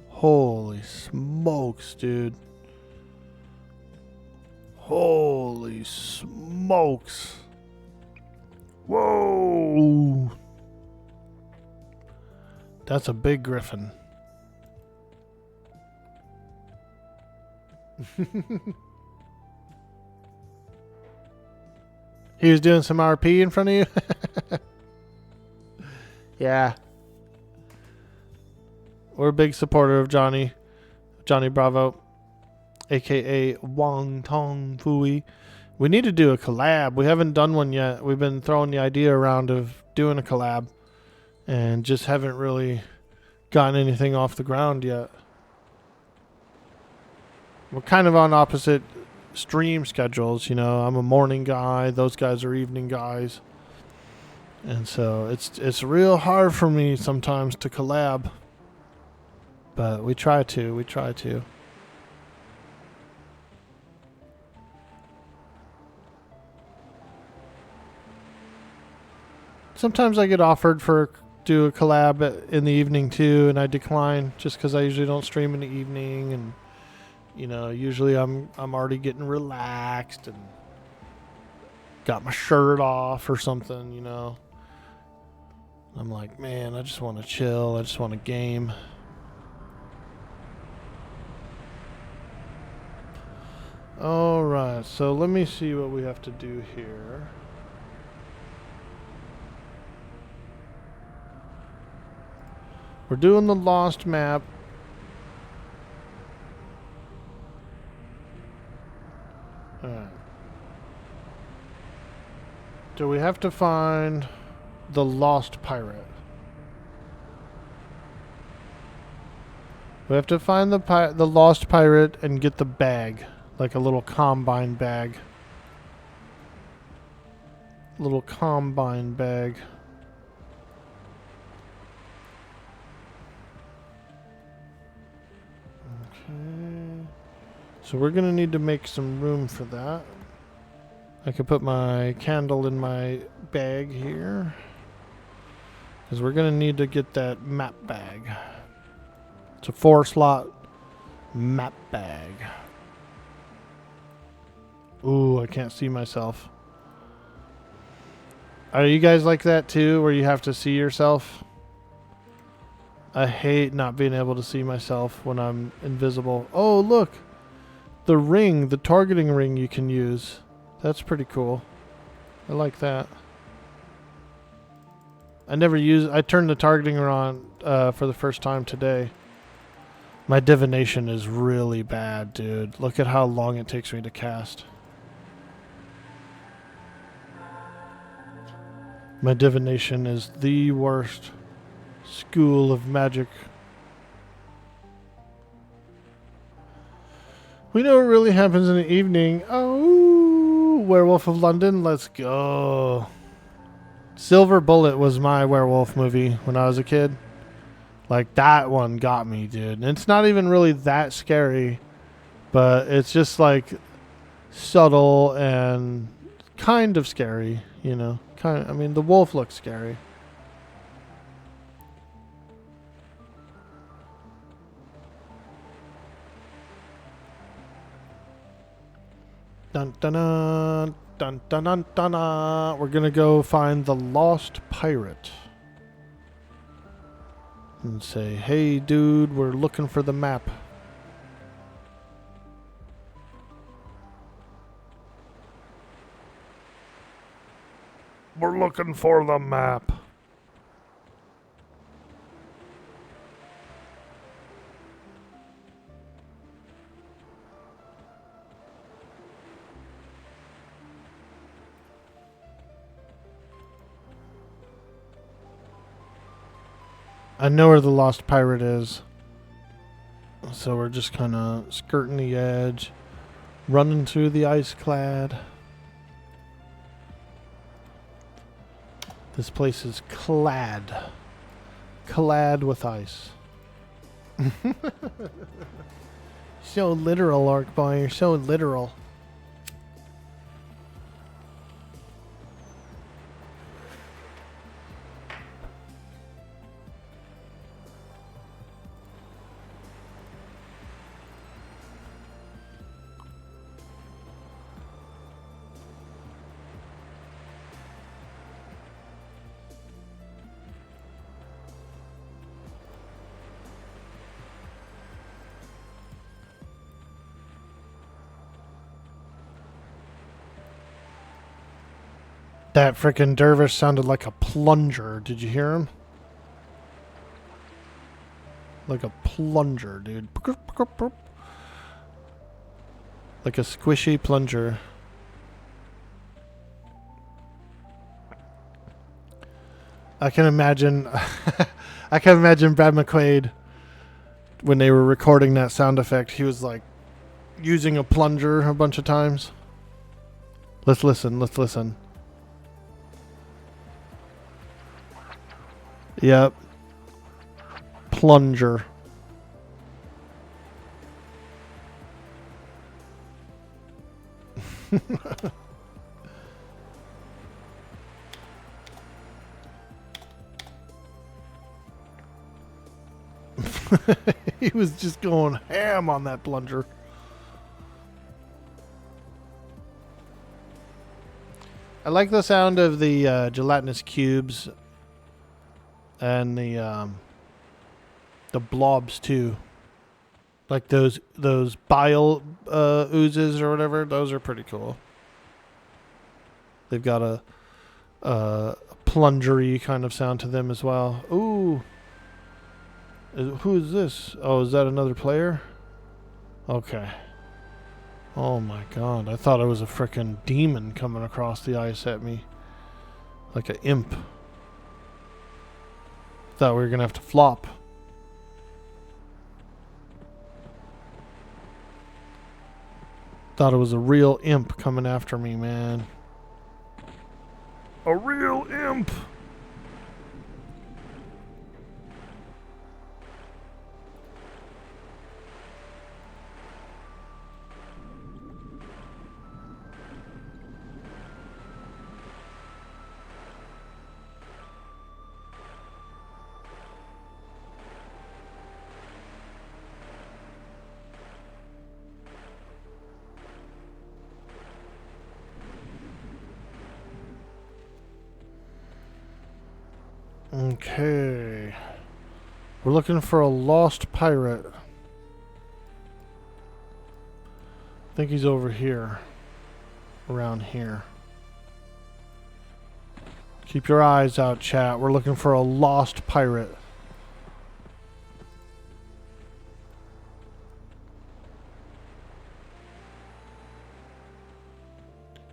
Holy smokes, dude. Holy smokes. Whoa. That's a big griffin. He was doing some RP in front of you? Yeah. We're a big supporter of Johnny Bravo, aka Wong Tong Fui. We need to do a collab. We haven't done one yet. We've been throwing the idea around of doing a collab and just haven't really gotten anything off the ground yet. We're kind of on opposite stream schedules, you know. I'm a morning guy, those guys are evening guys. And so it's real hard for me sometimes to collab. But we try to. Sometimes I get offered for do a collab in the evening too, and I decline just because I usually don't stream in the evening, and you know, usually I'm already getting relaxed and got my shirt off or something, you know. I'm like, man, I just want to chill. I just want to game. All right, so let me see what we have to do here. We're doing the Lost map. Alright. Do we have to find the Lost Pirate? We have to find the Lost Pirate and get the bag. Like a little combine bag. Little combine bag. Okay. So we're gonna need to make some room for that. I could put my candle in my bag here. Because we're gonna need to get that map bag. It's a 4-slot map bag. Ooh, I can't see myself. Are you guys like that too, where you have to see yourself? I hate not being able to see myself when I'm invisible. Oh, look! The ring, the targeting ring you can use. That's pretty cool. I like that. I turned the targeting on for the first time today. My divination is really bad, dude. Look at how long it takes me to cast. My divination is the worst school of magic. We know what really happens in the evening. Oh, Werewolf of London, let's go. Silver Bullet was my werewolf movie when I was a kid. Like, that one got me, dude. And it's not even really that scary, but it's just like subtle and kind of scary, you know. I mean, the wolf looks scary. Dun dun dun dun dun dun dun. We're gonna go find the lost pirate and say, "Hey, dude, we're looking for the map." We're looking for the map. I know where the lost pirate is. So we're just kind of skirting the edge, running through the ice clad. This place is clad with ice. So literal, Orc Boy. You're so literal. That frickin' dervish sounded like a plunger. Did you hear him? Like a plunger, dude. Like a squishy plunger. I can imagine I can imagine Brad McQuaid when they were recording that sound effect. He was like using a plunger a bunch of times. Let's listen. Let's listen. Yep. Plunger. He was just going ham on that plunger. I like the sound of the gelatinous cubes and the blobs too. Like those bile oozes or whatever. Those are pretty cool. They've got a plungery kind of sound to them as well. Ooh. Who is this? Oh, is that another player? Okay. Oh my god. I thought it was a frickin' demon coming across the ice at me. Like an imp. Thought we were gonna have to flop. Thought it was a real imp coming after me, man. A real imp. Okay. We're looking for a lost pirate. I think he's over here. Around here. Keep your eyes out, chat. We're looking for a lost pirate.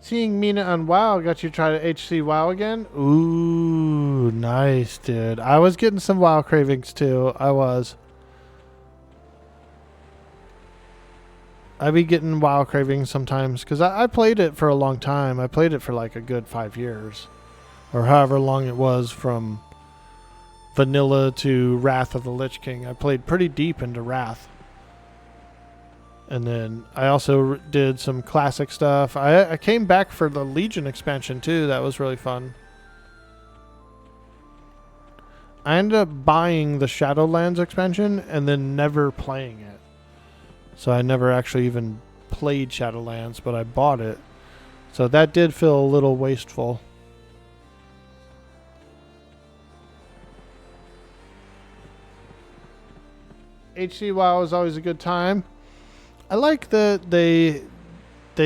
Seeing Mina on WoW got you to try to HC WoW again? Ooh, nice, dude. I was getting some WoW cravings too. I was. I be getting WoW cravings sometimes because I played it for a long time. I played it for like a good 5 years. Or however long it was from Vanilla to Wrath of the Lich King. I played pretty deep into Wrath. And then I also did some classic stuff. I came back for the Legion expansion too. That was really fun. I ended up buying the Shadowlands expansion and then never playing it. So I never actually even played Shadowlands, but I bought it. So that did feel a little wasteful. HC WoW is always a good time. I like that they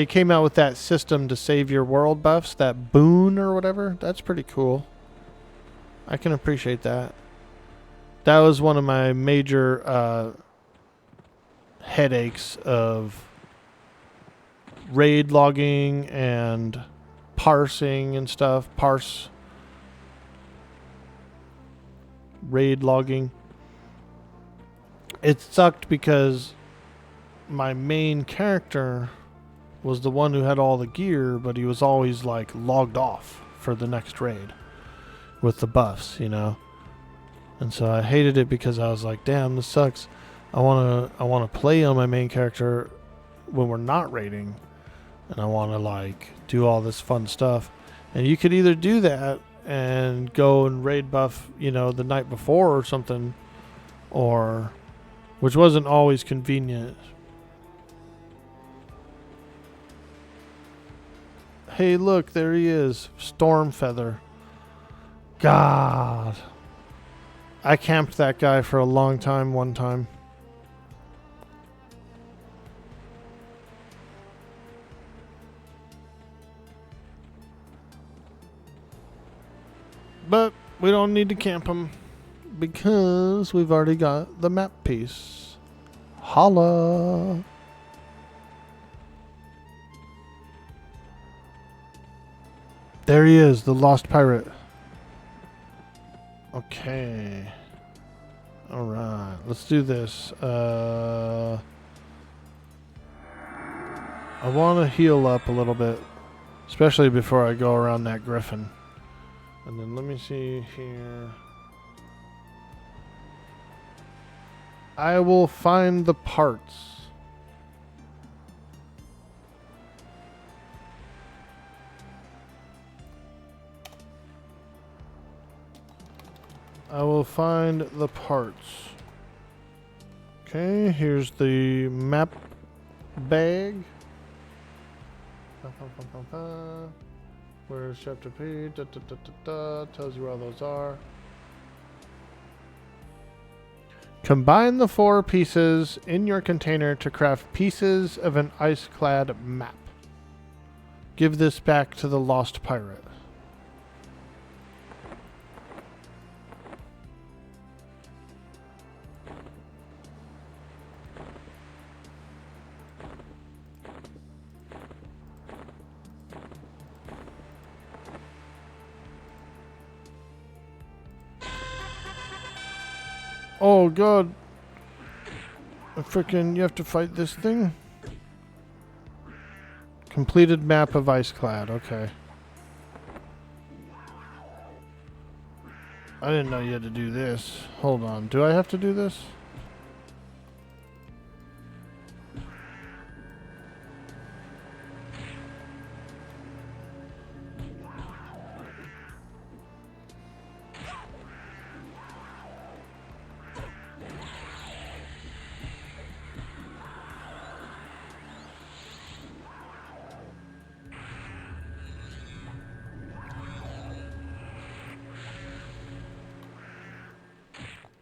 came out with that system to save your world buffs, that boon or whatever. That's pretty cool. I can appreciate that. That was one of my major headaches of raid logging and parsing and stuff. Raid logging. It sucked because my main character was the one who had all the gear, but he was always like logged off for the next raid with the buffs, you know. And so I hated it because I was like, damn, this sucks. I wanna play on my main character when we're not raiding, and I wanna like do all this fun stuff. And you could either do that and go and raid buff, you know, the night before or something, or which wasn't always convenient. Hey, look, there he is. Stormfeather. God. I camped that guy for a long time one time. But we don't need to camp him because we've already got the map piece. Holla. There he is, the lost pirate. Okay. Alright, let's do this. I want to heal up a little bit, especially before I go around that griffin. And then let me see here. I will find the parts. I will find the parts. Okay, here's the map bag. Where's chapter P? Tells you where all those are. Combine the 4 pieces in your container to craft pieces of an ice-clad map. Give this back to the lost pirate. Oh god. Frickin' you have to fight this thing? Completed map of Iceclad, okay. I didn't know you had to do this. Hold on, do I have to do this?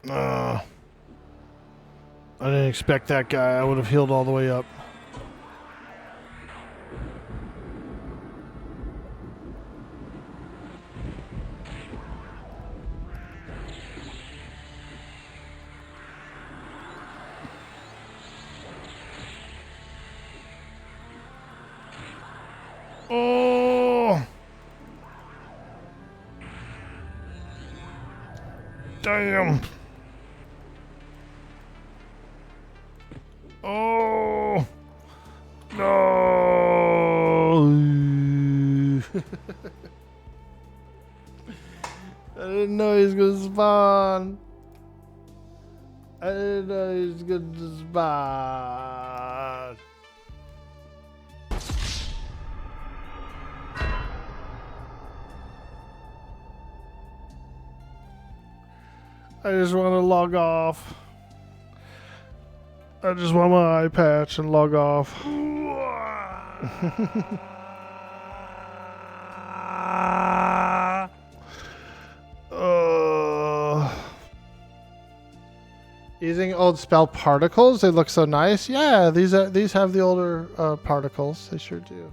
I didn't expect that guy. I would have healed all the way up. Oh! Damn! Oh! No! I didn't know he was gonna spawn. I didn't know he was gonna spawn. I just want to log off. I just want my eye patch and log off. Using old spell particles, they look so nice. Yeah, these have the older particles. They sure do.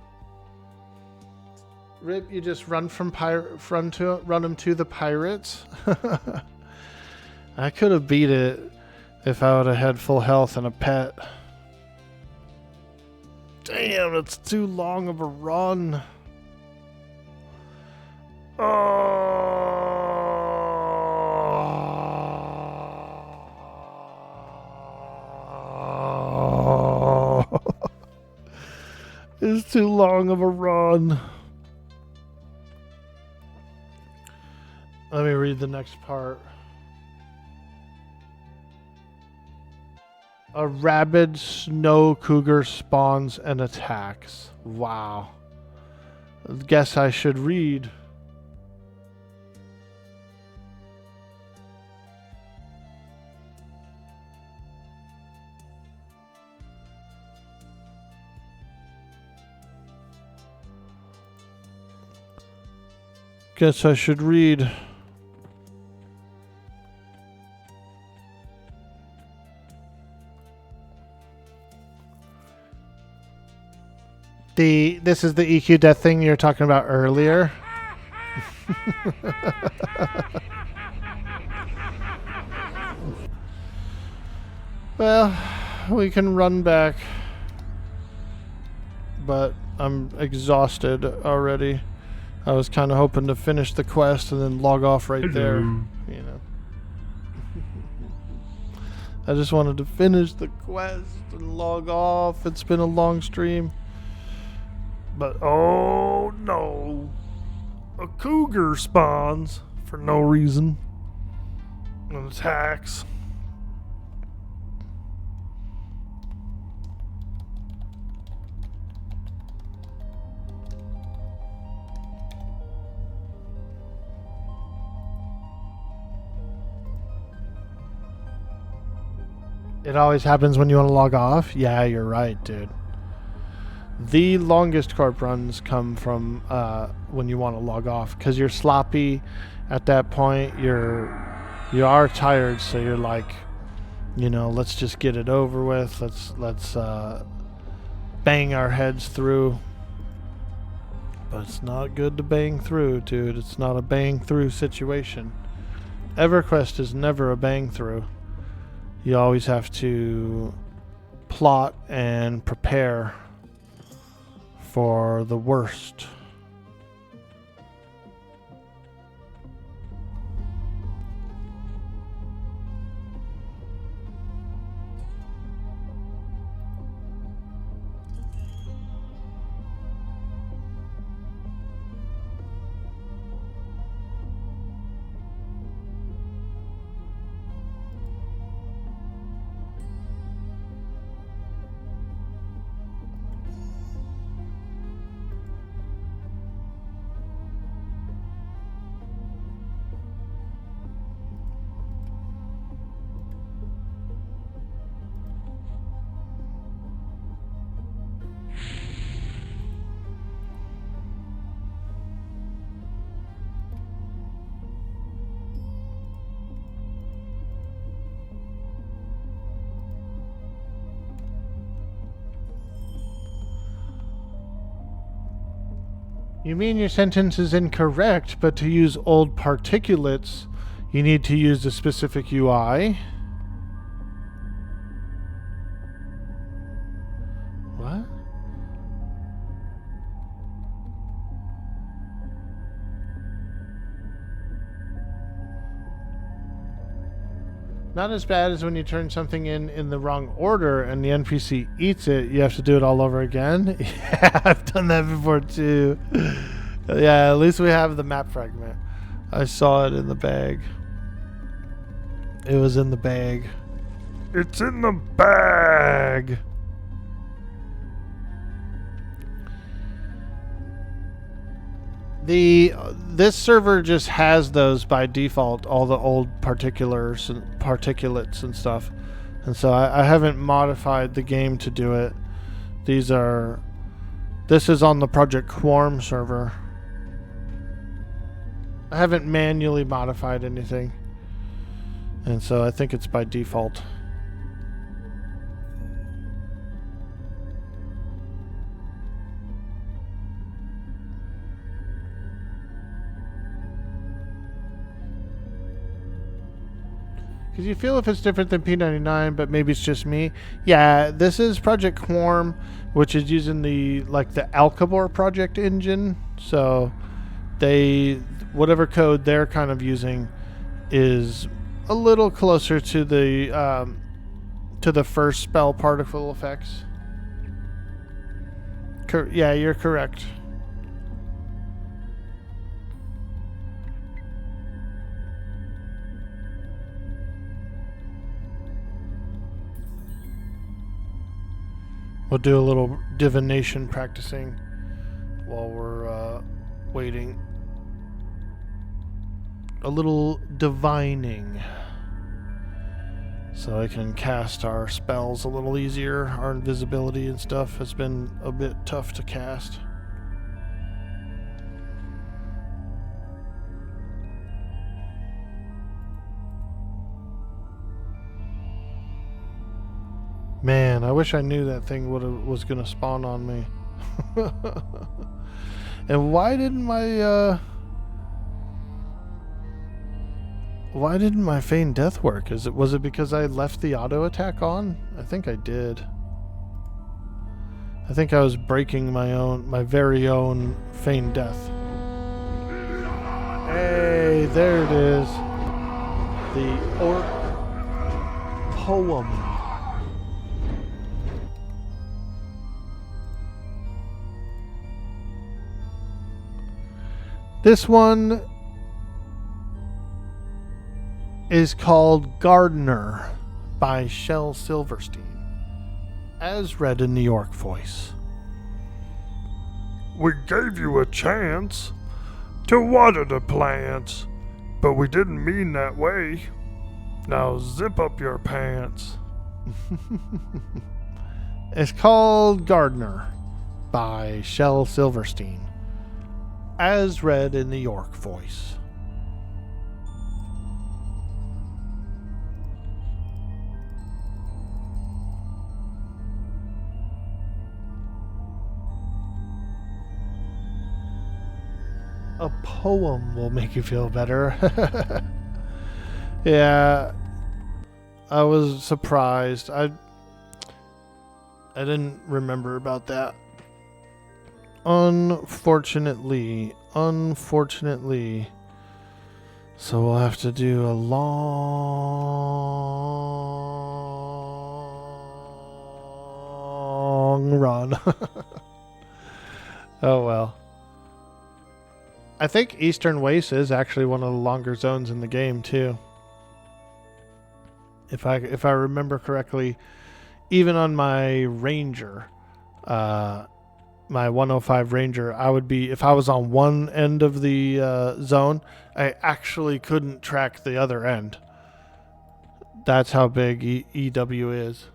Rip, you just run from run them to the pirates. I could have beat it if I would have had full health and a pet. Damn, it's too long of a run. Oh. It's too long of a run. Let me read the next part. A rabid snow cougar spawns and attacks. Wow. Guess I should read. Guess I should read. This is the EQ death thing you were talking about earlier. Well, we can run back. But I'm exhausted already. I was kind of hoping to finish the quest and then log off right there. You know. I just wanted to finish the quest and log off. It's been a long stream. But oh no, a cougar spawns for no reason and attacks. It always happens when you want to log off? Yeah, you're right, dude. The longest corp runs come from when you want to log off, because you're sloppy at that point. You are tired, so you're like, you know, let's just get it over with. Let's bang our heads through. But it's not good to bang through, dude. It's not a bang through situation. Everquest is never a bang through. You always have to plot and prepare for the worst. You mean your sentence is incorrect, but to use old particulates, you need to use a specific UI? What? Not as bad as when you turn something in the wrong order and the NPC eats it. You have to do it all over again. Yeah, I've done that before too. Yeah, at least we have the map fragment. I saw it in the bag. It was in the bag. It's in the bag. This server just has those by default, all the old particulates and stuff, and so I haven't modified the game to do it. This is on the Project Quarm server. I haven't manually modified anything, and so I think it's by default. Because you feel if it's different than P99, but maybe it's just me. Yeah, this is Project Quarm, which is using the Alcabor project engine. So whatever code they're kind of using is a little closer to the first spell particle effects. Yeah, you're correct. We'll do a little divination practicing while we're waiting. A little divining. So I can cast our spells a little easier. Our invisibility and stuff has been a bit tough to cast. Man, I wish I knew that thing was gonna spawn on me. And why didn't my feign death work? Was it because I left the auto attack on? I think I did. I think I was breaking my very own feign death. Hey, there it is. The poem. This one is called Gardener by Shel Silverstein, as read in New York voice. We gave you a chance to water the plants, but we didn't mean that way. Now zip up your pants. It's called Gardener by Shel Silverstein, as read in New York voice. A poem will make you feel better. Yeah, I was surprised. I didn't remember about that. Unfortunately. So we'll have to do a long run. Oh well. I think Eastern Waste is actually one of the longer zones in the game too. If I remember correctly, even on my Ranger, my 105 Ranger, I would be, if I was on one end of the zone, I actually couldn't track the other end. That's how big EW is.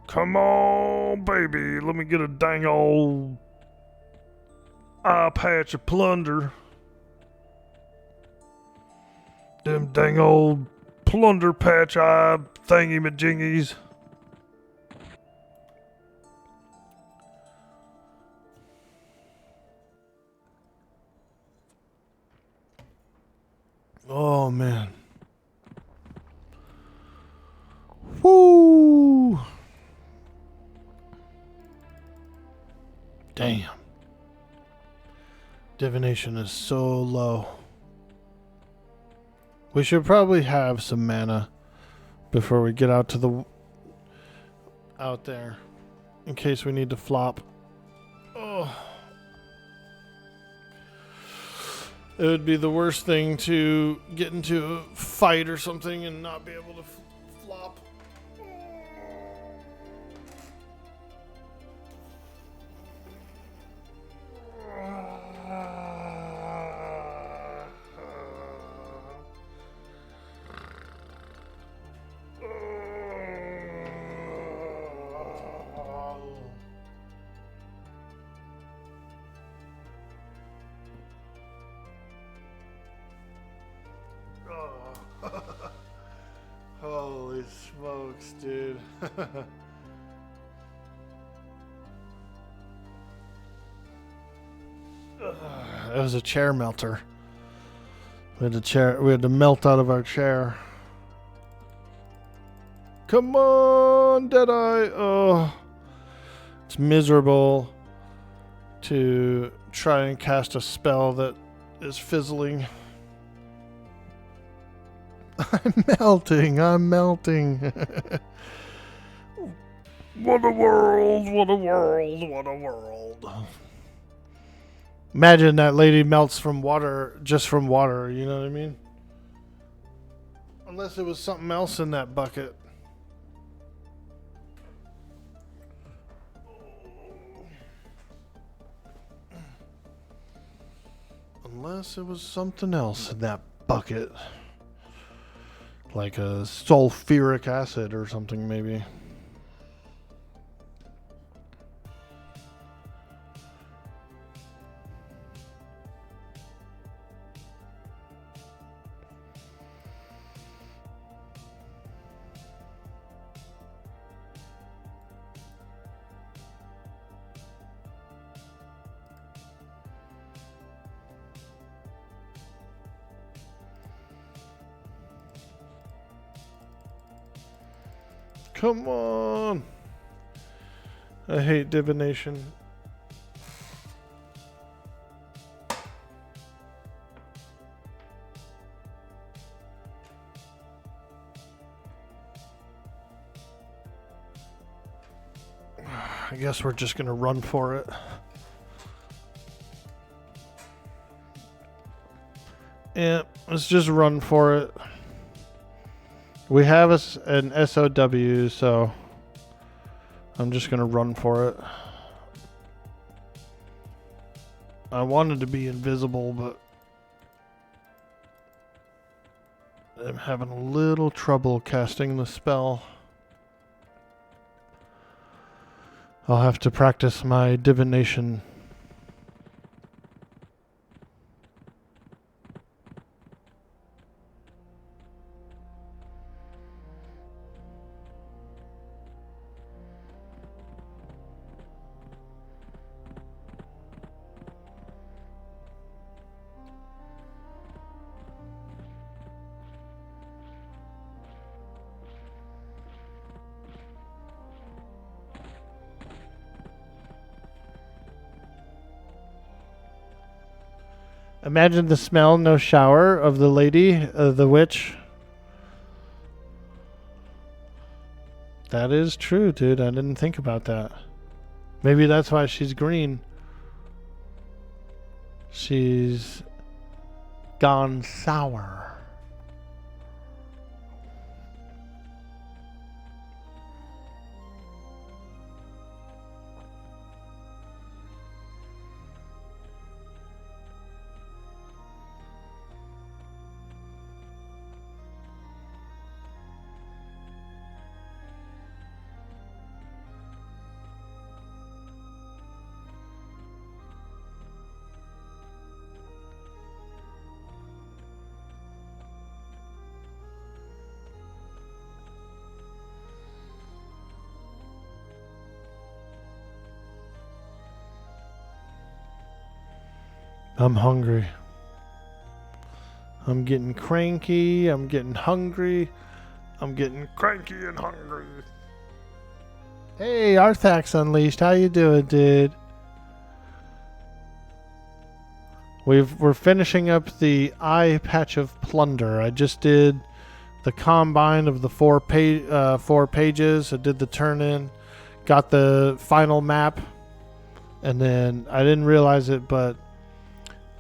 Come on, baby. Let me get a dang old Eyepatch of Plunder. Them dang old plunder patch eye thingy-majingies. Oh, man. Woo! Damn. Divination is so low. We should probably have some mana before we get out to the out there in case we need to flop. Oh. It would be the worst thing to get into a fight or something and not be able to flop. Holy smokes, dude. It was a chair melter. We had to melt out of our chair. Come on, Deadeye. Oh. It's miserable to try and cast a spell that is fizzling. I'm melting. What a world, what a world, what a world. Imagine that lady melts from water, just from water, you know what I mean? Unless it was something else in that bucket. Unless it was something else in that bucket. Like a sulfuric acid or something, maybe. Come on. I hate divination. I guess we're just gonna run for it. Yeah, let's just run for it. We have an SOW, so I'm just going to run for it. I wanted to be invisible, but I'm having a little trouble casting the spell. I'll have to practice my divination. Imagine the smell, no shower, of the lady, the witch. That is true, dude. I didn't think about that. Maybe that's why she's green. She's gone sour. I'm hungry. I'm getting cranky. I'm getting hungry. I'm getting cranky and hungry. Hey, Arthax Unleashed. How you doing, dude? We're finishing up the Eyepatch of Plunder. I just did the combine of the four pages. I did the turn-in. Got the final map. And then I didn't realize it, but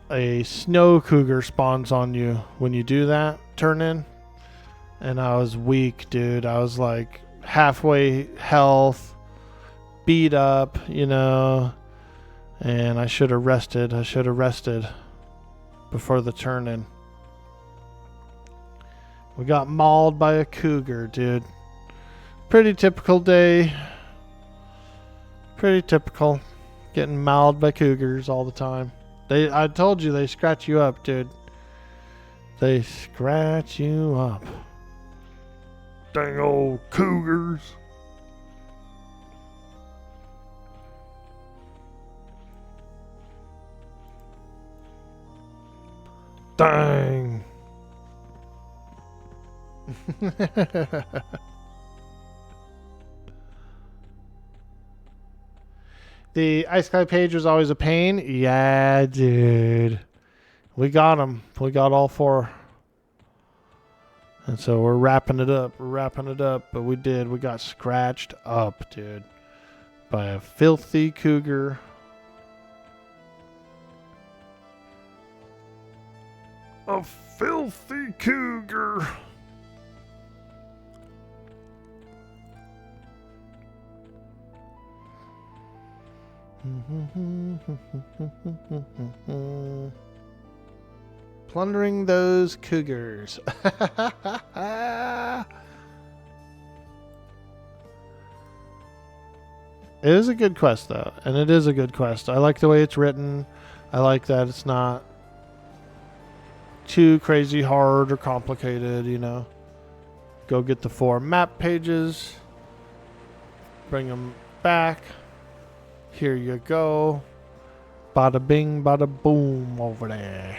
a snow cougar spawns on you when you do that turn-in. And I was weak, dude. I was like halfway health, beat up, you know. And I should have rested. I should have rested before the turn-in. We got mauled by a cougar, dude. Pretty typical day. Pretty typical. Getting mauled by cougars all the time. I told you they scratch you up, dude. They scratch you up. Dang old cougars. Dang. The Ice Sky page was always a pain. Yeah, dude. We got them. We got all four. And so we're wrapping it up. We're wrapping it up. But we did. We got scratched up, dude. By a filthy cougar. A filthy cougar. Plundering those cougars. It is a good quest, though. And it is a good quest. I like the way it's written. I like that it's not too crazy hard or complicated, you know. Go get the 4 map pages. Bring them back. Here you go. Bada bing, bada boom over there.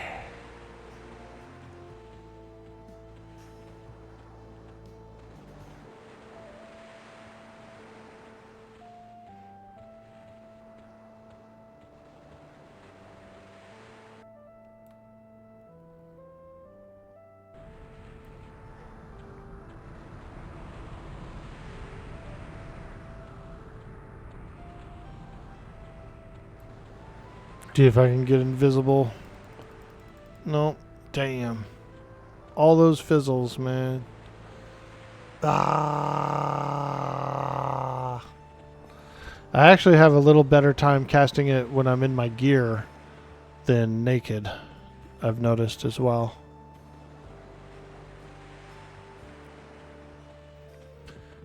See if I can get invisible. No, damn. All those fizzles, man. Ah. I actually have a little better time casting it when I'm in my gear than naked. I've noticed as well.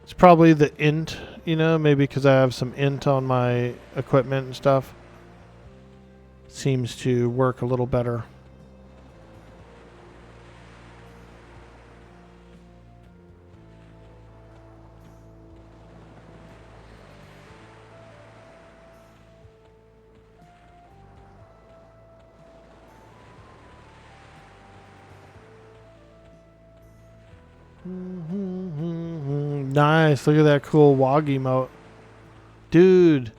It's probably the int, you know, maybe because I have some int on my equipment and stuff. Seems to work a little better. Nice. Look at that cool Wog emote. Dude.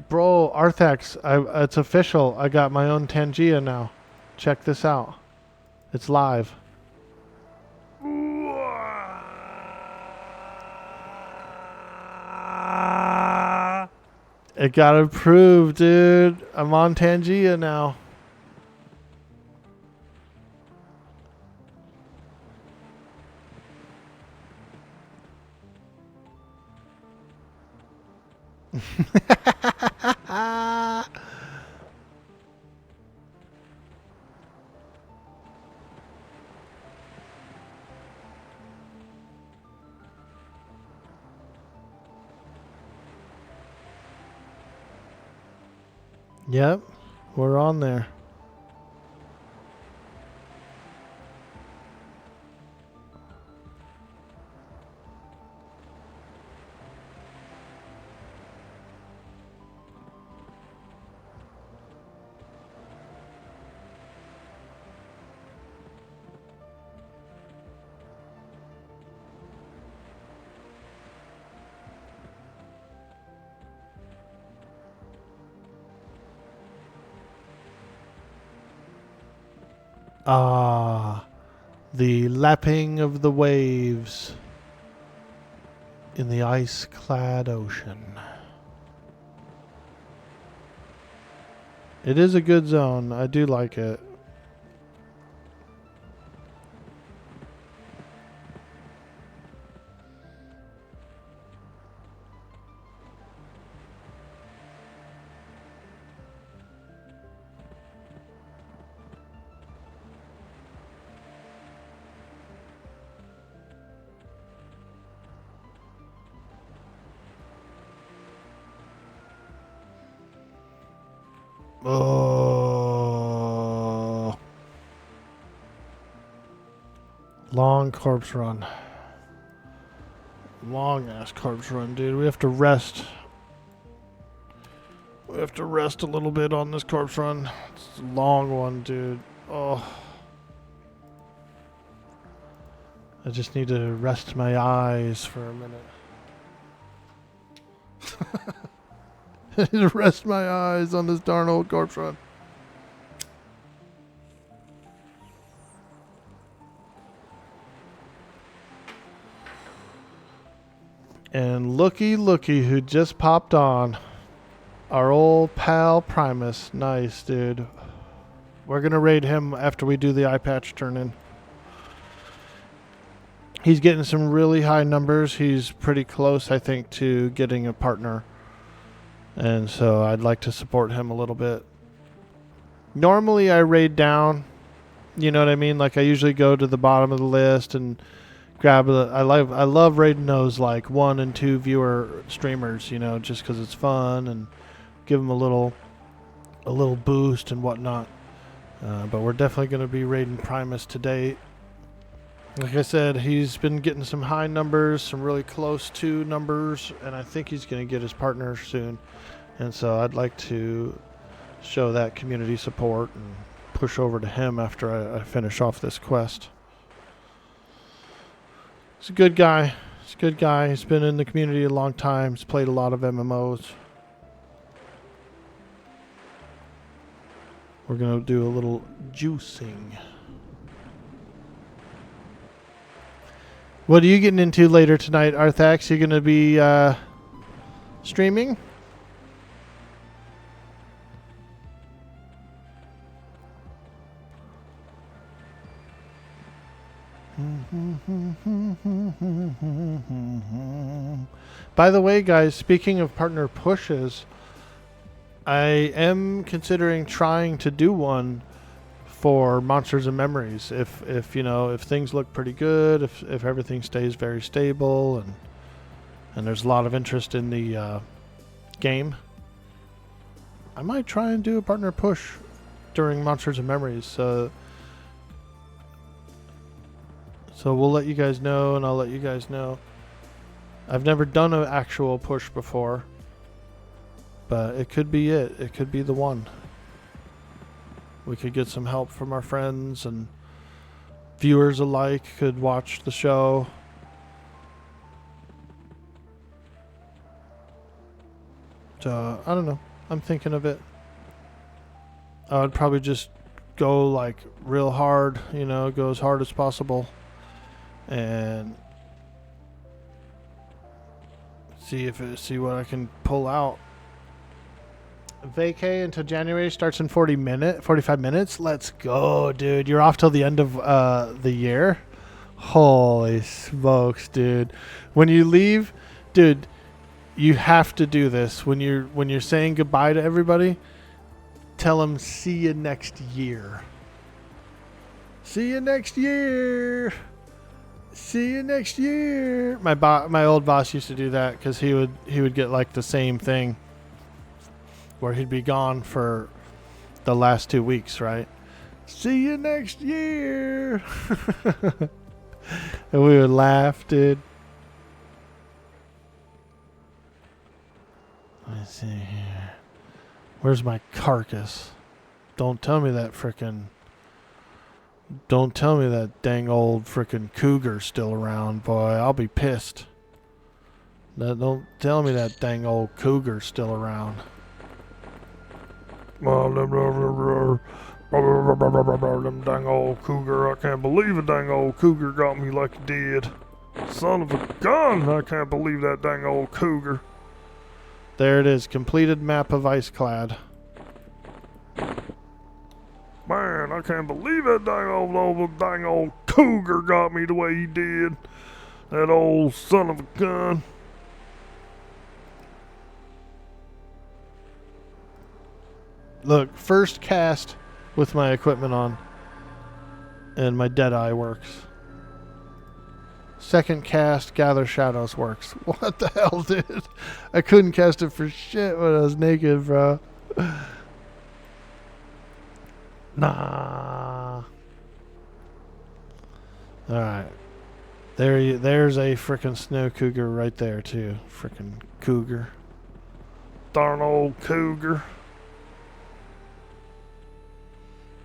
Bro, Arthax, it's official. I got my own Tangia now. Check this out. It's live. It got approved, dude. I'm on Tangia now. Yep, we're on there. Ah, the lapping of the waves in the ice-clad ocean. It is a good zone. I do like it. Oh. Long corpse run. Long ass corpse run, dude. We have to rest. We have to rest a little bit on this corpse run. It's a long one, dude. Oh. I just need to rest my eyes for a minute. I need to rest my eyes on this darn old corpse run. And looky who just popped on. Our old pal Primus. Nice, dude. We're going to raid him after we do the Eyepatch turn-in. He's getting some really high numbers. He's pretty close, I think, to getting a partner. And so I'd like to support him a little bit. Normally I raid down. You know what I mean? Like I usually go to the bottom of the list and grab the... I love raiding those like 1 and 2 viewer streamers, you know, just because it's fun and give them a little boost and whatnot. But we're definitely going to be raiding Primus today. Like I said, he's been getting some high numbers, some really close to numbers, and I think he's going to get his partner soon. And so I'd like to show that community support and push over to him after I finish off this quest. He's a good guy. He's a good guy. He's been in the community a long time. He's played a lot of MMOs. We're going to do a little juicing. What are you getting into later tonight, Arthax? You going to be streaming? By the way, guys, speaking of partner pushes, I am considering trying to do one for Monsters and Memories. If you know, if things look pretty good, if everything stays very stable and there's a lot of interest in the game, I might try and do a partner push during Monsters and Memories. So we'll let you guys know, and I'll let you guys know. I've never done an actual push before, but it could be it. It could be the one. We could get some help from our friends, and viewers alike could watch the show. So, I don't know. I'm thinking of it. I would probably just go like real hard, you know, go as hard as possible. And see what I can pull out. Vacay until January starts in 45 minutes. Let's go, dude. You're off till the end of the year. Holy smokes, dude. When you leave, dude, you have to do this. When you're saying goodbye to everybody, tell them see you next year. See you next year. See you next year. My old boss used to do that because he would get like the same thing where he'd be gone for the last 2 weeks, right? See you next year. And we would laugh, dude. Let's see here. Where's my carcass? Don't tell me that dang old frickin' cougar's still around, boy. I'll be pissed. Don't tell me that dang old cougar's still around. Them dang old cougar. I can't believe a dang old cougar got me like he did. Son of a gun. I can't believe that dang old cougar. There it is. Completed map of Iceclad. Man, I can't believe that dang old cougar got me the way he did. That old son of a gun. Look, first cast with my equipment on. And my Deadeye works. Second cast, Gather Shadows works. What the hell, dude? I couldn't cast it for shit when I was naked, bro. Nah. Alright. There's a frickin' snow cougar right there, too. Frickin' cougar. Darn old cougar.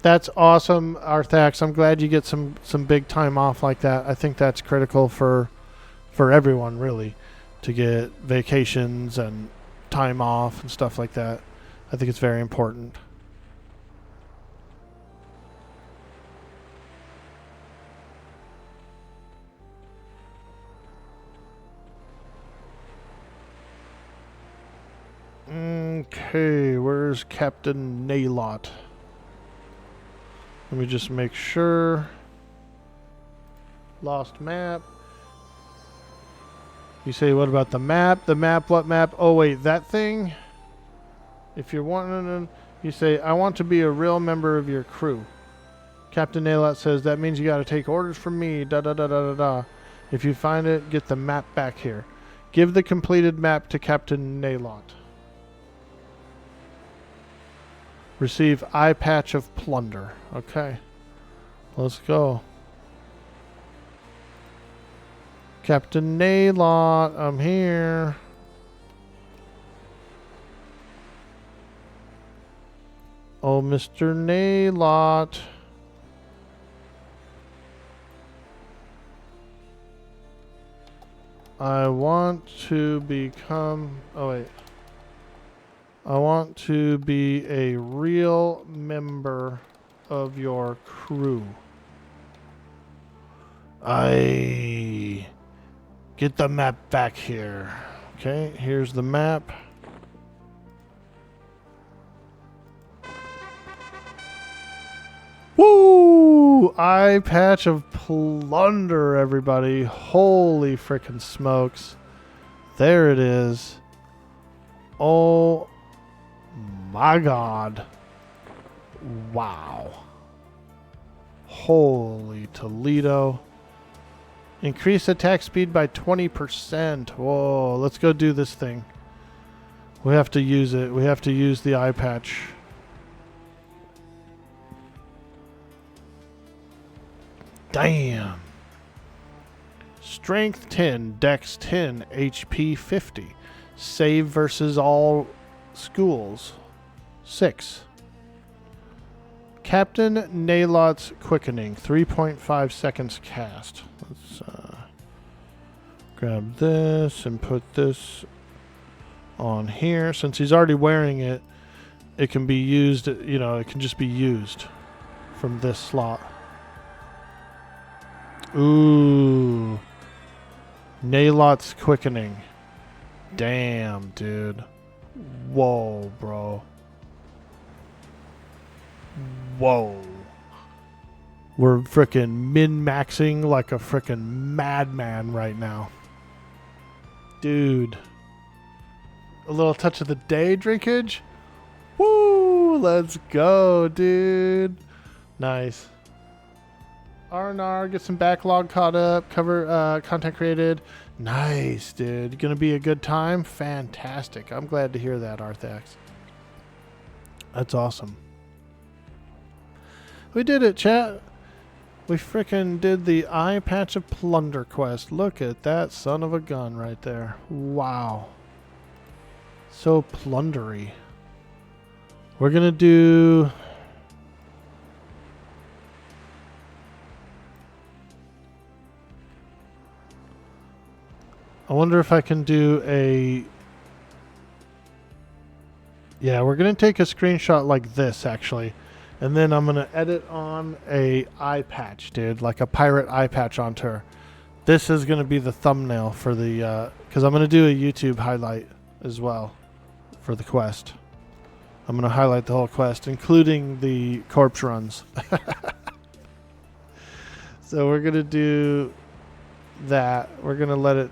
That's awesome, Arthax. I'm glad you get some big time off like that. I think that's critical for everyone, really, to get vacations and time off and stuff like that. I think it's very important. Okay, where's Captain Naylot? Let me just make sure. Lost map. You say, what about the map? The map, what map? Oh, wait, that thing? If you're wanting to, you say, I want to be a real member of your crew. Captain Naylot says, that means you got to take orders from me, da da da da da da. If you find it, get the map back here. Give the completed map to Captain Naylot. Receive Eyepatch of Plunder. Okay. Let's go. Captain Naylot, I'm here. Oh, Mr. Naylot. I want to become... Oh, wait. I want to be a real member of your crew. Get the map back here. Okay, here's the map. Woo! Eyepatch of Plunder, everybody. Holy frickin' smokes. There it is. Oh my god. Wow. Holy Toledo. Increase attack speed by 20%. Whoa, let's go do this thing. We have to use it. We have to use the eye patch. Damn. Strength 10, Dex 10, HP 50. Save versus all schools 6. Captain Naylot's Quickening, 3.5 seconds cast. Let's grab this and put this on here. Since he's already wearing it, it can be used, you know, it can just be used from this slot. Ooh. Naylot's Quickening. Damn, dude. Whoa, bro. Whoa. We're frickin' min-maxing like a frickin' madman right now. Dude. A little touch of the day drinkage? Woo! Let's go, dude. Nice. R&R, get some backlog caught up, cover content created. Nice, dude. Gonna be a good time? Fantastic. I'm glad to hear that, Arthax. That's awesome. We did it, chat. We frickin' did the Eyepatch of Plunder quest. Look at that son of a gun right there. Wow. So plundery. We're gonna do... I wonder if I can do a... Yeah, we're going to take a screenshot like this, actually. And then I'm going to edit on a eye patch, dude. Like a pirate eye patch onto her. This is going to be the thumbnail for the... because I'm going to do a YouTube highlight as well for the quest. I'm going to highlight the whole quest, including the corpse runs. So we're going to do that. We're going to let it...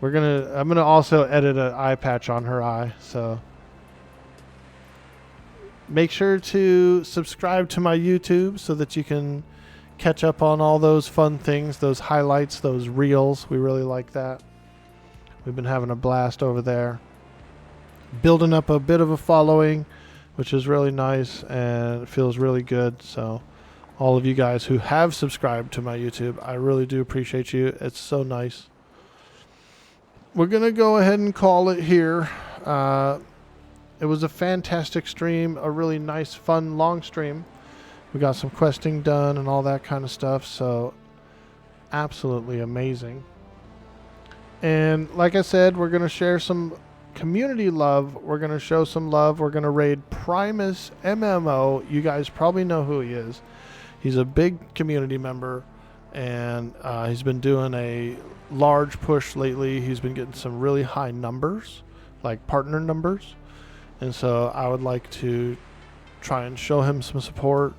I'm going to also edit an eye patch on her eye, so... Make sure to subscribe to my YouTube so that you can catch up on all those fun things, those highlights, those reels. We really like that. We've been having a blast over there. Building up a bit of a following, which is really nice and it feels really good. So all of you guys who have subscribed to my YouTube, I really do appreciate you. It's so nice. We're going to go ahead and call it here. It was a fantastic stream, a really nice, fun, long stream. We got some questing done and all that kind of stuff, so absolutely amazing. And like I said, we're going to share some community love. We're going to show some love. We're going to raid Primus MMO. You guys probably know who he is. He's a big community member, and he's been doing a large push lately. He's been getting some really high numbers, like partner numbers. And so I would like to try and show him some support.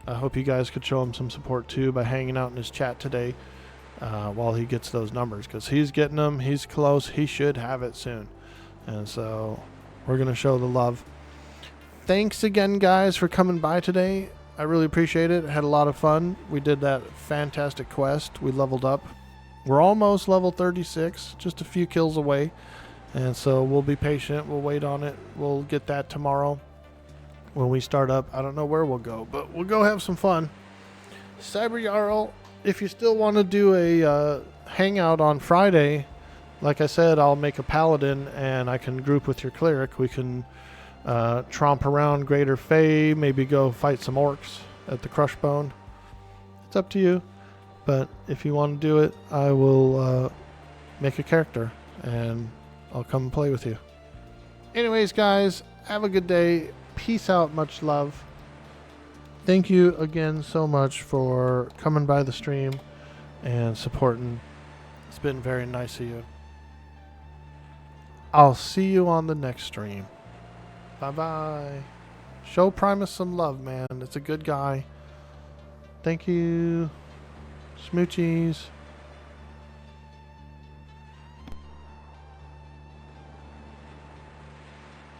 I hope you guys could show him some support too by hanging out in his chat today while he gets those numbers. Because he's getting them. He's close. He should have it soon. And so we're going to show the love. Thanks again, guys, for coming by today. I really appreciate it. I had a lot of fun. We did that fantastic quest. We leveled up. We're almost level 36. Just a few kills away. And so we'll be patient. We'll wait on it. We'll get that tomorrow when we start up. I don't know where we'll go, but we'll go have some fun. Cyber Jarl, if you still want to do a hangout on Friday, like I said, I'll make a paladin and I can group with your cleric. We can tromp around Greater Fae, maybe go fight some orcs at the Crushbone. It's up to you. But if you want to do it, I will make a character and I'll come and play with you. Anyways, guys, have a good day. Peace out. Much love. Thank you again so much for coming by the stream and supporting. It's been very nice of you. I'll see you on the next stream. Bye-bye. Show Primus some love, man. It's a good guy. Thank you. Smoochies.